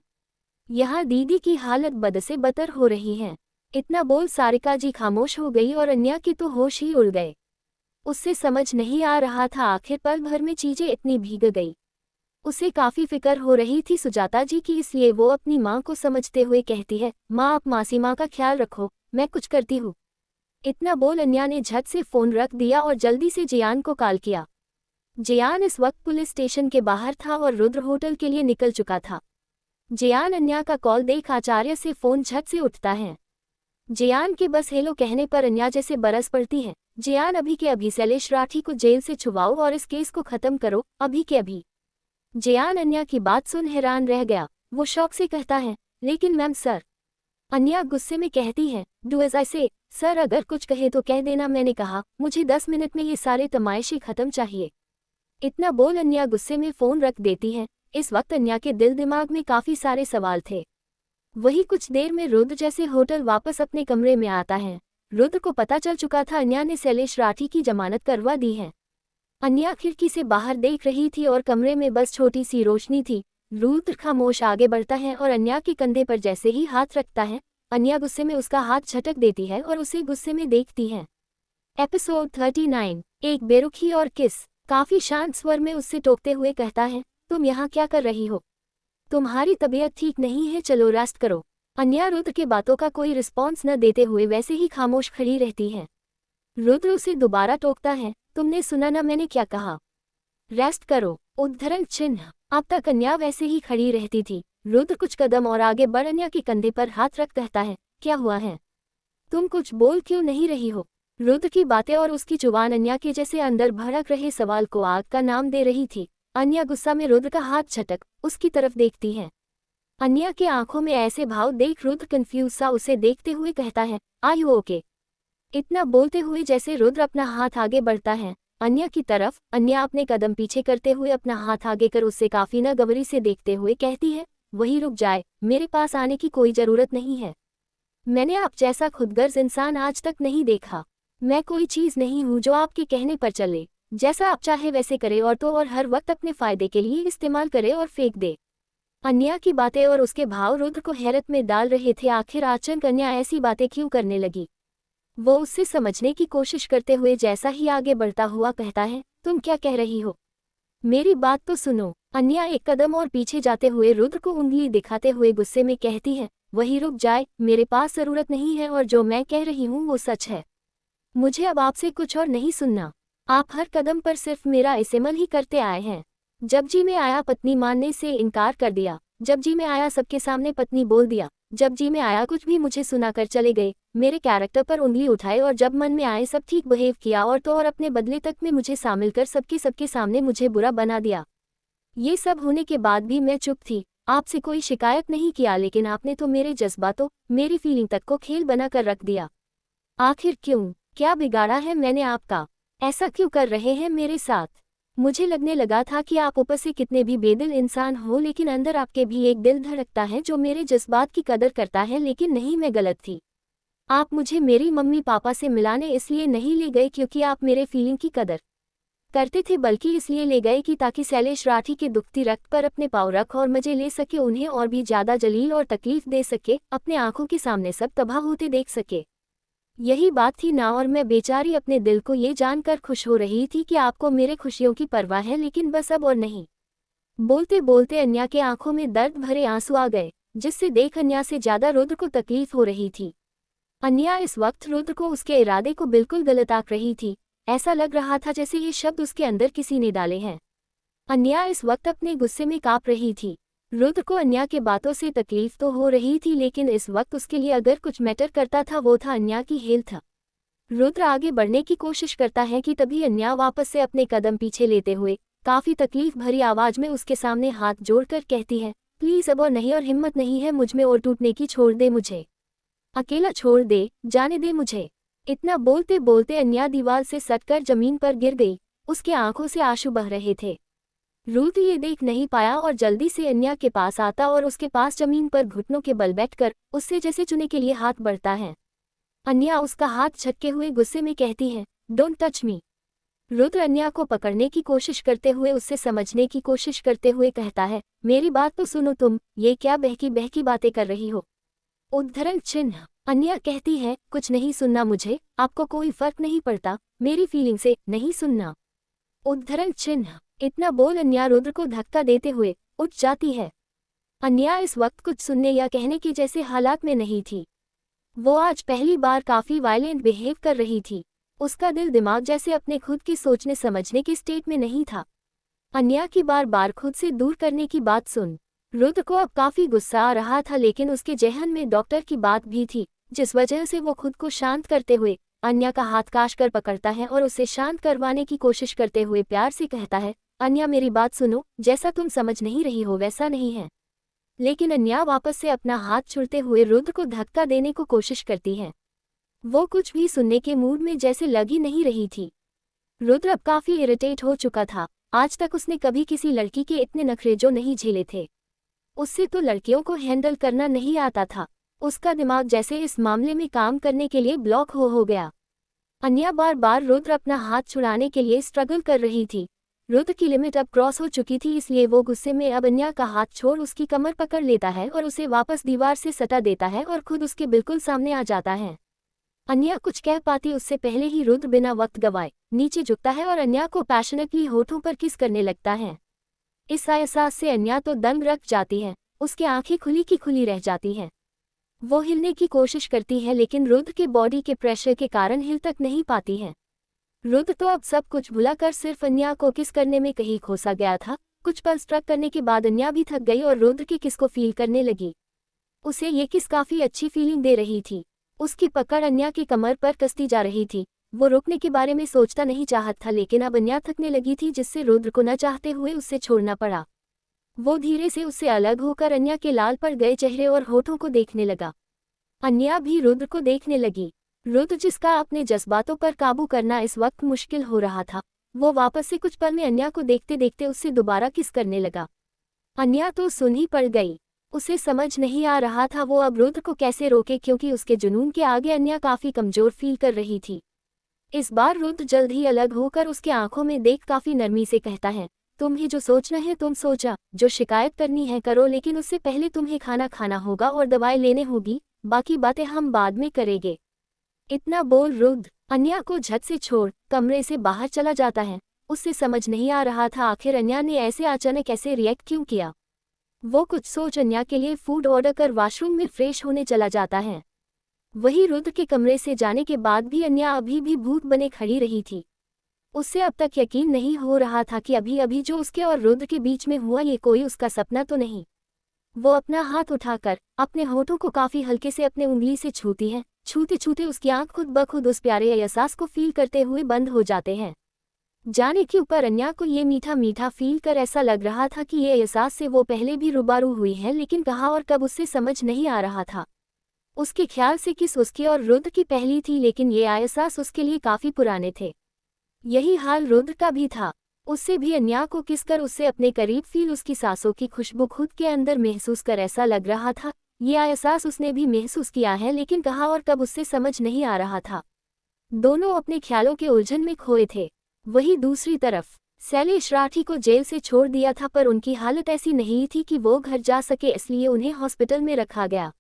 यहाँ दीदी की हालत बद से बदतर हो रही है। इतना बोल सारिका जी खामोश हो गई और अन्या की तो होश ही उड़ गए। उससे समझ नहीं आ रहा था आखिर पल भर में चीजें इतनी भीग गई। उसे काफी फिक्र हो रही थी सुजाता जी की, इसलिए वो अपनी माँ को समझते हुए कहती है, माँ आप मासी माँ का ख्याल रखो, मैं कुछ करती हूँ। इतना बोल अन्या ने झट से फोन रख दिया और जल्दी से जियान को कॉल किया। जियान इस वक्त पुलिस स्टेशन के बाहर था और रुद्र होटल के लिए निकल चुका था। जियान अन्या का कॉल देख आचार्य से फोन झट से उठता है। जियान के बस हेलो कहने पर अन्या जैसे बरस पड़ती है, जियान अभी के अभी शैलेश राठी को जेल से छुड़वाओ और इस केस को खत्म करो, अभी के अभी। जियान अन्या की बात सुन हैरान रह गया। वो शौक से कहता है, लेकिन मैम सर। अन्या गुस्से में कहती है, डू एज आई से। सर अगर कुछ कहे तो कह देना मैंने कहा, मुझे 10 मिनट में ये सारे तमाशे खत्म चाहिए। इतना बोल अन्या गुस्से में फोन रख देती है। इस वक्त अन्या के दिल दिमाग में काफी सारे सवाल थे। वही कुछ देर में रुद्र जैसे होटल वापस अपने कमरे में आता है। रुद्र को पता चल चुका था अन्या ने शैलेश राठी की जमानत करवा दी है। अन्या खिड़की से बाहर देख रही थी और कमरे में बस छोटी सी रोशनी थी। रुद्र खामोश आगे बढ़ता है और अन्या के कंधे पर जैसे ही हाथ रखता है, अन्या गुस्से में उसका हाथ झटक देती है और उसे गुस्से में देखती है। एपिसोड 39, एक बेरुखी और किस। काफी शांत स्वर में उससे टोकते हुए कहता है, तुम यहाँ क्या कर रही हो? तुम्हारी तबीयत ठीक नहीं है, चलो रेस्ट करो। अन्या रुद्र के बातों का कोई रिस्पॉन्स न देते हुए वैसे ही खामोश खड़ी रहती है। रुद्र उसे दोबारा टोकता है, तुमने सुना ना मैंने क्या कहा? रेस्ट करो। उद्धरण चिन्ह। अब तक अन्या वैसे ही खड़ी रहती थी। रुद्र कुछ कदम और आगे बढ़ अन्या के कंधे पर हाथ रख कहता है, क्या हुआ है? तुम कुछ बोल क्यों नहीं रही हो? रुद्र की बातें और उसकी जुबान अन्या के जैसे अंदर भड़क रहे सवाल को आग का नाम दे रही थी। अन्या गुस्सा में रुद्र का हाथ झटक उसकी तरफ देखती है। अन्या के आंखों में ऐसे भाव देख रुद्र कंफ्यूज सा उसे देखते हुए कहता है, आर यू ओके? इतना बोलते हुए जैसे रुद्र अपना हाथ आगे बढ़ता है अन्या की तरफ, अन्या अपने कदम पीछे करते हुए अपना हाथ आगे कर उससे काफी नगवरी से देखते हुए कहती है, वही रुक जाए, मेरे पास आने की कोई जरूरत नहीं है। मैंने आप जैसा खुदगर्ज इंसान आज तक नहीं देखा। मैं कोई चीज नहीं हूँ जो आपके कहने पर चले। जैसा आप चाहे वैसे करे और तो और हर वक्त अपने फायदे के लिए इस्तेमाल करे और फेंक दे। अन्या की बातें और उसके भाव रुद्र को हैरत में डाल रहे थे। आखिर अचानक अन्या ऐसी बातें क्यों करने लगी? वो उससे समझने की कोशिश करते हुए जैसा ही आगे बढ़ता हुआ कहता है, तुम क्या कह रही हो? मेरी बात तो सुनो। अन्या एक कदम और पीछे जाते हुए रुद्र को उंगली दिखाते हुए गुस्से में कहती है, वही रुक जाए, मेरे पास जरूरत नहीं है और जो मैं कह रही हूँ वो सच है। मुझे अब आपसे कुछ और नहीं सुनना। आप हर कदम पर सिर्फ मेरा इस्तेमाल ही करते आए हैं। जब जी में आया पत्नी मानने से इनकार कर दिया, जब जी में आया सबके सामने पत्नी बोल दिया, जब जी में आया कुछ भी मुझे सुनाकर चले गए, मेरे कैरेक्टर पर उंगली उठाए और जब मन में आए सब ठीक बिहेव किया और तो और अपने बदले तक में मुझे शामिल कर सबके सामने मुझे बुरा बना दिया। ये सब होने के बाद भी मैं चुप थी, आपसे कोई शिकायत नहीं किया, लेकिन आपने तो मेरे जज्बातों, मेरी फीलिंग तक को खेल बना कर रख दिया। आखिर क्यों? क्या बिगाड़ा है मैंने आपका? ऐसा क्यों कर रहे हैं मेरे साथ? मुझे लगने लगा था कि आप ऊपर से कितने भी बेदिल इंसान हो, लेकिन अंदर आपके भी एक दिल धड़कता है जो मेरे जज्बात की कदर करता है। लेकिन नहीं, मैं गलत थी। आप मुझे मेरी मम्मी पापा से मिलाने इसलिए नहीं ले गए क्योंकि आप मेरे फीलिंग की कदर करते थे, बल्कि इसलिए ले गए कि ताकि शैलेश राठी के दुखती रक्त पर अपने पाँव रख और मजे ले सके, उन्हें और भी ज्यादा जलील और तकलीफ दे सके, अपने आंखों के सामने सब तबाह होते देख सके। यही बात थी ना, और मैं बेचारी अपने दिल को ये जानकर खुश हो रही थी कि आपको मेरे खुशियों की परवाह है, लेकिन बस अब और नहीं। बोलते बोलते अन्या के आंखों में दर्द भरे आंसू आ गए, जिससे देख अन्या से ज्यादा रुद्र को तकलीफ हो रही थी। अन्या इस वक्त रुद्र को उसके इरादे को बिल्कुल गलत आंक रही थी। ऐसा लग रहा था जैसे ये शब्द उसके अंदर किसी ने डाले हैं। अन्या इस वक्त अपने गुस्से में कांप रही थी। रुद्र को अन्या के बातों से तकलीफ तो हो रही थी, लेकिन इस वक्त उसके लिए अगर कुछ मैटर करता था वो था अन्या की हेल्थ। रुद्र आगे बढ़ने की कोशिश करता है कि तभी अन्या वापस से अपने कदम पीछे लेते हुए काफी तकलीफ भरी आवाज में उसके सामने हाथ जोड़कर कहती है, प्लीज अब और नहीं, और हिम्मत नहीं है मुझ में और टूटने की, छोड़ दे मुझे, अकेला छोड़ दे, जाने दे मुझे। इतना बोलते बोलते अन्या दीवार से सटकर जमीन पर गिर गई। उसके आंखों से आंसू बह रहे थे। रुद्र ये देख नहीं पाया और जल्दी से अन्या के पास आता और उसके पास जमीन पर घुटनों के बल बैठकर उससे जैसे चुने के लिए हाथ बढ़ता है। अन्या उसका हाथ झटके हुए गुस्से में कहती है, डोंट टच मी। रुद्र अन्या को पकड़ने की कोशिश करते हुए उससे समझने की कोशिश करते हुए कहता है, मेरी बात तो सुनो, तुम ये क्या बहकी बहकी बातें कर रही हो? उद्धरण चिन्ह। अन्या कहती है, कुछ नहीं सुनना मुझे, आपको कोई फर्क नहीं पड़ता मेरी फीलिंग से, नहीं सुनना। उद्धरण चिन्ह। इतना बोल अन्या रुद्र को धक्का देते हुए उठ जाती है। अन्या इस वक्त कुछ सुनने या कहने की जैसे हालात में नहीं थी। वो आज पहली बार काफी वायलेंट बिहेव कर रही थी। उसका दिल दिमाग जैसे अपने खुद की सोचने समझने की स्टेट में नहीं था। अन्या की बार बार खुद से दूर करने की बात सुन रुद्र को अब काफी गुस्सा आ रहा था, लेकिन उसके जहन में डॉक्टर की बात भी थी, जिस वजह से वो खुद को शांत करते हुए अन्या का हाथ काश कर पकड़ता है और उसे शांत करवाने की कोशिश करते हुए प्यार से कहता है, अन्या मेरी बात सुनो, जैसा तुम समझ नहीं रही हो वैसा नहीं है। लेकिन अन्या वापस से अपना हाथ छुड़ते हुए रुद्र को धक्का देने को कोशिश करती है। वो कुछ भी सुनने के मूड में जैसे लगी नहीं रही थी। रुद्र अब काफी इरिटेट हो चुका था। आज तक उसने कभी किसी लड़की के इतने नखरे जो नहीं झेले थे। उससे तो लड़कियों को हैंडल करना नहीं आता था। उसका दिमाग जैसे इस मामले में काम करने के लिए ब्लॉक हो गया। अन्या बार बार रुद्र अपना हाथ छुड़ाने के लिए स्ट्रगल कर रही थी। रुद्र की लिमिट अब क्रॉस हो चुकी थी, इसलिए वो गुस्से में अब अन्या का हाथ छोड़ उसकी कमर पकड़ लेता है और उसे वापस दीवार से सटा देता है और खुद उसके बिल्कुल सामने आ जाता है। अन्या कुछ कह पाती उससे पहले ही रुद्र बिना वक्त गवाए नीचे झुकता है और अन्या को पैशनेटली होठों पर किस करने लगता है। इस एहसास से अन्या तो दंग रख जाती है, उसकी आंखें खुली की खुली रह जाती हैं। वो हिलने की कोशिश करती है लेकिन रुद्र के बॉडी के प्रेशर के कारण हिल तक नहीं पाती है। रुद्र तो अब सब कुछ भुलाकर सिर्फ अन्या को किस करने में कहीं खोसा गया था। कुछ पल स्ट्रक करने के बाद अन्या भी थक गई और रुद्र की किस को फील करने लगी। उसे ये किस काफी अच्छी फीलिंग दे रही थी। उसकी पकड़ अन्या की कमर पर कसती जा रही थी। वो रुकने के बारे में सोचता नहीं चाहता था, लेकिन अब अन्या थकने लगी थी जिससे रुद्र को न चाहते हुए उससे छोड़ना पड़ा। वो धीरे से उससे अलग होकर अन्या के लाल पड़ गए चेहरे और होठों को देखने लगा। अन्या भी रुद्र को देखने लगी। रुद्र जिसका अपने जज्बातों पर काबू करना इस वक्त मुश्किल हो रहा था, वो वापस से कुछ पल में अन्या को देखते देखते उससे दोबारा किस करने लगा। अन्या तो सुन ही पड़ गई। उसे समझ नहीं आ रहा था वो अब रुद्र को कैसे रोके, क्योंकि उसके जुनून के आगे अन्या काफी कमजोर फील कर रही थी। इस बार रुद्र जल्द ही अलग होकर उसके आंखों में देख काफी नरमी से कहता है, तुम्हें जो सोचना है तुम सोचा, जो शिकायत करनी है करो, लेकिन उससे पहले तुम्हें खाना खाना होगा और दवाई लेने होगी, बाकी बातें हम बाद में करेंगे। इतना बोल रुद्र अन्या को झट से छोड़ कमरे से बाहर चला जाता है। उससे समझ नहीं आ रहा था आखिर अन्या ने ऐसे अचानक कैसे रिएक्ट क्यों किया। वो कुछ सोच अन्या के लिए फूड ऑर्डर कर वॉशरूम में फ्रेश होने चला जाता है। वही रुद्र के कमरे से जाने के बाद भी अन्या अभी भी भूत बने खड़ी रही थी। उससे अब तक यकीन नहीं हो रहा था कि अभी अभी जो उसके और रुद्र के बीच में हुआ ये कोई उसका सपना तो नहीं। वो अपना हाथ उठाकर अपने होठों को काफी हल्के से अपने उंगली से छूती है। छूते छूते उसकी आंख खुद ब खुद उस प्यारे एहसास को फील करते हुए बंद हो जाते हैं। जाने के ऊपर अन्या को ये मीठा मीठा फील कर ऐसा लग रहा था कि ये एहसास से वो पहले भी रूबरू हुई है, लेकिन कहाँ और कब उससे समझ नहीं आ रहा था। उसके ख्याल से किस उसकी और रुद्र की पहली थी, लेकिन ये एहसास उसके लिए काफी पुराने थे। यही हाल रुद्र का भी था। उससे भी अन्या को किस कर उससे अपने करीब फील, उसकी सांसों की खुशबू खुद के अंदर महसूस कर ऐसा लग रहा था ये एहसास उसने भी महसूस किया है, लेकिन कहाँ और कब उससे समझ नहीं आ रहा था। दोनों अपने ख्यालों के उलझन में खोए थे। वही दूसरी तरफ शैलेश राठी को जेल से छोड़ दिया था, पर उनकी हालत ऐसी नहीं थी कि वो घर जा सके, इसलिए उन्हें हॉस्पिटल में रखा गया।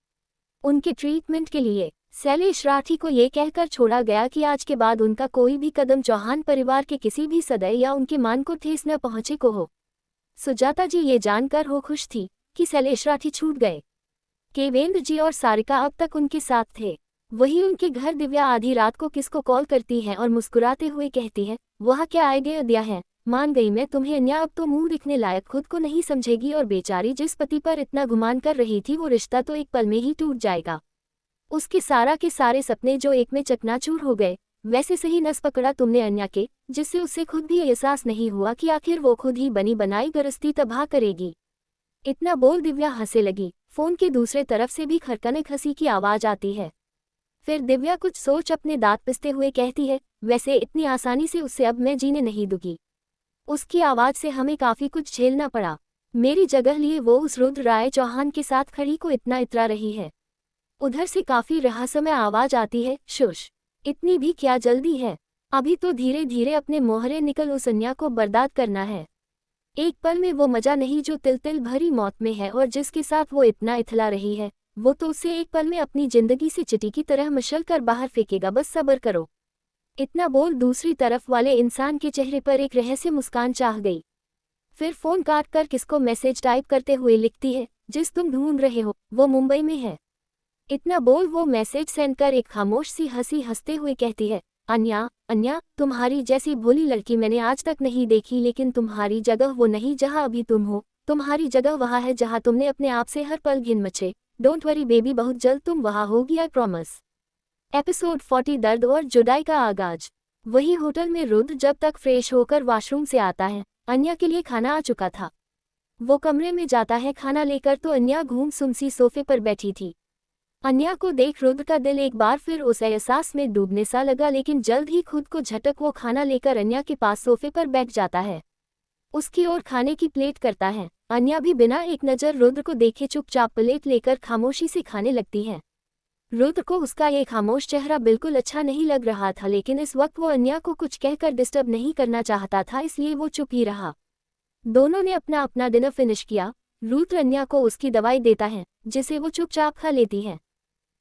उनके ट्रीटमेंट के लिए शैलेश राठी को ये कहकर छोड़ा गया कि आज के बाद उनका कोई भी कदम चौहान परिवार के किसी भी सदस्य या उनके मान को ठेस न पहुंचे को हो। सुजाता जी ये जानकर हो खुश थी कि शैलेश राठी छूट गए। केवेंद्र जी और सारिका अब तक उनके साथ थे। वही उनके घर दिव्या आधी रात को किसको कॉल करती है और मुस्कुराते हुए कहती है, वह क्या आइडिया दिया है, मान गई मैं तुम्हें अन्या, अब तो मुंह दिखने लायक खुद को नहीं समझेगी और बेचारी जिस पति पर इतना गुमान कर रही थी वो रिश्ता तो एक पल में ही टूट जाएगा। उसके सारा के सारे सपने जो एक में चकनाचूर हो गए। वैसे सही नस पकड़ा तुमने अन्या के, जिससे उसे खुद भी एहसास नहीं हुआ कि आखिर वो खुद ही बनी बनाई गृहस्थी तबाह करेगी। इतना बोल दिव्या हंसने लगी। फोन के दूसरे तरफ से भी खरकनक हंसी की आवाज आती है। फिर दिव्या कुछ सोच अपने दांत पिसते हुए कहती है, वैसे इतनी आसानी से उससे अब मैं जीने नहीं दूंगी। उसकी आवाज से हमें काफी कुछ झेलना पड़ा। मेरी जगह लिए वो उस रुद्र राय चौहान के साथ खड़ी को इतना इतरा रही है। उधर से काफी रहस्यमय आवाज आती है, शुश, इतनी भी क्या जल्दी है, अभी तो धीरे धीरे अपने मोहरे निकल उस अन्या को बर्बाद करना है। एक पल में वो मजा नहीं जो तिल तिल भरी मौत में है, और जिसके साथ वो इतना इथला रही है वो तो उसे एक पल में अपनी जिंदगी से चिटी की तरह मशल कर बाहर फेंकेगा, बस सब्र करो। इतना बोल दूसरी तरफ वाले इंसान के चेहरे पर एक रहस्य मुस्कान चाह गई। फिर फोन काट कर किसको मैसेज टाइप करते हुए लिखती है, जिस तुम ढूंढ रहे हो वो मुंबई में है। इतना बोल वो मैसेज सेंड कर एक खामोश सी हंसी हंसते हुए कहती है, अन्या अन्या, तुम्हारी जैसी भोली लड़की मैंने आज तक नहीं देखी, लेकिन तुम्हारी जगह वो नहीं जहां अभी तुम हो। तुम्हारी जगह वहां है जहां तुमने अपने आप से हर पल घिन मचे। डोंट वरी बेबी, बहुत जल्द तुम वहां होगी, आई प्रॉमिस। एपिसोड 40 दर्द और जुदाई का आगाज। वही होटल में रुद्र जब तक फ्रेश होकर वॉशरूम से आता है, अन्या के लिए खाना आ चुका था। वो कमरे में जाता है खाना लेकर तो अन्या घूम सुमसी सोफे पर बैठी थी। अन्या को देख रुद्र का दिल एक बार फिर उस एहसास में डूबने सा लगा, लेकिन जल्द ही खुद को झटक वो खाना लेकर अन्या के पास सोफे पर बैठ जाता है। उसकी ओर खाने की प्लेट करता है। अन्या भी बिना एक नज़र रुद्र को देखे चुपचाप प्लेट लेकर खामोशी से खाने लगती है। रुद्र को उसका ये खामोश चेहरा बिल्कुल अच्छा नहीं लग रहा था, लेकिन इस वक्त वो अन्या को कुछ कहकर डिस्टर्ब नहीं करना चाहता था, इसलिए वो चुप ही रहा। दोनों ने अपना अपना डिनर फिनिश किया। रुद्र अन्या को उसकी दवाई देता है, जिसे वो चुपचाप खा लेती है।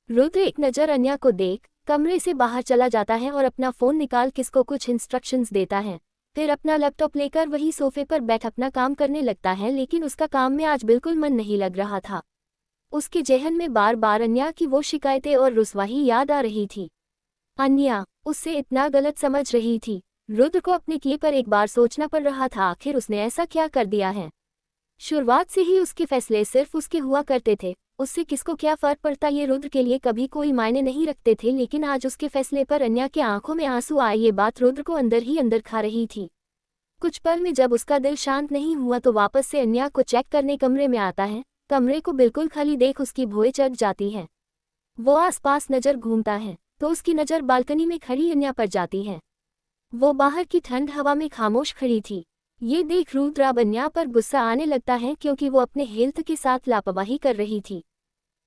रुद्र एक नज़र अन्या को देख कमरे से बाहर चला जाता है और अपना फ़ोन निकाल किसको कुछ इंस्ट्रक्शंस देता है। फिर अपना लैपटॉप लेकर वही सोफे पर बैठ अपना काम करने लगता है, लेकिन उसका काम में आज बिल्कुल मन नहीं लग रहा था। उसके जहन में बार बार अन्या की वो शिकायतें और रुसवाही याद आ रही थी। अन्या उससे इतना गलत समझ रही थी। रुद्र को अपने किए पर एक बार सोचना पड़ रहा था, आखिर उसने ऐसा क्या कर दिया है। शुरुआत से ही उसके फैसले सिर्फ उसके हुआ करते थे, उससे किसको क्या फर्क पड़ता ये रुद्र के लिए कभी कोई मायने नहीं रखते थे। लेकिन आज उसके फैसले पर अन्या के आंखों में आंसू आए, ये बात रुद्र को अंदर ही अंदर खा रही थी। कुछ पल में जब उसका दिल शांत नहीं हुआ तो वापस से अन्या को चेक करने कमरे में आता है। कमरे को बिल्कुल खाली देख उसकी भौहें चढ़ जाती है। वो आसपास नजर घूमता है तो उसकी नज़र बालकनी में खड़ी अन्या पर जाती है। वो बाहर की ठंड हवा में खामोश खड़ी थी। ये देख रुद्र अब अन्या पर गुस्सा आने लगता है, क्योंकि वो अपने हेल्थ के साथ लापरवाही कर रही थी।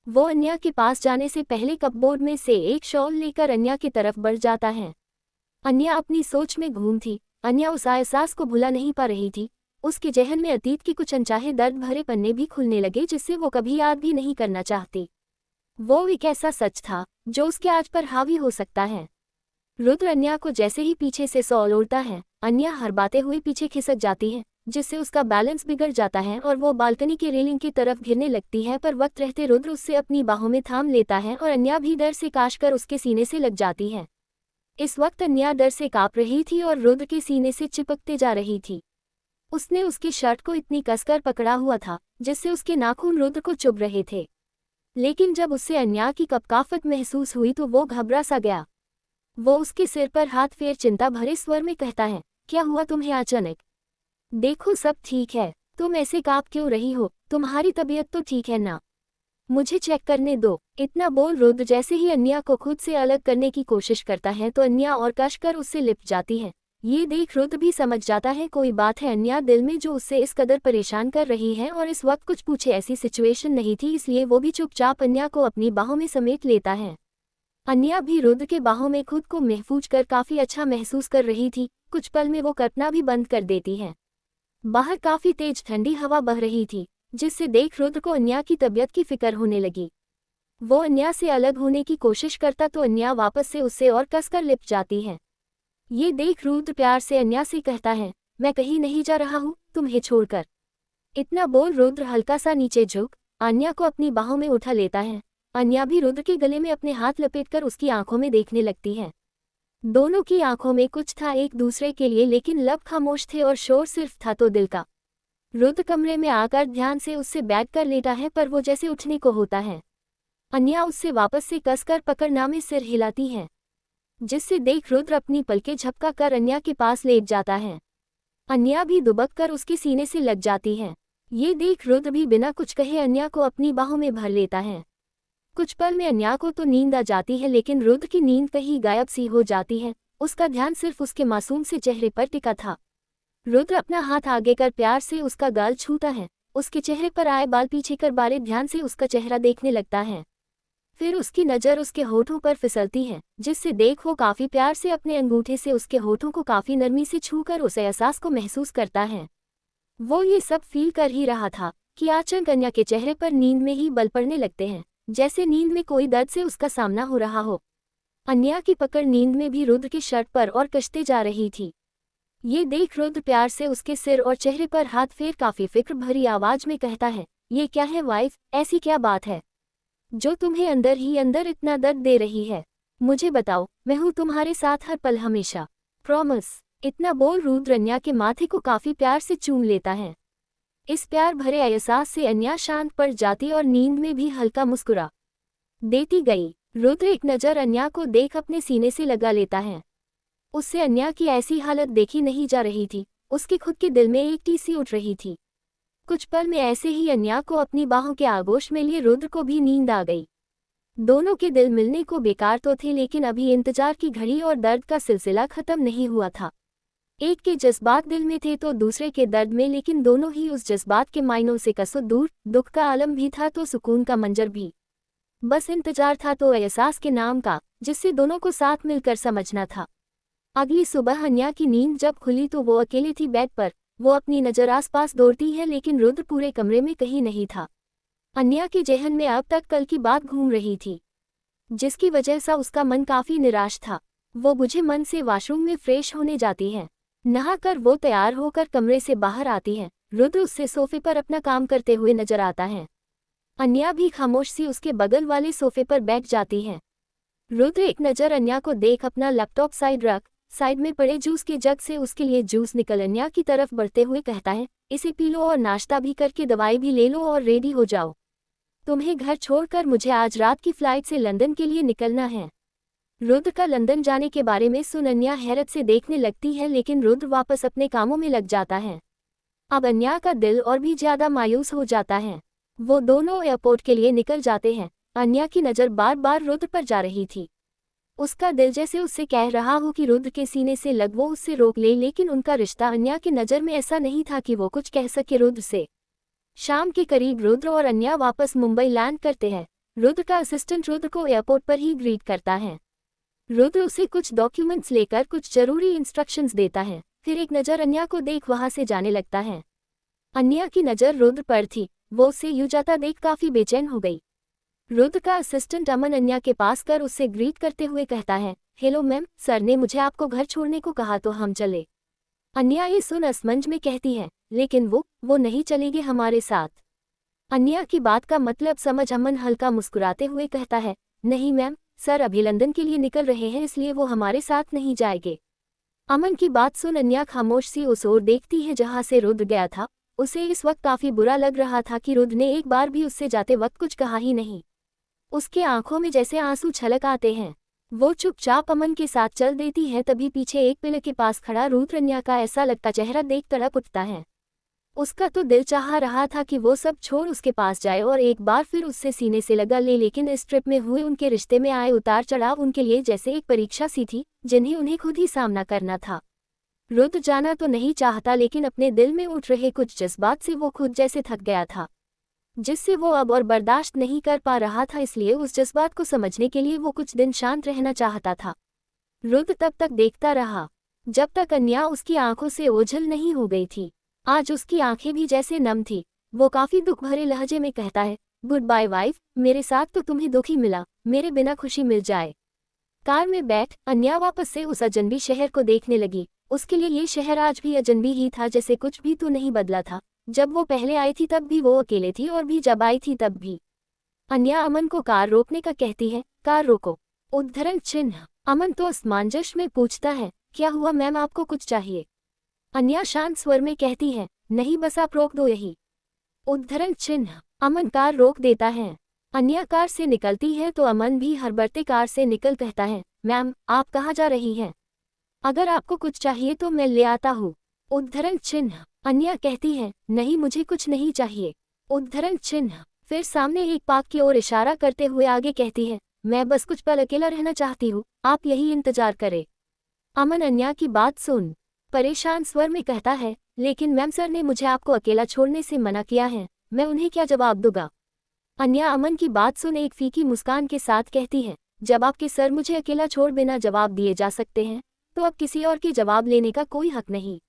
वो अन्या के पास जाने से पहले कपबोर्ड में से एक शॉल लेकर अन्या की तरफ बढ़ जाता है। अन्या अपनी सोच में घूम थी। अन्या उस एहसास को भुला नहीं पा रही थी। उसके जहन में अतीत की कुछ अनचाहे दर्द भरे पन्ने भी खुलने लगे, जिससे वो कभी याद भी नहीं करना चाहती। वो एक ऐसा सच था जो उसके आज पर हावी हो सकता है। रुद्र अन्या को जैसे ही पीछे से सॉल उड़ता है, अन्या हरबाते हुए पीछे खिसक जाती है, जिससे उसका बैलेंस बिगड़ जाता है और वो बालकनी की रेलिंग की तरफ गिरने लगती है। पर वक्त रहते रुद्र उससे अपनी बाहों में थाम लेता है और अन्या भी डर से काशकर उसके सीने से लग जाती है। इस वक्त अन्या डर से कांप रही थी और रुद्र के सीने से चिपकते जा रही थी। उसने उसकी शर्ट को इतनी कसकर पकड़ा हुआ था जिससे उसके नाखून रुद्र को चुभ रहे थे। लेकिन जब उससे अन्या की कपकाफत महसूस हुई तो वो घबरा सा गया। वो उसके सिर पर हाथ फेर चिंता भरे स्वर में कहता है, क्या हुआ तुम्हें अचानक? देखो सब ठीक है, तुम ऐसे कांप क्यों रही हो? तुम्हारी तबीयत तो ठीक है ना? मुझे चेक करने दो। इतना बोल रुद्र जैसे ही अन्या को खुद से अलग करने की कोशिश करता है तो अन्या और कसकर उससे लिपट जाती है। ये देख रुद्र भी समझ जाता है कोई बात है अन्या दिल में जो उससे इस कदर परेशान कर रही है, और इस वक्त कुछ पूछे ऐसी सिचुएशन नहीं थी, इसलिए वो भी चुपचाप अन्या को अपनी बाहों में समेट लेता है। अन्या भी रुद्र के बाहों में खुद को महफूज कर काफी अच्छा महसूस कर रही थी। कुछ पल में वो कल्पना भी बंद कर देती है। बाहर काफी तेज ठंडी हवा बह रही थी, जिससे देख रुद्र को अन्या की तबीयत की फिक्र होने लगी। वो अन्या से अलग होने की कोशिश करता तो अन्या वापस से उससे और कसकर लिपट जाती है। ये देख रुद्र प्यार से अन्या से कहता है, मैं कहीं नहीं जा रहा हूँ तुम्हें छोड़कर। इतना बोल रुद्र हल्का सा नीचे झुक अन्या को अपनी बाहों में उठा लेता है। अन्या भी रुद्र के गले में अपने हाथ लपेटकर उसकी आंखों में देखने लगती है। दोनों की आंखों में कुछ था एक दूसरे के लिए, लेकिन लब खामोश थे और शोर सिर्फ था तो दिल का। रुद्र कमरे में आकर ध्यान से उससे बैठ कर लेटा है, पर वो जैसे उठने को होता है। अन्या उससे वापस से कसकर पकड़ना में सिर हिलाती है, जिससे देख रुद्र अपनी पलकें झपका कर अन्या के पास लेट जाता है। अन्या भी दुबक कर उसके सीने से लग जाती है। ये देख रुद्र भी बिना कुछ कहे अन्या को अपनी बाहों में भर लेता है। कुछ पल में अन्या को तो नींद आ जाती है, लेकिन रुद्र की नींद कहीं गायब सी हो जाती है। उसका ध्यान सिर्फ उसके मासूम से चेहरे पर टिका था। रुद्र अपना हाथ आगे कर प्यार से उसका गाल छूता है। उसके चेहरे पर आए बाल पीछे कर बारे ध्यान से उसका चेहरा देखने लगता है। फिर उसकी नज़र उसके होठों पर फिसलती है, जिससे देख वो काफ़ी प्यार से अपने अंगूठे से उसके होठों को काफ़ी नरमी से छूकर उस एहसास को महसूस करता है। वो ये सब फील कर ही रहा था कि अचानक अन्या के चेहरे पर नींद में ही बल पड़ने लगते हैं, जैसे नींद में कोई दर्द से उसका सामना हो रहा हो। अन्या की पकड़ नींद में भी रुद्र की शर्ट पर और कसते जा रही थी। ये देख रुद्र प्यार से उसके सिर और चेहरे पर हाथ फेर काफ़ी फिक्र भरी आवाज में कहता है, ये क्या है वाइफ, ऐसी क्या बात है जो तुम्हें अंदर ही अंदर इतना दर्द दे रही है? मुझे बताओ, मैं हूँ तुम्हारे साथ हर पल हमेशा, प्रॉमिस। इतना बोल रुद्र अन्या के माथे को काफ़ी प्यार से चूम लेता है। इस प्यार भरे एहसास से अन्या शांत पड़ जाती और नींद में भी हल्का मुस्कुरा देती गई। रुद्र एक नज़र अन्या को देख अपने सीने से लगा लेता है। उससे अन्या की ऐसी हालत देखी नहीं जा रही थी। उसके खुद के दिल में एक टीसी उठ रही थी। कुछ पल में ऐसे ही अन्या को अपनी बाहों के आगोश में लिए रुद्र को भी नींद आ गई। दोनों के दिल मिलने को बेकार तो थे, लेकिन अभी इंतजार की घड़ी और दर्द का सिलसिला खत्म नहीं हुआ था। एक के जज्बात दिल में थे तो दूसरे के दर्द में, लेकिन दोनों ही उस जज्बात के मायनों से कसो दूर। दुख का आलम भी था तो सुकून का मंजर भी। बस इंतजार था तो एहसास के नाम का, जिससे दोनों को साथ मिलकर समझना था। अगली सुबह अन्या की नींद जब खुली तो वो अकेली थी बेड पर। वो अपनी नज़र आसपास दौड़ती है लेकिन रुद्र पूरे कमरे में कहीं नहीं था। अन्या के जेहन में अब तक कल की बात घूम रही थी, जिसकी वजह से उसका मन काफी निराश था। वो बुझे मन से वॉशरूम में फ्रेश होने जाती है। नहाकर वो तैयार होकर कमरे से बाहर आती है। रुद्र उससे सोफे पर अपना काम करते हुए नजर आता है। अन्या भी खामोश सी उसके बगल वाले सोफे पर बैठ जाती है। रुद्र एक नज़र अन्या को देख अपना लैपटॉप साइड रख साइड में पड़े जूस के जग से उसके लिए जूस निकल अन्या की तरफ बढ़ते हुए कहता है, इसे पी लो और नाश्ता भी करके दवाई भी ले लो और रेडी हो जाओ। तुम्हें घर छोड़कर मुझे आज रात की फ्लाइट से लंदन के लिए निकलना है। रुद्र का लंदन जाने के बारे में सुन अन्या हैरत से देखने लगती है लेकिन रुद्र वापस अपने कामों में लग जाता है। अब अन्या का दिल और भी ज्यादा मायूस हो जाता है। वो दोनों एयरपोर्ट के लिए निकल जाते हैं। अन्या की नज़र बार बार रुद्र पर जा रही थी। उसका दिल जैसे उससे कह रहा हो कि रुद्र के सीने से लग वो उससे रोक ले, लेकिन उनका रिश्ता अन्या की नज़र में ऐसा नहीं था कि वो कुछ कह सके रुद्र से। शाम के करीब रुद्र और अन्या वापस मुंबई लैंड करते हैं। रुद्र का असिस्टेंट रुद्र को एयरपोर्ट पर ही ग्रीट करता है। रुद्र उसे कुछ डॉक्यूमेंट्स लेकर कुछ जरूरी इंस्ट्रक्शंस देता है, फिर एक नज़र अन्या को देख वहां से जाने लगता है। अन्या की नज़र रुद्र पर थी। वो उसे यूं जाता देख काफी बेचैन हो गई। रुद्र का असिस्टेंट अमन अन्या के पास कर उससे ग्रीट करते हुए कहता है, हेलो मैम, सर ने मुझे आपको घर छोड़ने को कहा तो हम चले। अन्या ये सुन असमंज में कहती है, लेकिन वो नहीं चलेगी हमारे साथ। अन्या की बात का मतलब समझ अमन हल्का मुस्कुराते हुए कहता है, नहीं मैम, सर अभी लंदन के लिए निकल रहे हैं इसलिए वो हमारे साथ नहीं जाएंगे। अमन की बात सुन अन्या खामोश सी उस ओर देखती है जहां से रुद्र गया था। उसे इस वक्त काफी बुरा लग रहा था कि रुद्र ने एक बार भी उससे जाते वक्त कुछ कहा ही नहीं। उसके आंखों में जैसे आंसू छलक आते हैं। वो चुपचाप अमन के साथ चल देती है। तभी पीछे एक पिलर के पास खड़ा रुद्र अन्या का ऐसा लगता चेहरा देख तड़प उठता है। उसका तो दिल चाह रहा था कि वो सब छोड़ उसके पास जाए और एक बार फिर उससे सीने से लगा ले, लेकिन इस ट्रिप में हुए उनके रिश्ते में आए उतार चढ़ाव उनके लिए जैसे एक परीक्षा सी थी जिन्हें उन्हें खुद ही सामना करना था। रुद्र जाना तो नहीं चाहता लेकिन अपने दिल में उठ रहे कुछ जज्बात से वो खुद जैसे थक गया था, जिससे वो अब और बर्दाश्त नहीं कर पा रहा था। इसलिए उस जज्बात को समझने के लिए वो कुछ दिन शांत रहना चाहता था। रुद्र तब तक देखता रहा जब तक अन्या उसकी आंखों से ओझल नहीं हो गई थी। आज उसकी आंखें भी जैसे नम थी। वो काफी दुख भरे लहजे में कहता है, गुड बाय वाइफ, मेरे साथ तो तुम्हें दुख ही मिला, मेरे बिना खुशी मिल जाए। कार में बैठ अन्या वापस से उस अजनबी शहर को देखने लगी। उसके लिए ये शहर आज भी अजनबी ही था, जैसे कुछ भी तो नहीं बदला था। जब वो पहले आई थी तब भी वो अकेले थी और भी जब आई थी तब भी। अन्या अमन को कार रोकने का कहती है, कार रोको। उद्धरण चिन्ह। अमन तो असमंजस में पूछता है, क्या हुआ मैम, आपको कुछ चाहिए? अन्या शांत स्वर में कहती है, नहीं बस आप रोक दो यही। उद्धरण चिन्ह। अमन कार रोक देता है। अन्या कार से निकलती है तो अमन भी हड़बड़ते कार से निकल कहता है, मैम आप कहाँ जा रही हैं? अगर आपको कुछ चाहिए तो मैं ले आता हूँ। उद्धरण चिन्ह। अन्या कहती है, नहीं मुझे कुछ नहीं चाहिए। उद्धरण चिन्ह। फिर सामने एक पार्क की ओर इशारा करते हुए आगे कहती है, मैं बस कुछ पल अकेला रहना चाहती हूँ, आप यही इंतजार करें। अमन अन्या की बात सुन परेशान स्वर में कहता है, लेकिन मैम सर ने मुझे आपको अकेला छोड़ने से मना किया है, मैं उन्हें क्या जवाब दूंगा? अन्या अमन की बात सुन एक फीकी मुस्कान के साथ कहती है, जब आपके सर मुझे अकेला छोड़ बिना जवाब दिए जा सकते हैं तो अब किसी और के जवाब लेने का कोई हक नहीं।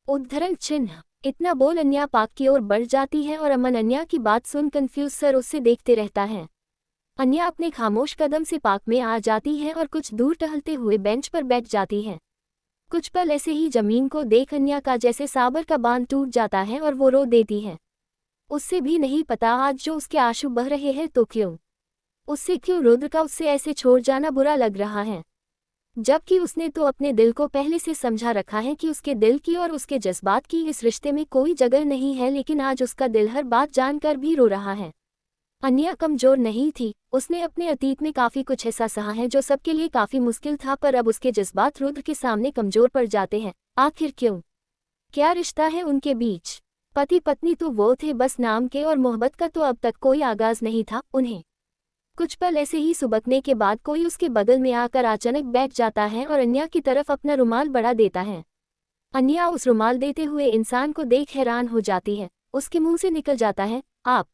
उद्धरण चिन्ह। इतना बोल अन्या पार्क की ओर बढ़ जाती है और अमन अन्या की बात सुन कंफ्यूज सर उससे देखते रहता है। अन्या अपने खामोश कदम से पार्क में आ जाती है और कुछ दूर टहलते हुए बेंच पर बैठ जाती है। कुछ पल ऐसे ही जमीन को देख अन्या का जैसे साबर का बांध टूट जाता है और वो रो देती है। उससे भी नहीं पता आज जो उसके आंसू बह रहे हैं तो क्यों, उससे क्यों रुद्र का उससे ऐसे छोड़ जाना बुरा लग रहा है, जबकि उसने तो अपने दिल को पहले से समझा रखा है कि उसके दिल की और उसके जज्बात की इस रिश्ते में कोई जगह नहीं है। लेकिन आज उसका दिल हर बात जानकर भी रो रहा है। अन्या कमजोर नहीं थी, उसने अपने अतीत में काफी कुछ ऐसा सहा है जो सबके लिए काफी मुश्किल था, पर अब उसके जज्बात रुद्र के सामने कमजोर पड़ जाते हैं। आखिर क्यों? क्या रिश्ता है उनके बीच? पति पत्नी तो वो थे बस नाम के, और मोहब्बत का तो अब तक कोई आगाज नहीं था उन्हें। कुछ पल ऐसे ही सुबकने के बाद कोई उसके बगल में आकर अचानक बैठ जाता है और अन्या की तरफ अपना रुमाल बढ़ा देता है। अन्या उस रुमाल देते हुए इंसान को देख हैरान हो जाती है। उसके मुंह से निकल जाता है, आप?